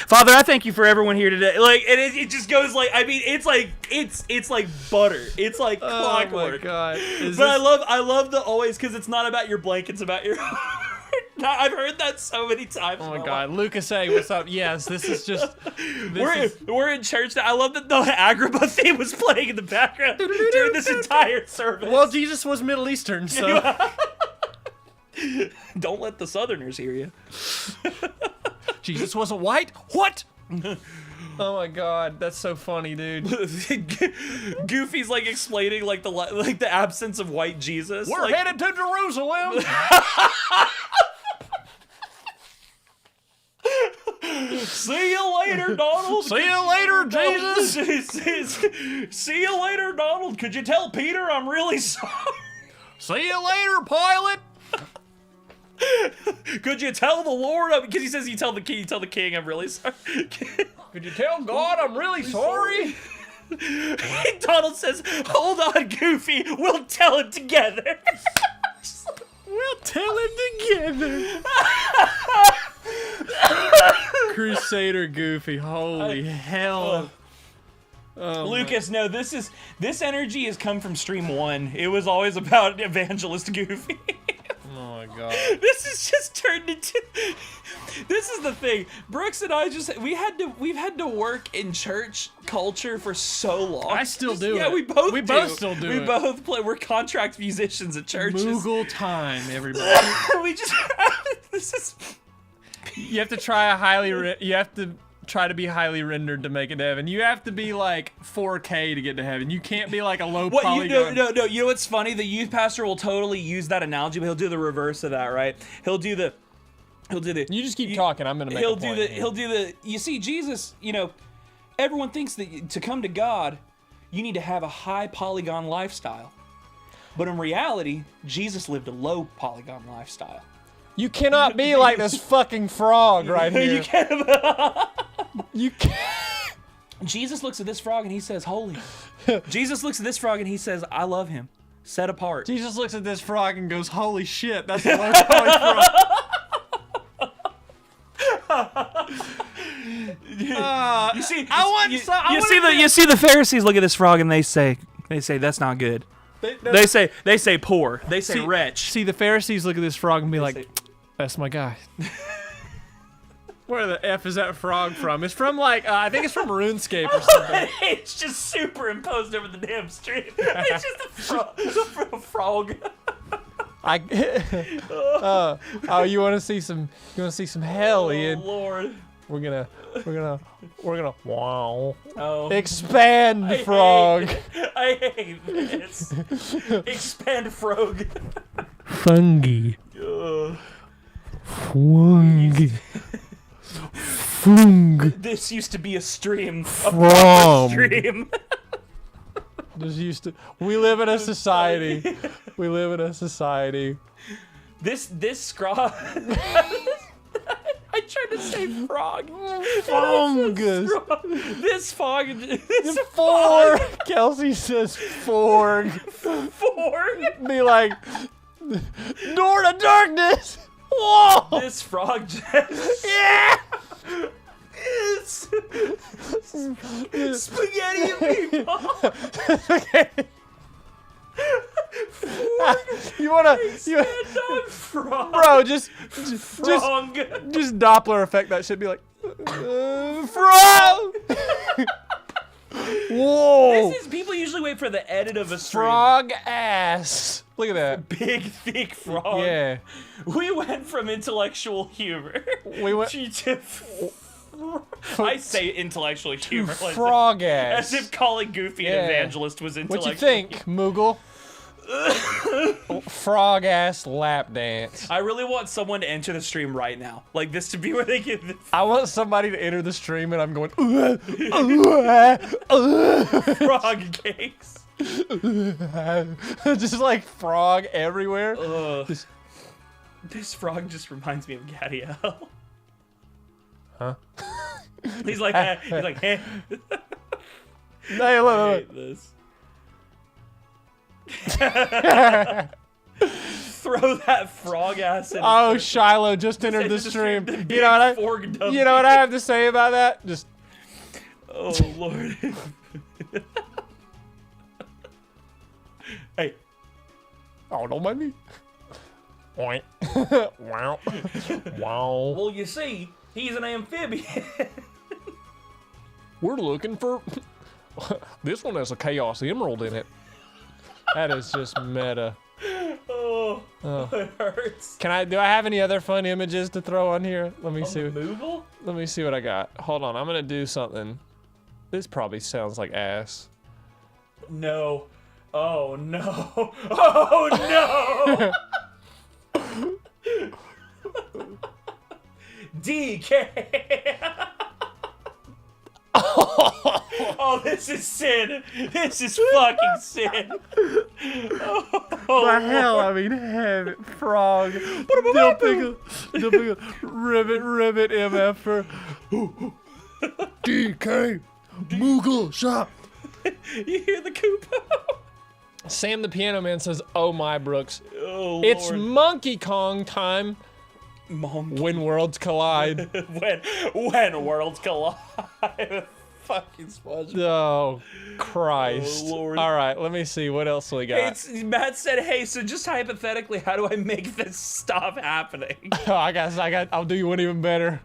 Father, I thank you for everyone here today. Like, and it just goes like, I mean, it's like butter. It's like clockwork. Oh my God. But I love the always, because it's not about your blank, it's about your heart. I've heard that so many times. Oh my God. Lucas A, what's up? Yes, this is just. We're in church now. I love that the Agrippa theme was playing in the background during this entire service. Well, Jesus was Middle Eastern, so. Don't let the Southerners hear you. Jesus wasn't white? What? Oh my God, that's so funny, dude. Goofy's like explaining like the absence of white Jesus. We're like, headed to Jerusalem. See you later, Donald. See you later, Jesus. See you later, Donald. Could you tell Peter I'm really sorry? See you later, Pilate. Could you tell the Lord? Because he says you tell the king I'm really sorry. Could you tell God I'm really sorry? Donald says, "Hold on, Goofy. We'll tell it together." We'll tell him together. Crusader Goofy, holy hell. Oh, Lucas, no, this energy has come from stream 1. It was always about Evangelist Goofy. Oh my God. This is just turned into. This is the thing. Brooks and I we've had to work in church culture for so long. I still do Yeah, it. we both still do we it. both play. We're contract musicians at churches. Moogle time, everybody. We just. This is. You have to try you have to try to be highly rendered to make it to heaven. You have to be like 4K to get to heaven. You can't be like a low polygon. No. You know what's funny? The youth pastor will totally use that analogy, but he'll do the reverse of that, right? He'll do the. You just keep talking. I'm gonna make a point. He'll do the. You see, Jesus. You know, everyone thinks that to come to God, you need to have a high polygon lifestyle, but in reality, Jesus lived a low polygon lifestyle. You cannot be like this fucking frog right here. You can't. You can't. Jesus looks at this frog and he says, "Holy." Jesus looks at this frog and he says, "I love him, set apart." Jesus looks at this frog and goes, "Holy shit, that's a low poly frog." see, I you see the Pharisees look at this frog and they say that's not good. They say poor. They say wretch. See, the Pharisees look at this frog and be like, say- "That's my guy." Where the F is that frog from? It's from like I think it's from RuneScape or something. It's just superimposed over the damn stream. It's just a frog. Oh, you want to see some? You want to see some hell, Ian? Oh Lord. We're gonna wow. Oh. Expand frog. I hate this. Expand frog. Fungi. Ugh. Fungi. Fung. This used to be a stream. A From. proper stream. Just used to. We live in a society. We live in a society. This scrog. I tried to say frog. Fungus. This fog. This Forg. Kelsey says forg. Forg. Be like, door to darkness. Whoa. This frog just. Yeah. Spaghetti and meatball. Okay. You wanna, Frog. bro? Just Frog. Doppler effect that shit. Be like, frog. Whoa. This is people usually wait for the edit of a stream. Frog ass. Look at that. Big thick frog. Yeah. We went from intellectual humor. We went to I say intellectual humor like frog ass. as if calling Goofy an Yeah. evangelist was intellectual. What you think, Moogle? Frog ass lap dance. I really want someone to enter the stream right now. Like this to be where they get the I want somebody to enter the stream and I'm going frog cakes. just like frog everywhere. Ugh. This frog just reminds me of Gadiel. Huh? He's like, eh. He's like, eh. Hey, I look. hate this. Throw that frog ass in. Oh, Shiloh just entered the Just stream. the You know what I? fork dump. You know what I have to say about that? Just Oh Lord. Hey. oh, don't mind me. Oink. Wow. Wow. Well, you see, he's an amphibian. We're looking for. This one has a Chaos Emerald in it. That is just meta. Oh, it hurts. Do I have any other fun images to throw on here? Let me see. Removal? Let me see what I got. Hold on, I'm gonna do something. This probably sounds like ass. No. Oh no. Oh no. DK. Oh, this is sin. This is fucking sin. Oh, The hell, I mean, heaven, frog. Dill pickle, ribbit, MF for DK, Moogle shop. You hear the Koopa? Sam the Piano Man says, "Oh my Brooks, Oh, it's Lord. Monkey Kong time Monkey. when worlds collide." when worlds collide. Fucking SpongeBob. Oh, Christ! Oh, Lord. All right, let me see what else we got. Matt said, "Hey, so just hypothetically, how do I make this stop happening?" I'll do you one even better.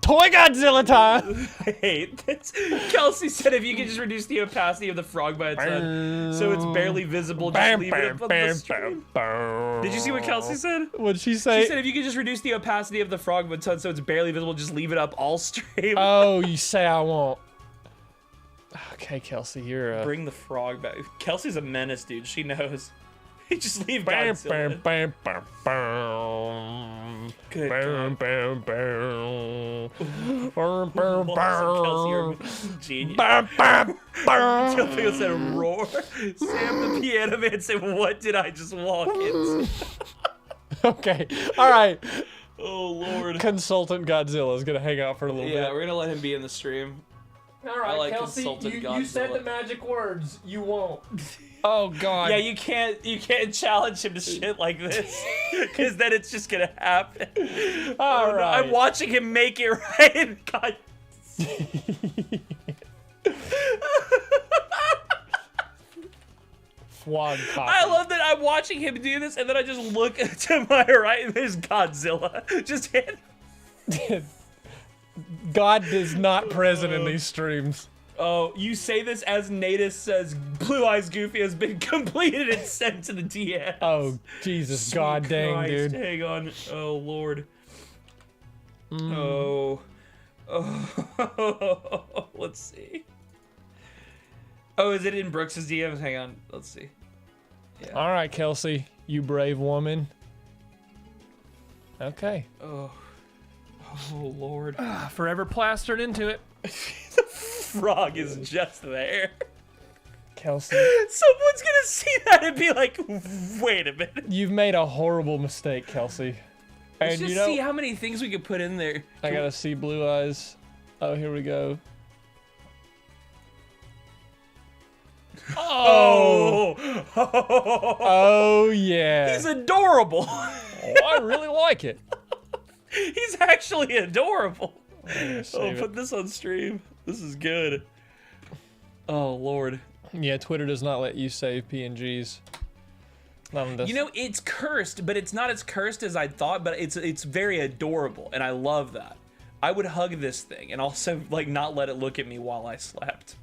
Toy Godzilla time. I hate this. Kelsey said, "If you could just reduce the opacity of the frog by its head, so it's barely visible, just leave it up on the stream." Did you see what Kelsey said? What'd she say? She said, "If you could just reduce the opacity of the frog by its head, so it's barely visible, just leave it up all stream." Oh, you say I won't. Okay, Kelsey, you're Bring the frog back. Kelsey's a menace, dude. She knows. Just leave Bam, Godzilla. bam, bam, bam, Good bam, God. bam, bam, bam, bam, Kelsey, you're bam, a genius. bam, bam, bam. Kelsey said, "Roar." Sam the Piano Man said, "What did I just walk into?" Okay, all right. Oh Lord. Consultant Godzilla is gonna hang out for a little Yeah, bit. we're gonna let him be in the stream. All right, like Kelsey, Consultant you said Godzilla. the magic words. You won't. Oh God. Yeah, you can't challenge him to shit like this, because then it's just gonna happen. All Oh, no, right. I'm watching him make it right. God. Frog copy. I love that I'm watching him do this, and then I just look to my right, and there's Godzilla. Just hit. God is not present in these streams. Oh, you say this as Natus says Blue Eyes Goofy has been completed and sent to the DS. Oh, Jesus, Sweet God dang, Christ, dude. hang on. Oh, Lord. Oh. Oh. Let's see. Oh, is it in Brooks's DMs? Hang on. Let's see. Yeah. All right, Kelsey, you brave woman. Okay. Oh. Oh, Lord. Forever plastered into it. The frog is just there. Kelsey, Someone's gonna see that and be like, wait a minute. you've made a horrible mistake, Kelsey. Let's And just you know, see how many things we could put in there. I gotta see blue eyes. Oh, here we go. Oh, oh yeah. He's adorable. Oh, I really like it. He's actually adorable. Oh, Save put it. this on stream. This is good. Oh, Lord. Yeah, Twitter does not let you save PNGs. Not on this. You know, it's cursed, but it's not as cursed as I thought, but it's very adorable, and I love that. I would hug this thing and also, like, not let it look at me while I slept.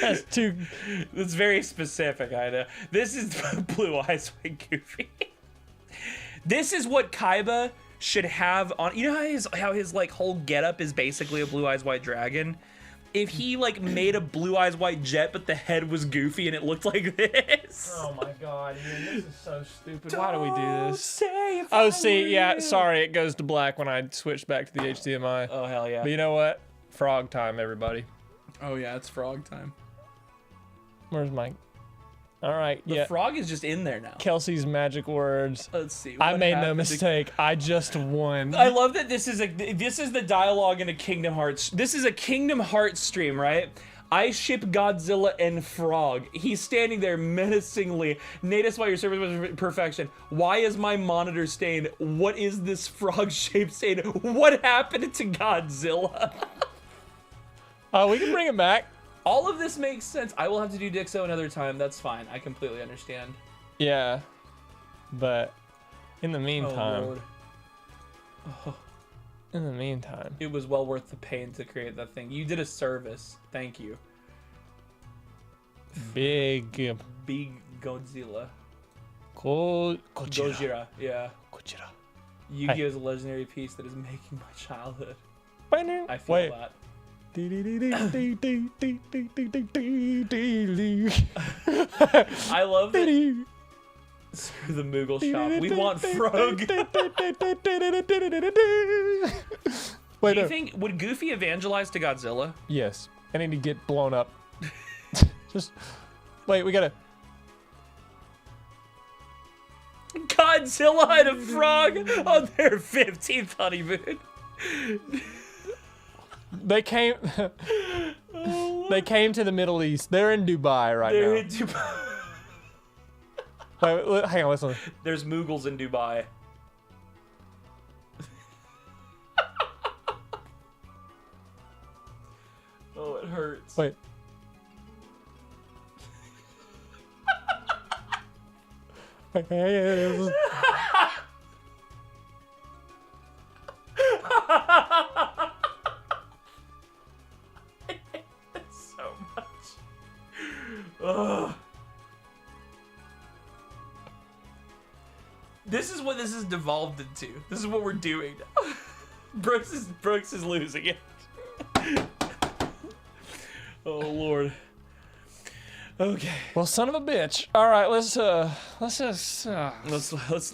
That's too. That's very specific, I know. This is Blue Eyes White Goofy. This is what Kaiba should have on. You know how his like whole getup is basically a Blue Eyes White Dragon? If he like made a Blue Eyes White jet, but the head was goofy and it looked like this. Oh my God, man, this is so stupid. Why do we do this? Say if Oh, I see, were yeah, you. sorry, it goes to black when I switch back to the HDMI. Oh, hell yeah. But you know what? Frog time, everybody. Oh, yeah, it's frog time. Where's Mike? All right, The yeah. frog is just in there now. Kelsey's magic words. Let's see. I what made no happened to- mistake. I just won. I love that this is the dialogue in a Kingdom Hearts. This is a Kingdom Hearts stream, right? I ship Godzilla and Frog. He's standing there menacingly. Natus, why your service was perfection. Why is my monitor stained? What is this frog shaped stain? What happened to Godzilla? Oh, we can bring it back. All of this makes sense. I will have to do Dixo another time. That's fine. I completely understand. Yeah, but in the Oh, meantime, Lord. in the meantime, It was well worth the pain to create that thing. You did a service. Thank you. big Big Godzilla. Gojira. Gojira. Yeah. Gojira. Yu-Gi-Oh! Is a legendary piece that is making my childhood. I I feel that. I love that. Screw the Moogle shop. We want Frog. Wait, Do you no. think, would Goofy evangelize to Godzilla? Yes. I need to get blown up. Just wait, we gotta. Godzilla and a frog on their 15th honeymoon. They came. They came to the Middle East. They're in Dubai right They're now. in Dubai. Wait, hang on, listen. There's Moogles in Dubai. Oh, it hurts. Wait. So much. Ugh. This is what this has devolved into. This is what we're doing now. Brooks is losing it. Oh Lord. Okay. Well, son of a bitch. All right, let's just.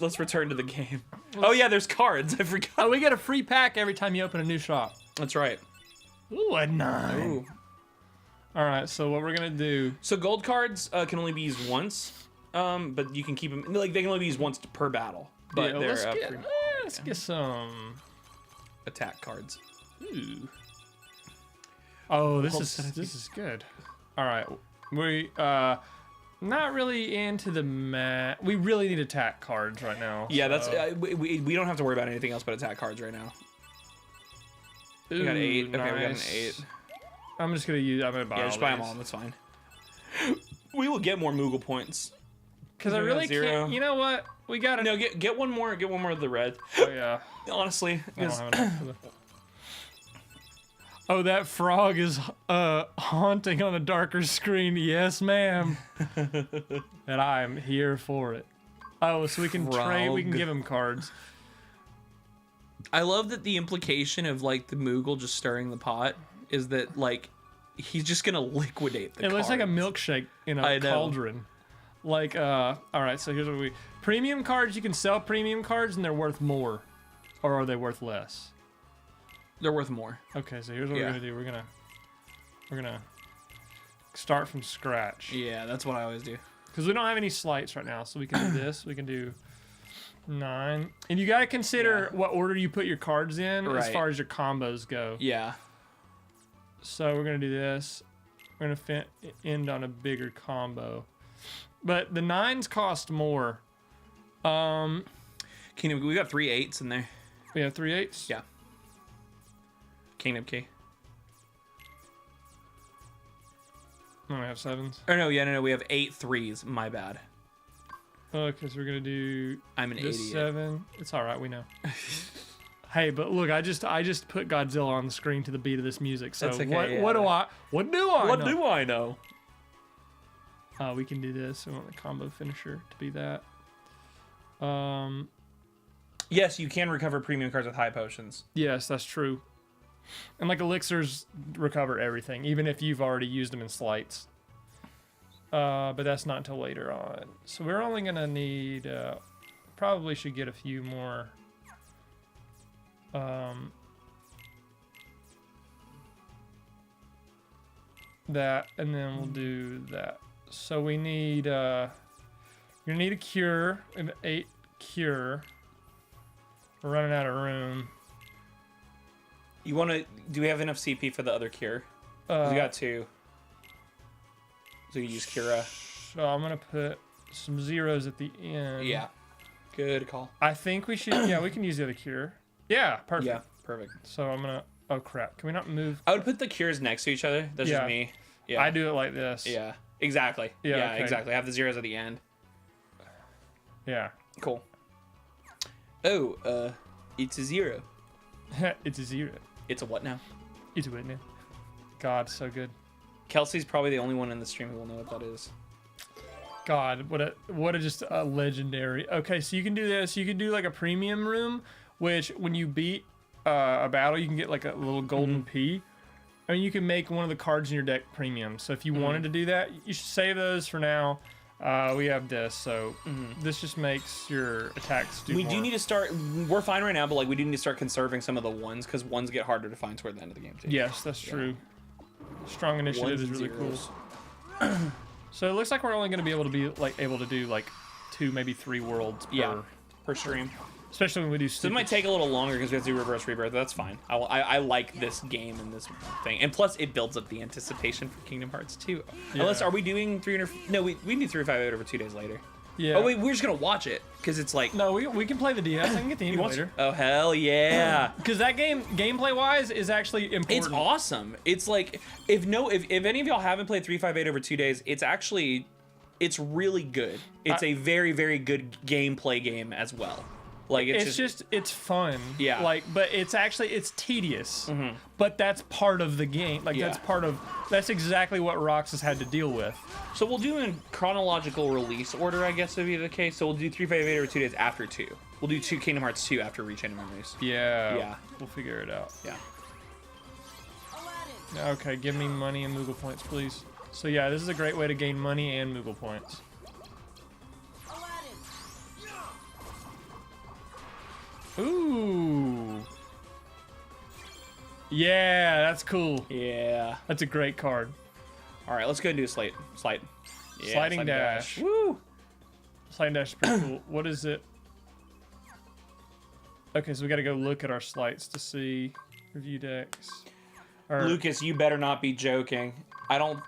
Let's return to the game. Oh yeah, there's cards. I forgot. Oh, we get a free pack every time you open a new shop. That's right. Ooh, a 9. Ooh. All right, so what we're gonna do? So gold cards can only be used once, but you can keep them. Like they can only be used once per battle. But Yeah, they're let's get some. attack cards. Ooh. Oh, this Hold is on. this is good. All right, we not really into the we really need attack cards right now. Yeah, so. that's we don't have to worry about anything else but attack cards right now. We got 8. Ooh, Okay, we got an nice. 8. I'm gonna buy Yeah, all just buy them these. all. That's fine. We will get more Moogle points. Because I We got really 0. can't. You know what? We got to. No, get one more. Get one more of the red. Oh yeah. Honestly, I don't 'cause- have enough for the... Oh, that frog is haunting on a darker screen. Yes, ma'am. And I'm here for it. Oh, so we can trade. We can Frog. give him cards. I love that the implication of like the Moogle just stirring the pot is that like he's just gonna liquidate the It looks like a cards. milkshake in I a know. cauldron. Like, all right, so here's what we... Premium cards, you can sell premium cards and they're worth more. Or are they worth less? They're worth more. Okay, so here's what Yeah. we're gonna do. We're gonna start from scratch. Yeah, that's what I always do. Because we don't have any slights right now, so we can do this. We can do 9. And you gotta consider what order you put your cards in as Right. far as your combos go. Yeah. So we're gonna do this. We're gonna end on a bigger combo. But the 9s cost more. Kingdom, we got 3 8s in there. We have 3 8s? Yeah. Kingdom key. Oh, we have 7s. Or no, no, we have 8 3s. My bad. Okay, so we're gonna do I'm an this idiot. 7. It's all right, we know. Hey, but look, I just put Godzilla on the screen to the beat of this music. So That's okay, what yeah. do I know? I know? We can do this. I want the combo finisher to be that. Yes, you can recover premium cards with high potions. Yes, that's true. And like elixirs recover everything, even if you've already used them in slights. But that's not until later on. So we're only gonna need. Probably should get a few more. That, and then we'll do that. So we need. You're gonna need a cure, an 8 cure. We're running out of room. You want to? Do we have enough CP for the other cure? We got 2. So you use Cura. So I'm gonna put some zeros at the end. Yeah. Good call. I think we should. Yeah, we can use the other cure. Yeah, perfect. Yeah, perfect. So I'm gonna. Oh crap! Can we not move? I would put the cures next to each other. That's Yeah. just me. Yeah. I do it like this. Yeah. Exactly. Yeah, Yeah, okay. exactly. Have the zeros at the end. Yeah. Cool. Oh, it's a 0. It's a 0. It's a what now? It's a win now. God, so good. Kelsey's probably the only one in the stream who will know what that is. God, what a just a legendary. Okay, so you can do this. You can do like a premium room, which when you beat a battle, you can get like a little golden P. And you can make one of the cards in your deck premium. So if you wanted to do that, you should save those for now. We have this, so this just makes your attacks do We more. do need to start. We're fine right now, but like we do need to start conserving some of the ones because ones get harder to find toward the end of the game too. Yes, that's true. Strong initiative Ones is and really zeros. cool. So it looks like we're only going to be able to do like 2, maybe 3 worlds Yeah. Per stream. especially when we do So it stupid. might take a little longer because we have to do reverse rebirth. That's fine. I like this game and this thing, and plus it builds up the anticipation for Kingdom Hearts 2. Unless are we doing 300? No, we can do 358 over 2 days later. Yeah. Oh wait, we're just gonna watch it because it's like. No, we can play the DS. I can get the He wants- emulator. Oh hell yeah! Because that game, gameplay wise, is actually important. It's awesome. It's like if any of y'all haven't played 358 over 2 days, it's really good. It's a very very good gameplay game as well. Like It's fun. Yeah. Like, but it's tedious. But that's part of the game. Like Yeah. that's exactly what Roxas had to deal with. So we'll do in chronological release order, I guess would be the case. So we'll do 358 over 2 days after 2. We'll do 2 Kingdom Hearts 2 after Reach End of Memories. Yeah. Yeah. We'll figure it out. Yeah. Okay, give me money and Moogle points, please. So yeah, this is a great way to gain money and Moogle points. Ooh. Yeah, that's cool. Yeah. That's a great card. All right, let's go and do a slide. Yeah, Sliding dash. Woo! Sliding dash is pretty cool. What is it? Okay, so we got to go look at our slides to see review decks. Or, Lucas, you better not be joking. I don't.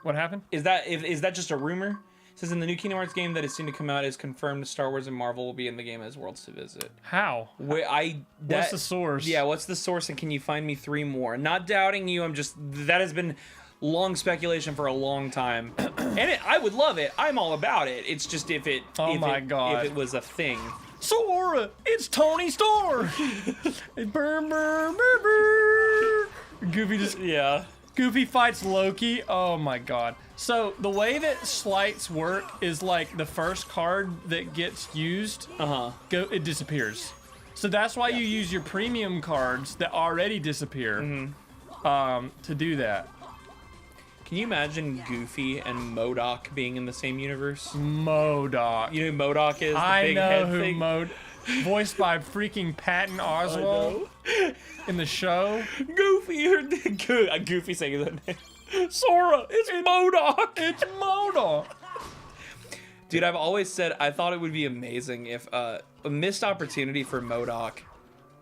what happened? Is that just a rumor? says in the new Kingdom Hearts game that is soon to come out, is confirmed Star Wars and Marvel will be in the game as worlds to visit. How? What's the source? Yeah, what's the source, and can you find me 3 more? Not doubting you, that has been long speculation for a long time. And I would love it. I'm all about it. It's just if it was a thing. Sora, it's Tony Stark. Burn, burn, burn, burn. Goofy fights Loki. Oh my god. So the way that slights work is like the first card that gets used, it disappears. So that's why you use your premium cards that already disappear to do that. Can you imagine Goofy and MODOK being in the same universe? MODOK. You know who MODOK is? The big know head who thing? Voiced by freaking Patton Oswalt in the show. Goofy saying that name. Sora, it's MODOK. It's MODOK. Dude, I've always said I thought it would be amazing if a missed opportunity for MODOK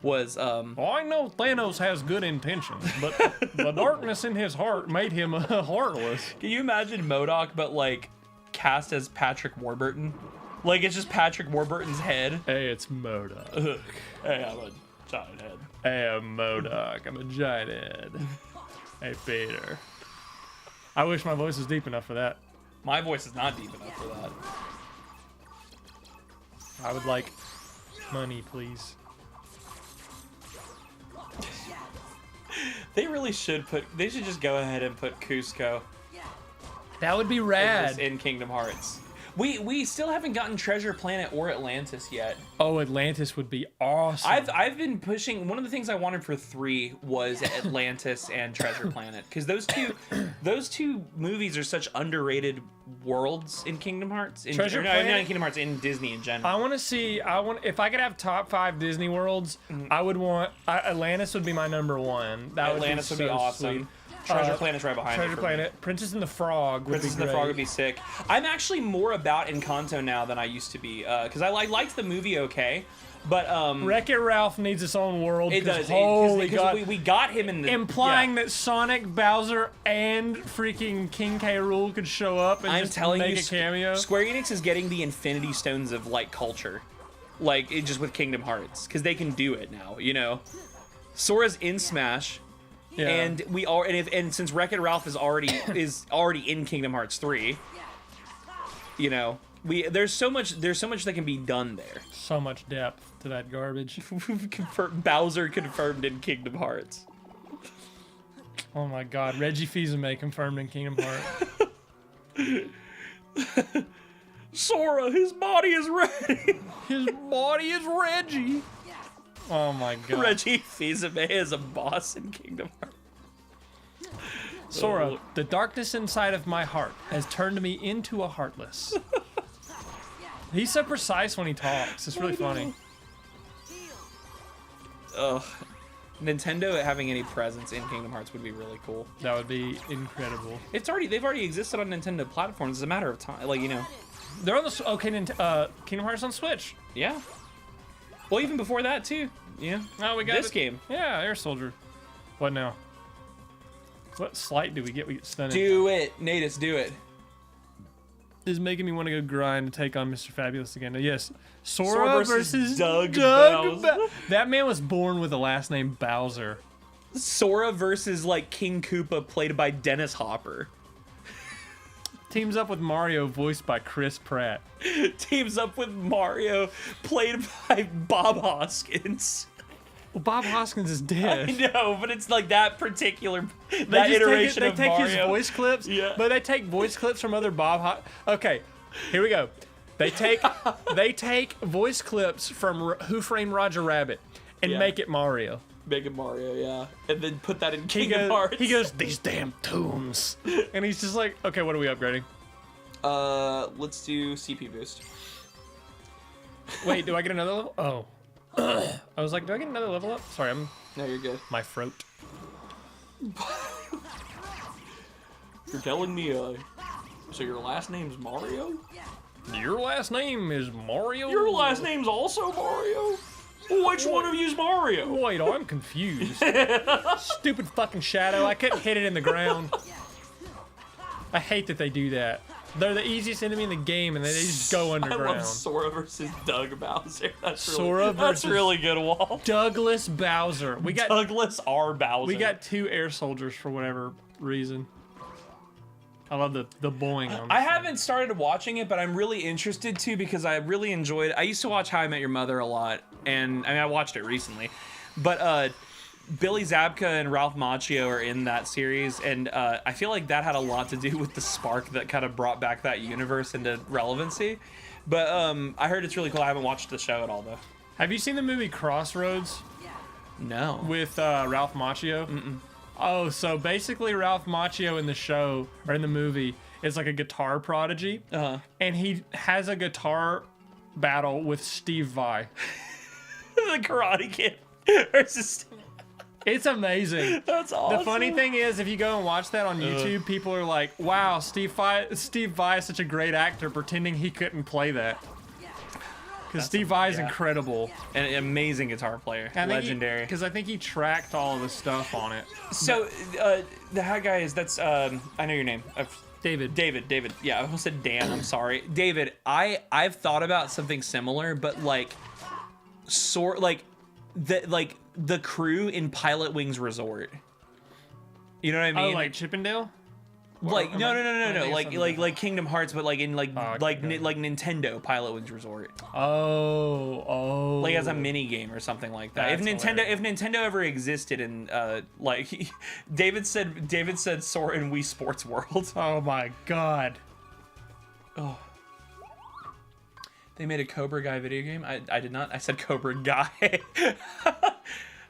was I know Thanos has good intentions, but the darkness in his heart made him heartless. Can you imagine MODOK but like cast as Patrick Warburton? Like it's just Patrick Warburton's head. Hey, it's MODOK. Hey, I'm a giant head. Hey, I'm MODOK. I'm a giant head. Hey, Peter. I wish my voice was deep enough for that. My voice is not deep enough for that. I would like money, please. They really should they should just go ahead and put Cusco That would be rad. in Kingdom Hearts. We still haven't gotten Treasure Planet or Atlantis yet. Oh, Atlantis would be awesome. I've been pushing. One of the things I wanted for 3 was Atlantis and Treasure Planet, because those two movies are such underrated worlds in Kingdom Hearts. Not in Kingdom Hearts, in Disney in general. I want to see. If I could have top 5 Disney worlds, I would want Atlantis would be my number 1. Atlantis would be awesome. Sweet. Treasure Planet's right behind it. Treasure Planet, Princess and the Frog would Princess be and the great. Frog would be sick. I'm actually more about Encanto now than I used to be, because I liked the movie okay, but Wreck-It Ralph needs its own world. It does. Holy God. We got him in the implying that Sonic, Bowser, and freaking King K. Rool could show up and just make a cameo. Square Enix is getting the Infinity Stones of like culture, like just with Kingdom Hearts, because they can do it now. You know, Sora's in Smash. Yeah. And since Wreck-It Ralph is already in Kingdom Hearts 3, you know, there's so much that can be done there. So much depth to that garbage. Bowser confirmed in Kingdom Hearts. Oh my God, Reggie Fils-Aimé confirmed in Kingdom Hearts. Sora, his body is ready. His body is Reggie. Oh my God. Reggie Fils-Aimé is a boss in Kingdom Hearts. Sora, the darkness inside of my heart has turned me into a heartless. He's so precise when he talks. It's really funny. Ugh. Nintendo having any presence in Kingdom Hearts would be really cool. That would be incredible. They've already existed on Nintendo platforms. It's a matter of time. Like, you know. They're on the Kingdom Hearts on Switch. Yeah. Well, even before that too. Yeah. Oh, we got this game. Yeah, Air Soldier. What now? What slight do we get? We get stunning. Do it, Natus. Do it. This is making me want to go grind to take on Mr. Fabulous again. Yes, Sora versus Doug Bowser. That man was born with the last name Bowser. Sora versus like King Koopa, played by Dennis Hopper. Teams up with Mario, voiced by Chris Pratt. Teams up with Mario, played by Bob Hoskins. Well, Bob Hoskins is dead. I know, but it's like that particular iteration of Mario. They take his voice clips, but they take voice clips from other Okay, here we go. They take voice clips from Who Framed Roger Rabbit and make it Mario. Make it Mario, yeah. And then put that in Kingdom Hearts. He goes, these damn tombs. And he's just like, okay, what are we upgrading? Let's do CP boost. Wait, do I get another level? Oh. I was like, do I get another level up? Sorry, No, you're good. My throat. You're telling me, so your last name's Mario? Your last name is Mario? Your last name's also Mario? Which one of you's Mario? Wait, I'm confused. Stupid fucking shadow. I couldn't hit it in the ground. I hate that they do that. They're the easiest enemy in the game, and they just go underground. I love Sora versus Doug Bowser. Sora that's versus really good, Wall. Douglas Bowser. We got Douglas R. Bowser. We got 2 air soldiers for whatever reason. I love the boing. I haven't started watching it, but I'm really interested to because I really enjoyed. I used to watch How I Met Your Mother a lot, and I mean I watched it recently, but Billy Zabka and Ralph Macchio are in that series, and I feel like that had a lot to do with the spark that kind of brought back that universe into relevancy. But I heard it's really cool. I haven't watched the show at all though. Have you seen the movie Crossroads No. with Ralph Macchio? Mm-mm. Oh, so basically Ralph Macchio in the show, or in the movie, is like a guitar prodigy. And he has a guitar battle with Steve Vai. The Karate Kid versus... It's amazing. That's awesome. The funny thing is, if you go and watch that on YouTube, people are like, wow, Steve Vai is such a great actor pretending he couldn't play that. Because Steve Vai is incredible. An amazing guitar player. Legendary. Because I think he tracked all of the stuff on it. So, the hat guy is, that's, I know your name. David. Yeah, I almost said Dan, I'm sorry. David, I've thought about something similar, but like, the crew in Pilot Wings Resort. You know what I mean? Oh, like Chippendale? Like no, like Kingdom Hearts, but like in like Nintendo Pilot Wings Resort. Oh. Like as a mini game or something like that. If Nintendo ever existed in like David said Sora in Wii Sports World. Oh my god. Oh. They made a Cobra Guy video game. I did not. I said Cobra Guy.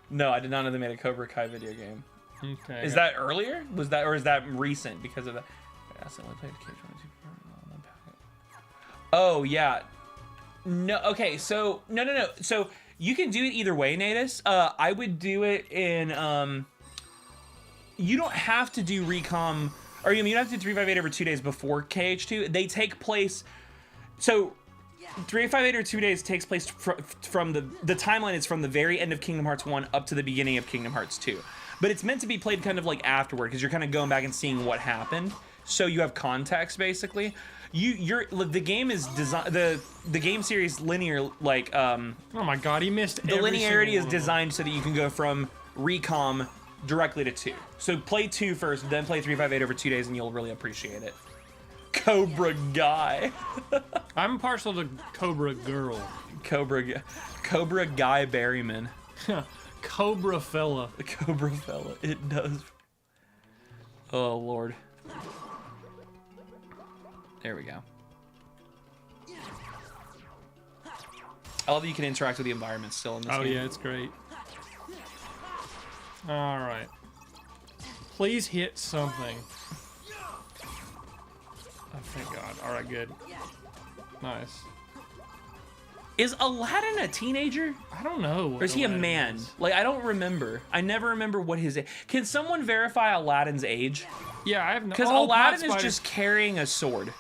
No, I did not know they made a Cobra Kai video game. Okay. Is that earlier? Was that, or is that recent because of that? I accidentally played Oh yeah. No. Okay. So no. So you can do it either way, Natus. I would do it in. You don't have to do recom, or you don't have to do 358 over 2 days before KH2. They take place. So 358 or 2 days takes place from the timeline is from the very end of Kingdom Hearts 1 up to the beginning of Kingdom Hearts 2. But it's meant to be played kind of like afterward because you're kind of going back and seeing what happened. So you have context basically. The game is designed, the game series linear like oh my god, he missed the linearity is designed so that you can go from recom directly to 2. So play 2 first, then play 358 over 2 days and you'll really appreciate it. Cobra Guy. I'm partial to Cobra Girl. Cobra Guy Berryman. Cobra Fella. Cobra Fella. It does. Oh, Lord. There we go. I love that you can interact with the environment still in this game. Oh, yeah, it's great. All right. Please hit something. Oh, thank God. All right, good. Nice. Is Aladdin a teenager? I don't know. Or is he a man? Is. Like, I don't remember. I never remember what his age. Can someone verify Aladdin's age? Yeah, I have no. Because Aladdin is just carrying a sword.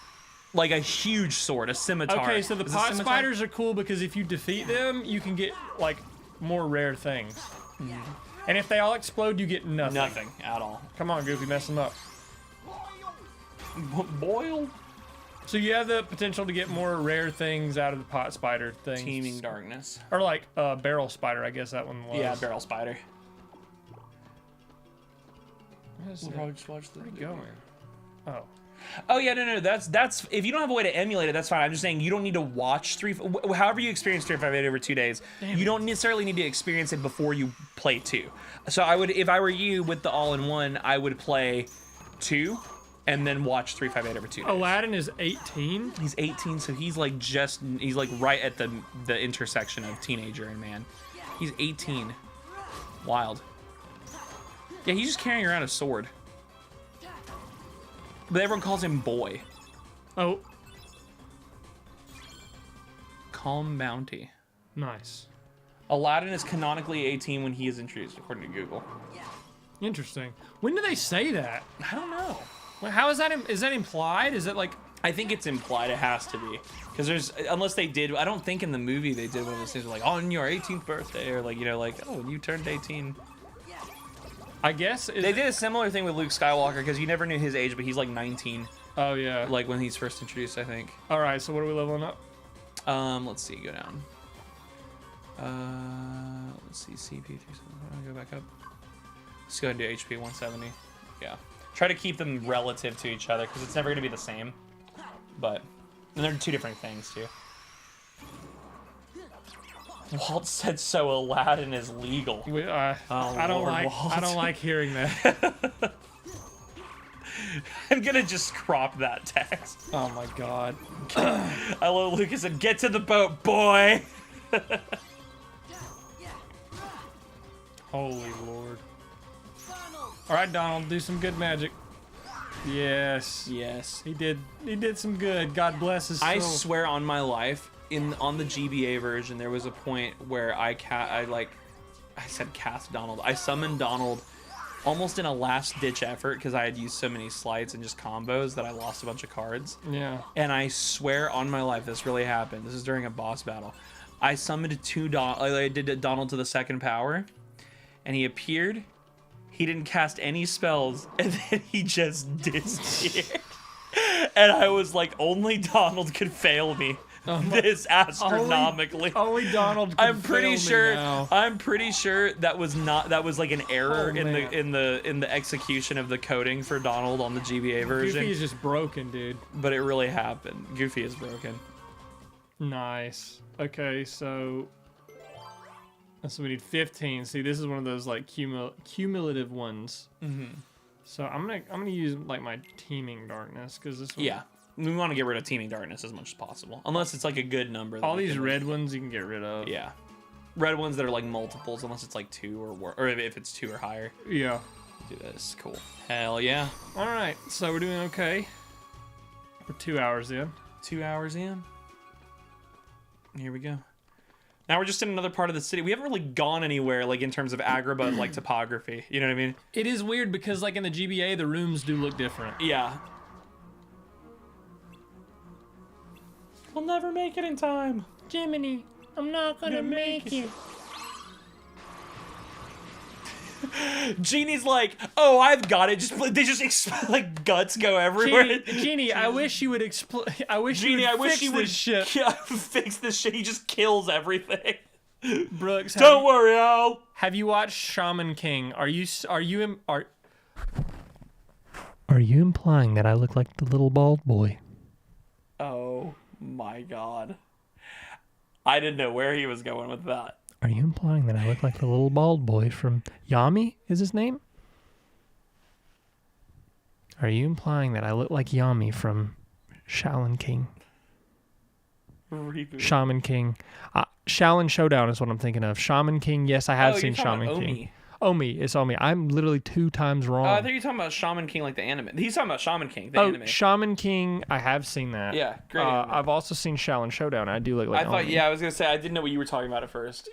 Like a huge sword, a scimitar. Okay, so the pot spiders are cool because if you defeat them, you can get, like, more rare things. Mm. And if they all explode, you get nothing. Nothing at all. Come on, Goofy, mess them up. Boiled? So you have the potential to get more rare things out of the pot spider thing. Teeming darkness. Or like barrel spider, I guess that one was. Yeah, barrel spider. We'll probably just watch the video. Going? Oh. Oh yeah, no. That's if you don't have a way to emulate it, that's fine. I'm just saying you don't need to watch however you experience 358 over 2 days. You don't necessarily need to experience it before you play 2. So I would, if I were you with the all-in-one, I would play 2. And then watch 358 over 2 days. Aladdin is 18? He's 18, so he's like he's like right at the intersection of teenager and man. He's 18. Wild. Yeah, he's just carrying around a sword. But everyone calls him boy. Oh. Calm Bounty. Nice. Aladdin is canonically 18 when he is introduced, according to Google. Interesting. When do they say that? I don't know. How is that? Is that implied? Is it like? I think it's implied. It has to be because unless they did. I don't think in the movie they did one of those things like on your 18th birthday or like oh you turned 18. I guess they did a similar thing with Luke Skywalker because you never knew his age, but he's like 19. Oh yeah. like when he's first introduced, I think. All right. So what are we leveling up? Let's see, go down. Let's see, CP 370. Go back up. Let's go ahead and do HP 170. Yeah. Try to keep them relative to each other because it's never going to be the same. But and they're two different things too. Walt said so. Aladdin is legal. I don't Lord, like. Walt. I don't like hearing that. I'm gonna just crop that text. Oh my god. I love Lucas said, "Get to the boat, boy." Holy Lord. All right, Donald, do some good magic. Yes. Yes. He did some good. God bless his soul. I swear on my life, on the GBA version, there was a point where I said cast Donald. I summoned Donald almost in a last-ditch effort because I had used so many slides and just combos that I lost a bunch of cards. Yeah. And I swear on my life, this really happened. This is during a boss battle. I summoned I did Donald to the second power, and he appeared. He didn't cast any spells, and then he just disappeared. And I was like, only Donald could fail me this astronomically. Only Donald could I'm pretty fail sure. me now. I'm pretty sure that was like an error Oh, in the execution of the coding for Donald on the GBA version. Goofy is just broken, dude. But it really happened. Goofy is broken. Nice. Okay, so we need 15. See, this is one of those like cumulative ones. Mm-hmm. So I'm gonna use like my teaming darkness because this one. Yeah, we want to get rid of teaming darkness as much as possible, unless it's like a good number. All these red ones you can get rid of. Yeah, red ones that are like multiples, unless it's like 2 or if it's 2 or higher. Yeah. Do this. Cool. Hell yeah. All right, so we're doing okay. We're 2 hours in. 2 hours in. Here we go. Now we're just in another part of the city. We haven't really gone anywhere, like in terms of Agrabah, like topography. You know what I mean? It is weird because, like in the GBA, the rooms do look different. Yeah. We'll never make it in time. Jiminy, I'm not gonna make it. Genie's like, oh, I've got it. They just like guts go everywhere. Genie, I wish you would explain. I wish Genie, you I would wish fix you this would shit. fix this shit. He just kills everything. Brooks, Don't worry, Al. Have you watched Shaman King? Are you implying that I look like the little bald boy? Oh my god. I didn't know where he was going with that. Are you implying that I look like the little bald boy from Yami? Is his name? Are you implying that I look like Yami from Shaolin King? Reboot. Shaman King. Shaolin Showdown is what I'm thinking of. Shaman King, yes, I have seen Shaman King. Omi, it's Omi. I'm literally 2 times wrong. I thought you were talking about Shaman King, like the anime. He's talking about Shaman King, the anime. Shaman King, I have seen that. Yeah, great anime. I've also seen Shaolin Showdown. I do look like Omi. I was gonna say I didn't know what you were talking about at first.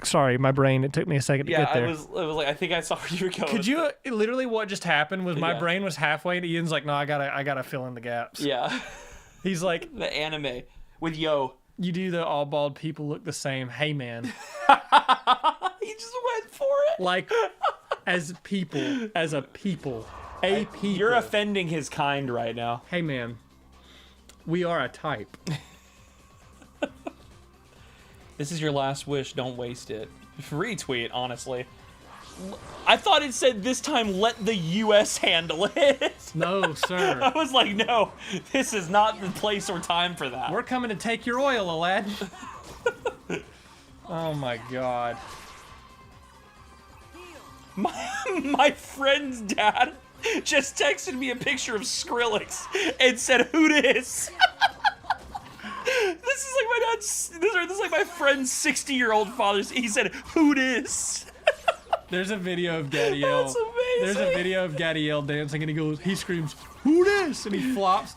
Sorry, my brain. It took me a second to get there. It was like I think I saw where you were going. Could you literally what just happened was my Yeah. brain was halfway, and Ian's like, "No, I gotta fill in the gaps." Yeah, He's like, the anime with Yo. "You do the all bald people look the same." Hey, man. He just went for it. Like, as a people. You're offending his kind right now. Hey, man. We are a type. This is your last wish. Don't waste it. Retweet, honestly. I thought it said this time let the U.S. handle it. No, sir. I was like, no, this is not the place or time for that. We're coming to take your oil, Aladdin. Oh, my God. My friend's dad just texted me a picture of Skrillex and said, "Who dis?" This is like my dad's. This is like my friend's 60-year-old father. He said, "Who dis?" There's a video of Gadiel. That's amazing. There's a video of Gadiel dancing, and he screams, "Who dis?" And he flops.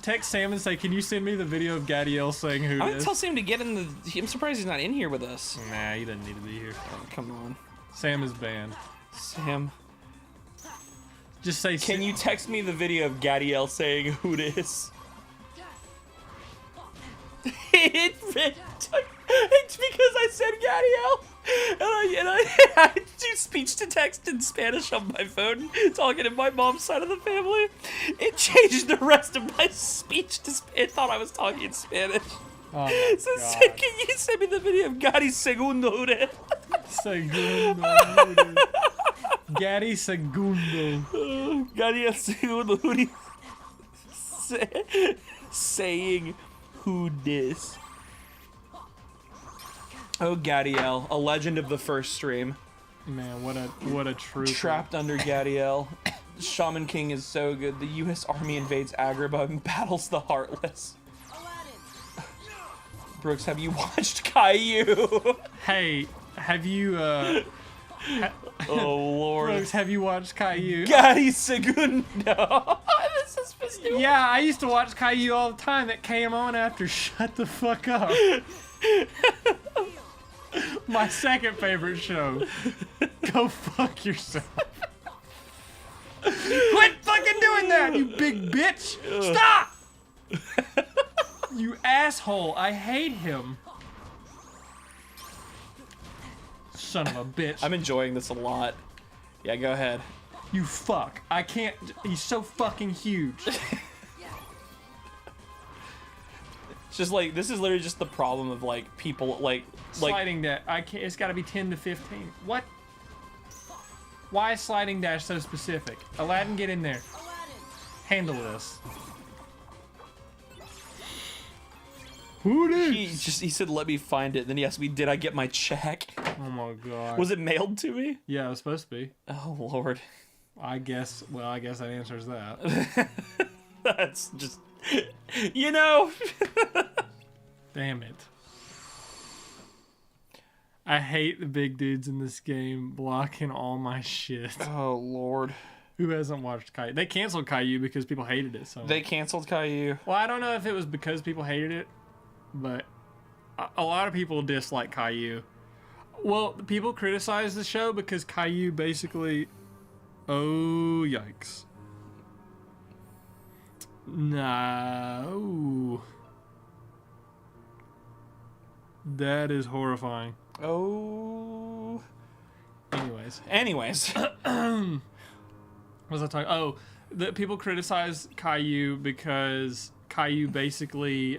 Text Sam and say, "Can you send me the video of Gadiel saying who I'm gonna dis?" tell Sam to get in the. I'm surprised he's not in here with us. Nah, he doesn't need to be here. Oh, come on, Sam is banned. Sam. Just say. Can you text me the video of Gadiel saying who dis? It's because I said Gadiel. I do speech to text in Spanish on my phone, talking to my mom's side of the family. It changed the rest of my speech to It thought I was talking in Spanish. Oh my So God. can you send me the video of Gary Segundo? Segundo. Gary Segundo. Gary Segundo saying who dis. Oh, Gadiel, a legend of the first stream. Man, what a true. Trapped under Gadiel. Shaman King is so good. The U.S. Army invades Agrabah and battles the Heartless. Brooks, have you watched Caillou? Hey, have you Oh, Lord. Brooks, have you watched Caillou? Gary Segundo. This is supposed to Yeah, I used to watch Caillou all the time. That came on after Shut the Fuck Up. My second favorite show. Go fuck yourself. Quit fucking doing that, you big bitch! Stop! You asshole. I hate him. Son of a bitch. I'm enjoying this a lot. Yeah, go ahead. You fuck. I can't. He's so fucking huge. It's just like, this is literally just the problem of like people like Sliding dash. I can't. It's got to be 10 to 15. What? Why is sliding dash so specific? Aladdin, get in there. Handle this. Who he said let me find it. Then he asked me, did I get my check? Oh my God. Was it mailed to me? Yeah, it was supposed to be. Oh Lord. I guess. Well, I guess that answers that. That's just, you know. Damn it. I hate the big dudes in this game blocking all my shit. Oh Lord. Who hasn't watched Caillou? They canceled Caillou because people hated it so much. They canceled Caillou. Well, I don't know if it was because people hated it, but a lot of people dislike Caillou. Well, people criticize the show because Caillou basically... Oh, yikes. No. That is horrifying. Oh. Anyways. What was I talking? Oh, the people criticize Caillou because Caillou basically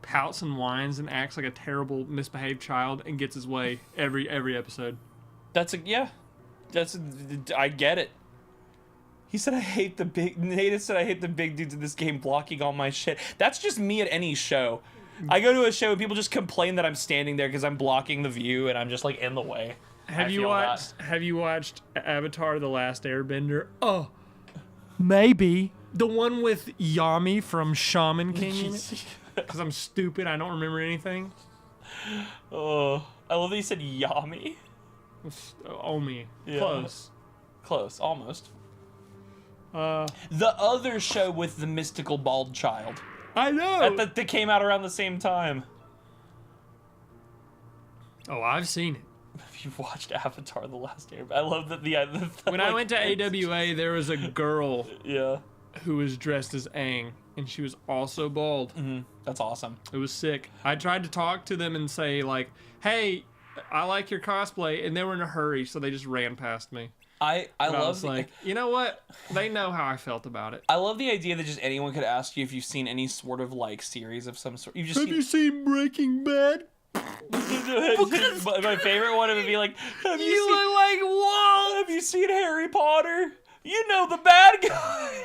pouts and whines and acts like a terrible, misbehaved child and gets his way every episode. I get it. He said, Nate said, I hate the big dudes in this game blocking all my shit. That's just me at any show. I go to a show and people just complain that I'm standing there because I'm blocking the view and I'm just like in the way. Have you watched Avatar: The Last Airbender? Oh, maybe the one with Yami from Shaman King. Because I'm stupid, I don't remember anything. Oh, I love that you said Yami. Omi. Yeah. Close, almost. The other show with the mystical bald child. I know. That came out around the same time. Oh, I've seen it. If you've watched Avatar: The Last Airbender, I love that when I went to AWA, there was a girl yeah who was dressed as Aang, and she was also bald. Mm-hmm. That's awesome. It was sick. I tried to talk to them and say like, "Hey, I like your cosplay," and they were in a hurry, so they just ran past me. I love like, you know what? They know how I felt about it. I love the idea that just anyone could ask you if you've seen any sort of like series of some sort. Have you seen Breaking Bad? My favorite one would be like, look like Walt. Have you seen Harry Potter? You know the bad guy.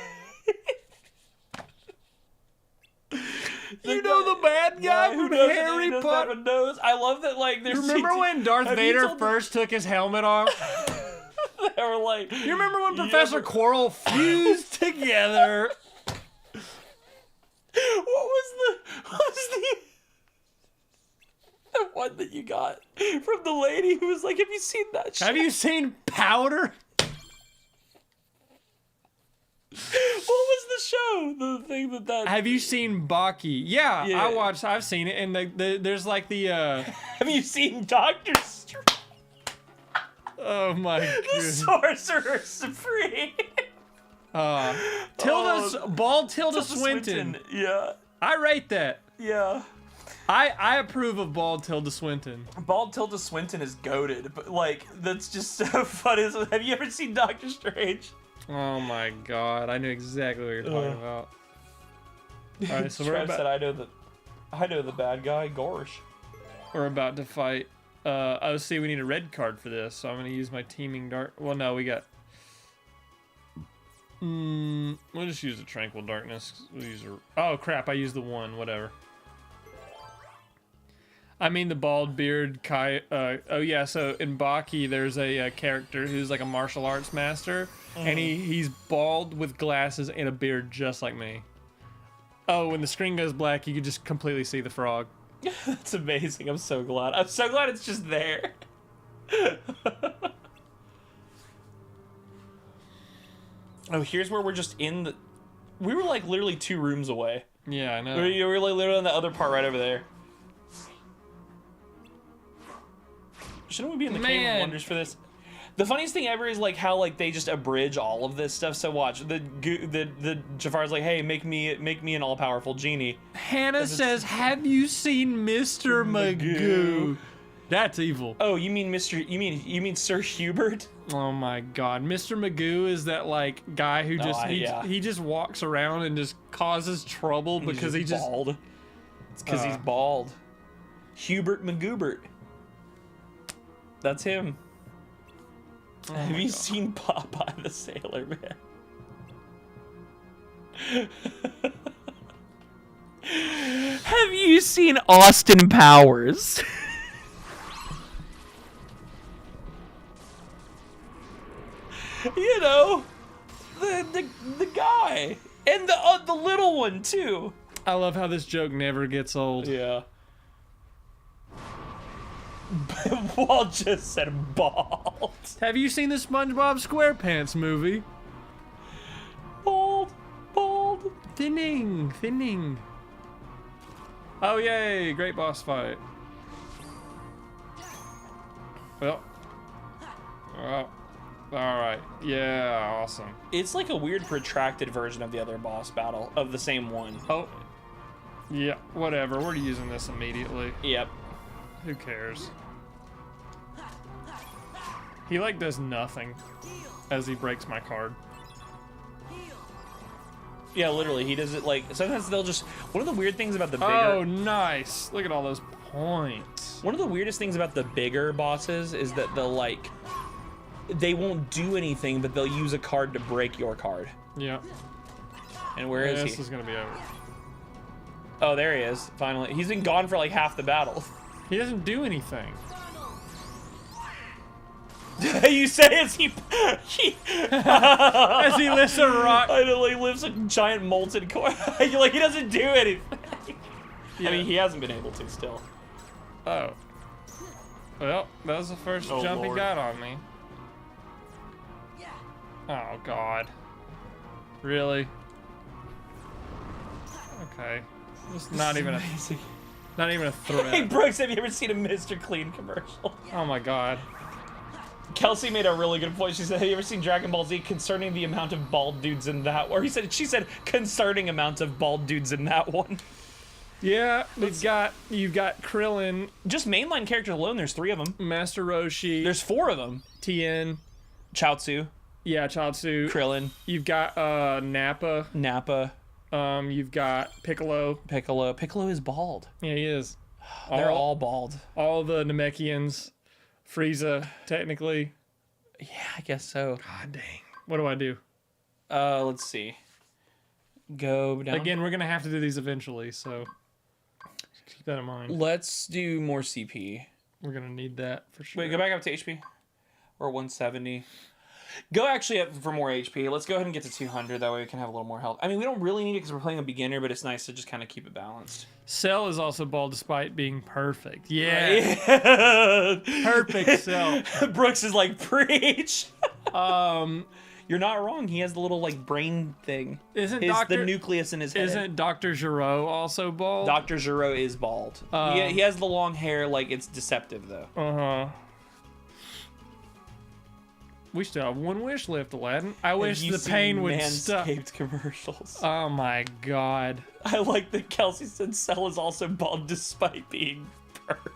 You know the bad guy from Harry Potter. Nose. I love that. Like, there's. Remember when Darth Vader first took his helmet off? They were like. You remember when Professor Quirrell fused together? What was the one that you got from the lady who was like, "Have you seen that show? Have you seen Powder?" What was the show? The thing that. Have you seen Baki? Yeah. I've seen it, and there's like the. Have you seen Doctor Strange? Oh my god. The Sorcerer Supreme. Tilda Swinton. Yeah. I rate that. Yeah. I approve of Bald Tilda Swinton. Bald Tilda Swinton is goated, but like that's just so funny. Have you ever seen Doctor Strange? Oh my god, I knew exactly what you're talking about. All right, so Said I know the bad guy, Gorsh. we're about to fight. Oh, see, we need a red card for this, so I'm gonna use my teaming dart. Well, no, we got. We'll just use the Tranquil Darkness. We'll use oh crap! I used the one. Whatever. I mean the bald beard Kai. Oh yeah, so in Baki there's a character who's like a martial arts master, and he's bald with glasses and a beard just like me. Oh, when the screen goes black, you can just completely see the frog. That's amazing. I'm so glad. I'm so glad it's just there. Oh, here's where we're just in the... We were like literally 2 rooms away. Yeah, I know. We were like literally on the other part right over there. Shouldn't we be in the Cave of Wonders for this? The funniest thing ever is like how like they just abridge all of this stuff. So watch the Jafar's like, hey, make me an all powerful genie. Hannah says, "Have you seen Mr. Magoo?" That's evil. Oh, you mean Sir Hubert? Oh my God, Mr. Magoo is that like guy who just he just walks around and just causes trouble because he's just bald. It's because he's bald. Hubert Magoobert. That's him. Oh Have you seen Popeye the Sailor Man? Have you seen Austin Powers? You know, the guy and the little one too. I love how this joke never gets old. Yeah. Walt just said bald. Have you seen the SpongeBob SquarePants movie? Bald. Thinning. Oh yay! Great boss fight. Well. All right. Yeah, awesome. It's like a weird protracted version of the other boss battle of the same one. Oh. Yeah. Whatever. We're using this immediately. Yep. Who cares? He like does nothing as he breaks my card. Yeah, literally, he does it like sometimes they'll just. One of the weird things about the bigger. Oh, nice! Look at all those points. One of the weirdest things about the bigger bosses is that they won't do anything, but they'll use a card to break your card. Yeah. And where is he? This is gonna be over. Oh, there he is. Finally, he's been gone for like half the battle. He doesn't do anything. You say as he as he lifts a rock. I know, like lifts a giant molten core. Like he doesn't do anything. Yeah. I mean, he hasn't been able to still. Oh. Well, that was the first jump he got on me. Oh God. Really? Okay. Just not even a threat. Hey Brooks, have you ever seen a Mr. Clean commercial? Oh my God. Kelsey made a really good point. She said, have you ever seen Dragon Ball Z concerning the amount of bald dudes in that? Or she said concerning amount of bald dudes in that one. Yeah, you've got Krillin. Just mainline characters alone, there's 3 of them. Master Roshi. There's 4 of them. Tien. Chaozu. Yeah, Chaozu. Krillin. You've got Nappa. You've got Piccolo. Piccolo is bald. Yeah, he is. They're all bald. All the Namekians. Frieza, technically. Yeah, I guess so. God dang. What do I do? Let's see. Go down. Again, we're going to have to do these eventually, so keep that in mind. Let's do more CP. We're going to need that for sure. Wait, go back up to HP. Or 170. Go actually up for more HP. Let's go ahead and get to 200. That way we can have a little more health. I mean, we don't really need it because we're playing a beginner, but it's nice to just kind of keep it balanced. Cell is also bald despite being perfect. Yeah. Perfect Cell. Brooks is like, preach. You're not wrong. He has the little like brain thing. The nucleus in his head. Isn't Dr. Giro also bald? Dr. Giro is bald. He has the long hair. Like it's deceptive though. We still have one wish left, Aladdin. I Have wish you the seen pain would stop. Manscaped commercials. Oh my god. I like that Kelsey said Cell is also bald despite being perfect.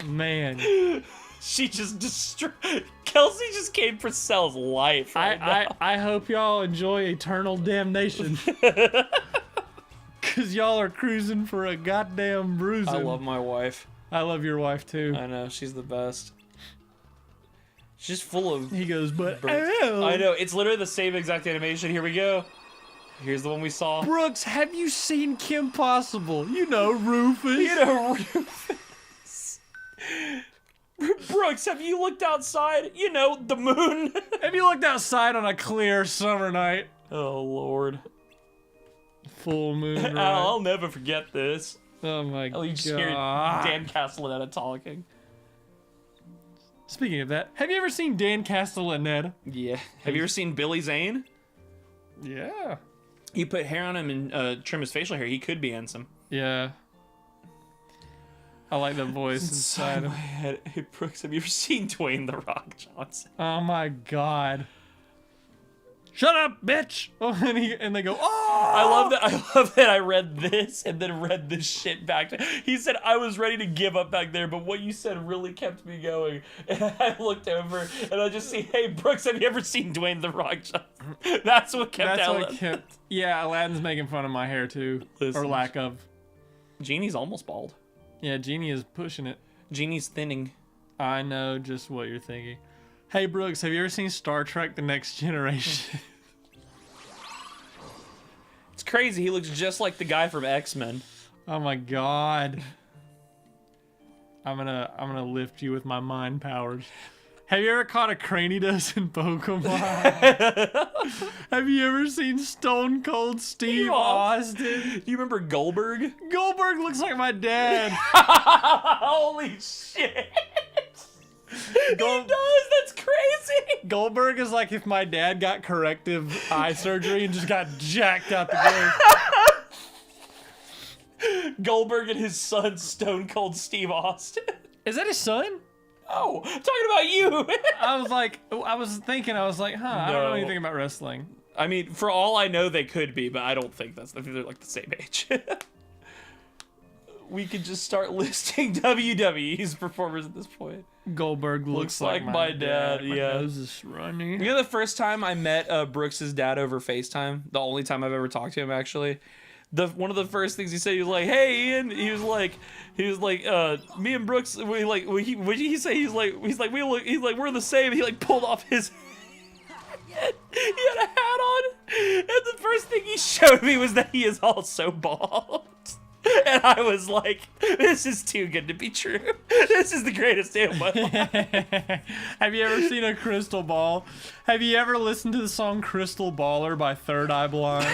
Man. She just Kelsey just came for Cell's life. Right now. I hope y'all enjoy eternal damnation. Cause y'all are cruising for a goddamn bruising. I love my wife. I love your wife too. I know, she's the best. She's full of... He goes, but I know, it's literally the same exact animation. Here we go. Here's the one we saw. Brooks, have you seen Kim Possible? You know, Rufus. You know, Rufus. Brooks, have you looked outside? You know, the moon. Have you looked outside on a clear summer night? Oh, Lord. Full moon, right? I'll never forget this. Oh my Oh, you just hear god. Dan Castellaneta talking. Speaking of that, have you ever seen Dan Castellaneta? Yeah. Have you ever seen Billy Zane? Yeah. You put hair on him and trim his facial hair, he could be handsome. Yeah. I like the voice Inside inside my him. head. Hey, Brooks, have you ever seen Dwayne The Rock Johnson? Oh my god. Shut up, bitch! Oh, and they go, oh! I love that I read this and then read this shit back to he said I was ready to give up back there, but what you said really kept me going. And I looked over and I just see, hey Brooks, have you ever seen Dwayne The Rock Johnson? That's what kept Yeah, Aladdin's making fun of my hair too. Listen. Or lack of. Genie's almost bald. Yeah, Genie is pushing it. Genie's thinning. I know just what you're thinking. Hey Brooks, have you ever seen Star Trek The Next Generation? It's crazy, he looks just like the guy from X-Men. Oh my god. I'm gonna lift you with my mind powers. Have you ever caught a Cranidos in Pokemon? Have you ever seen Stone Cold Steve Austin? Do you remember Goldberg? Goldberg looks like my dad. Holy shit! He does. That's crazy. Goldberg is like if my dad got corrective eye surgery and just got jacked out the game. Goldberg and his son, Stone Cold Steve Austin. Is that his son? Oh, I'm talking about you. I was like, I don't know anything about wrestling. I mean, for all I know, they could be, but I don't think I think they're like the same age. We could just start listing WWE's performers at this point. Goldberg looks like my dad. My Yeah. nose is runny. You know, the first time I met Brooks's dad over FaceTime, the only time I've ever talked to him actually. One of the first things he said, he was like, "Hey, Ian," he was like, "Me and Brooks, what did he say? He's like, we're the same." He like pulled off his. He had a hat on, and the first thing he showed me was that he is also bald. And I was like, this is too good to be true. This is the greatest day of my life. Have you ever seen a crystal ball? Have you ever listened to the song Crystal Baller by Third Eye Blind?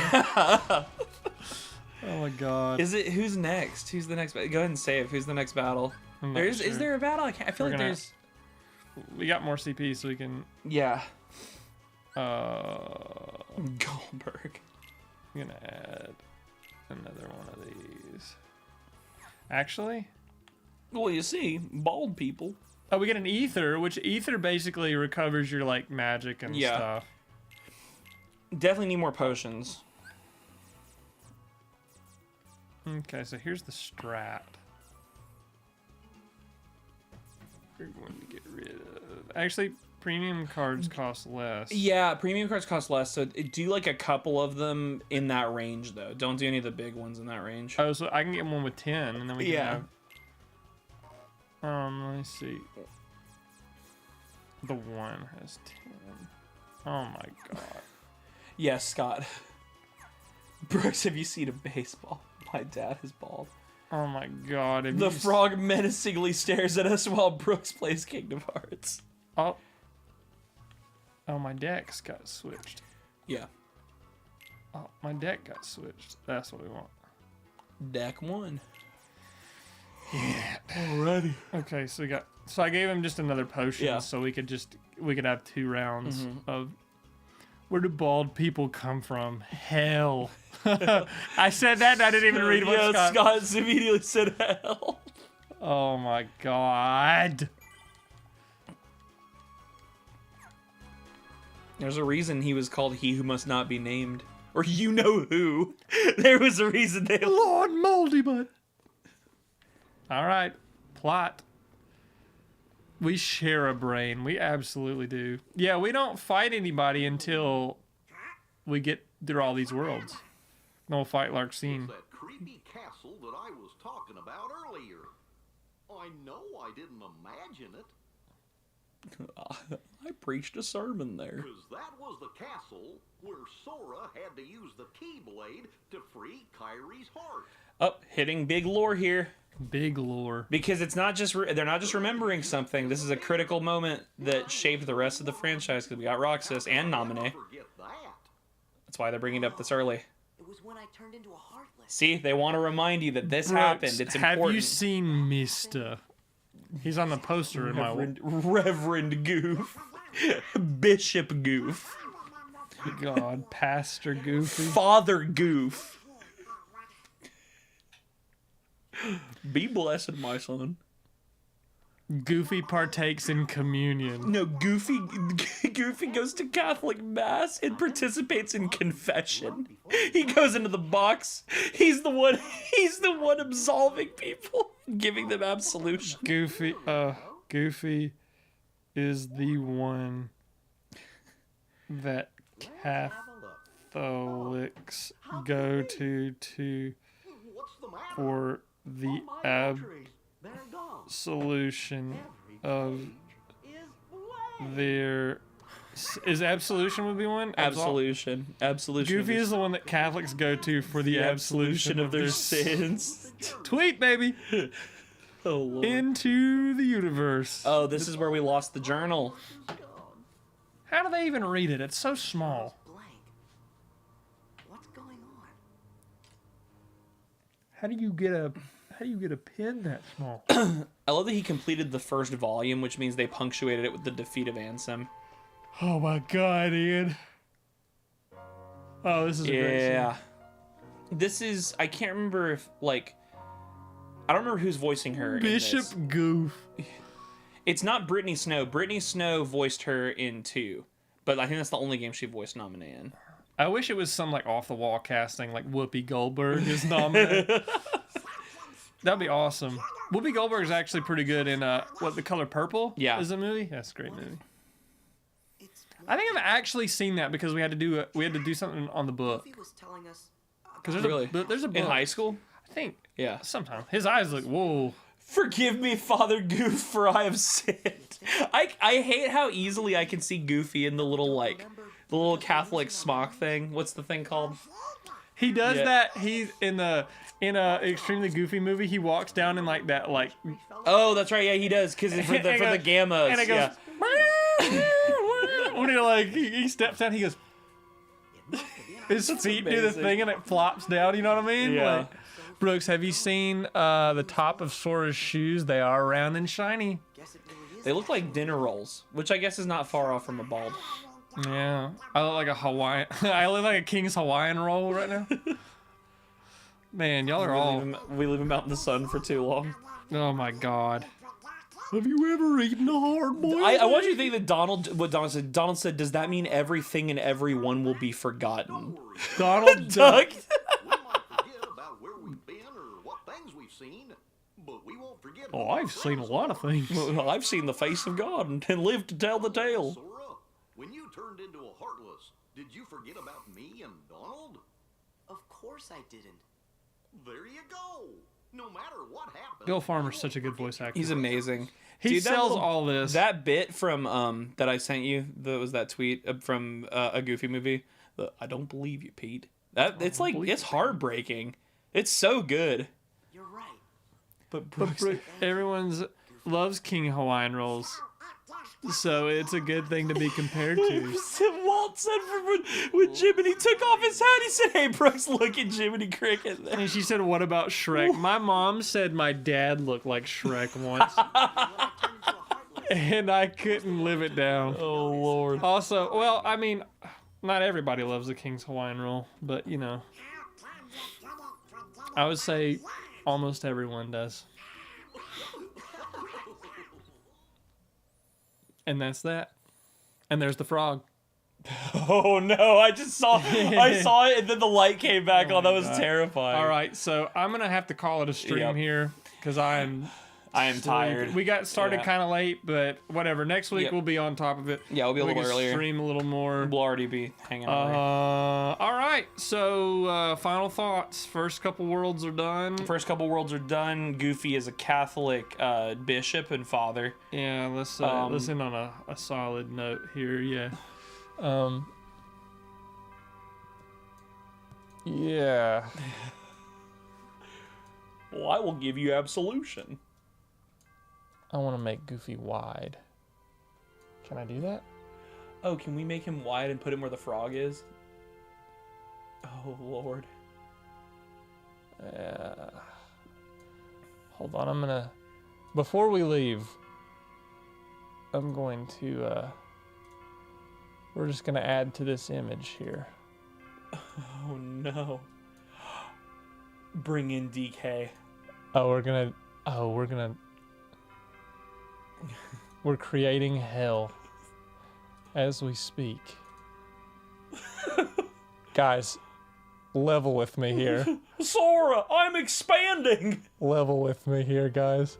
Oh my god. Is it, who's next? Who's the next? Go ahead and say it. Who's the next battle? Is there a battle? I feel like there's. We got more CP so we can. Yeah. Goldberg. I'm gonna add another one of these. Actually, well, you see, bald people. Oh, we get an ether, which ether basically recovers your like magic and stuff. Definitely need more potions. Okay, so here's the strat. We're going to get rid of. Actually, premium cards cost less. Yeah, premium cards cost less, so do like a couple of them in that range, though. Don't do any of the big ones in that range. Oh, so I can get one with 10, and then we can have... let me see. The one has 10. Oh my god. Yes, Scott. Brooks, have you seen a baseball? My dad is bald. Oh my god. The frog menacingly stares at us while Brooks plays Kingdom Hearts. Oh, my decks got switched. Yeah. Oh, my deck got switched. That's what we want. Deck 1. Yeah. Alrighty. Okay, so I gave him just another potion so we could have 2 rounds of where do bald people come from? Hell. I said that and I didn't even read what Scott immediately said hell. Oh my god. There's a reason he was called He Who Must Not Be Named. Or you know who. There was a reason they... Lord Moldy Butt. All right. Plot. We share a brain. We absolutely do. Yeah, we don't fight anybody until we get through all these worlds. No fight Larkseen. That creepy castle that I was talking about earlier. I know I didn't imagine it. I preached a sermon there. Because that was the castle where Sora had to use the Keyblade to free Kyrie's heart. Oh, hitting big lore here. Big lore. Because it's not just they're not just remembering something. This is a critical moment that shaped the rest of the franchise. Because we got Roxas and Naminé. Forget that. That's why they're bringing it up this early. It was when I turned into a heartless. See, they want to remind you that this Brooks, happened. It's important. have you seen Mister? He's on the poster in my... Reverend Goof. Bishop Goof. God, Pastor Goofy. Father Goof. Be blessed, my son. Goofy partakes in communion. No, Goofy goes to Catholic Mass and participates in confession. He goes into the box. He's the one absolving people, giving them absolution. Goofy is the one that Catholics go to What's the matter? for the absolution of their... Is absolution would be one? Absolution. Goofy is the one that Catholics go to for the absolution of their sins. Tweet, baby! Oh, Lord. Into the universe. Oh, this is where we lost the journal. How do they even read it? It's so small. Blank. What's going on? How do you get a pin that small? I love that he completed the first volume, which means they punctuated it with the defeat of Ansem. Oh my God, Ian. Oh, this is a great scene. Yeah. This is... I can't remember if, like... I don't remember who's voicing her in Bishop this. Goof. It's not Brittany Snow. Brittany Snow voiced her in 2. But I think that's the only game she voiced Naminé in. I wish it was some like off the wall casting, like Whoopi Goldberg is nominated. That'd be awesome. Whoopi Goldberg is actually pretty good in The Color Purple. Yeah. Is a movie. That's a great movie. I think I've actually seen that because we had to do something on the book. He was telling us. Because Really? there's a book In high school? I think. Yeah. Sometime his eyes look whoa. Forgive me, Father Goof, for I have sinned. I hate how easily I can see Goofy in the little Catholic smock thing. What's the thing called? He does Yeah. that. He's in a extremely goofy movie. He walks down in like that like. Oh, that's right. Yeah, he does. Because for the gammas. And it goes. Yeah. When he steps down, he goes. His feet do the amazing. thing and it flops down. You know what I mean? Yeah. Like, Brooks, have you seen the top of Sora's shoes? They are round and shiny. Guess it really is. They look like dinner rolls, which I guess is not far off from a bald. Yeah, I look like a Hawaiian. I look like a King's Hawaiian roll right now. Man, y'all are all. We leave him out in the sun for too long. Oh my God. Have you ever eaten a hard boiled? I want you to think that what Donald said. Donald said, "Does that mean everything and everyone will be forgotten?" Donald Duck. Duck. We might forget about where we've been or what things we've seen, but we won't forget. Oh, I've seen a lot of things. Well, I've seen the face of God and lived to tell the tale. Sora, when you turned into a Heartless, did you forget about me and Donald? Of course I didn't. There you go. No matter what happens. Bill Farmer's such a good voice actor. He's amazing. He Dude, that sells little- all this. That bit from that I sent you, that tweet from a Goofy movie. I don't believe you, Pete. It's heartbreaking. It's so good. You're right. But Everyone's loves King Hawaiian rolls, so it's a good thing to be compared to. Walt said when Jiminy took off his hat, he said, "Hey, Brooks, look at Jiminy Cricket." And she said, "What about Shrek?" My mom said my dad looked like Shrek once, and I couldn't live it down. Oh Lord. Also, well, I mean, not everybody loves the King's Hawaiian roll, but you know, I would say almost everyone does. And that's that. And there's the frog. Oh no! I saw it, and then the light came back on. That was terrifying. All right, so I'm gonna have to call it a stream here because I am tired. We got started kind of late, but whatever. Next week we'll be on top of it. Yeah, we'll be a little earlier. Stream a little more. We'll already be hanging out. All right. So final thoughts. First couple worlds are done. Goofy is a Catholic bishop and father. Yeah. Let's end on a solid note here. Yeah. Yeah. Well, I will give you absolution. I want to make Goofy wide. Can I do that? Oh, can we make him wide and put him where the frog is? Oh, Lord. Hold on, I'm gonna... Before we leave, I'm going to... we're just gonna add to this image here. Oh, no. Bring in DK. We're creating hell as we speak. Guys, level with me here. Sora, I'm expanding! Level with me here, guys.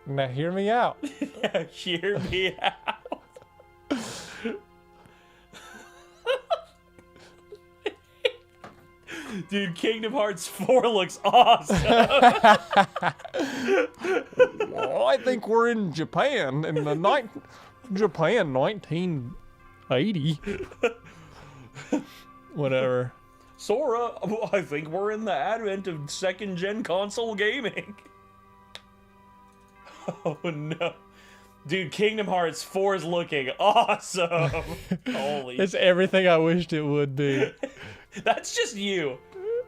Now hear me out. Yeah, hear me out. Dude, Kingdom Hearts 4 looks awesome. Well, I think we're in Japan in the Japan 1980. Whatever. Sora, I think we're in the advent of second-gen console gaming. Oh no. Dude, Kingdom Hearts 4 is looking awesome. Holy It's everything I wished it would be. That's just you.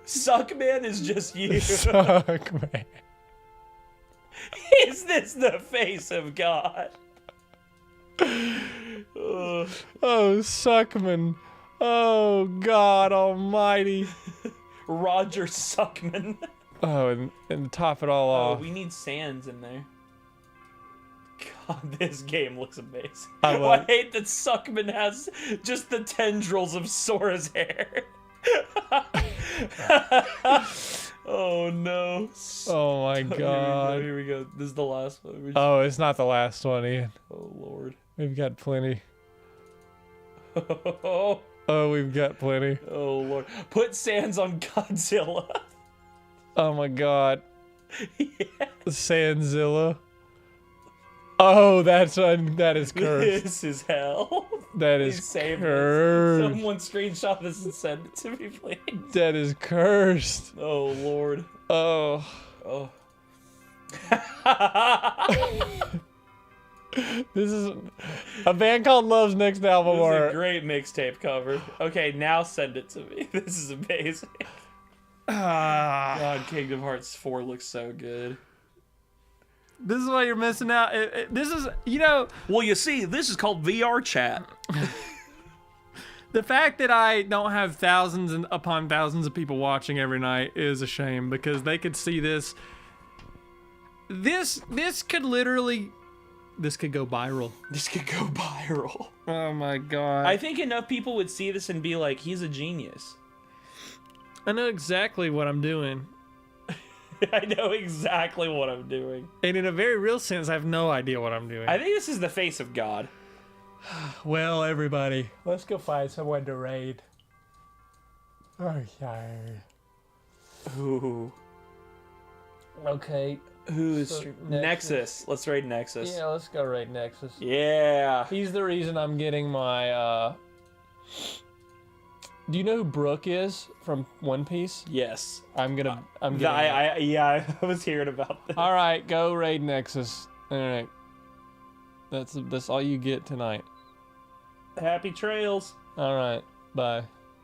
Suckman is just you. Suckman. Is this the face of God? Oh, Suckman. Oh, God almighty. Roger Suckman. Oh, and to top it all Oh, off. we need Sans in there. God, this game looks amazing. I hate that Suckman has just the tendrils of Sora's hair. Oh no. Oh my God. Here we go. This is the last one. Oh, it's not the last one, Ian. Oh Lord. We've got plenty. Oh We've got plenty. Lord. Put Sans on Godzilla. Oh my God. Yeah. Sanzilla. Oh, that is cursed. This is hell. That is Save cursed. this. Someone screenshot this and send it to me, please. That is cursed. Oh Lord. Oh. Oh. This is a band called Love's next album This is art. a great mixtape cover. Okay, now send it to me. This is amazing. God, Kingdom Hearts 4 looks so good. This is why you're missing out. This is, Well, you see, this is called VR chat. the fact that I don't have thousands and upon thousands of people watching every night is a shame because they could see this. This could literally, this could go viral. This could go viral. Oh my God. I think enough people would see this and be like, he's a genius. I know exactly what I'm doing. I know exactly what I'm doing. And in a very real sense, I have no idea what I'm doing. I think this is the face of God. Well, everybody, let's go find someone to raid. Oh, yeah. Ooh. Okay. Who's So, Nexus? Let's raid Nexus. Yeah, let's go raid Nexus. Yeah. He's the reason I'm getting my, Do you know who Brooke is from One Piece? Yes. I'm getting I was hearing about this. All right, go raid Nexus. All right. That's all you get tonight. Happy trails. All right. Bye.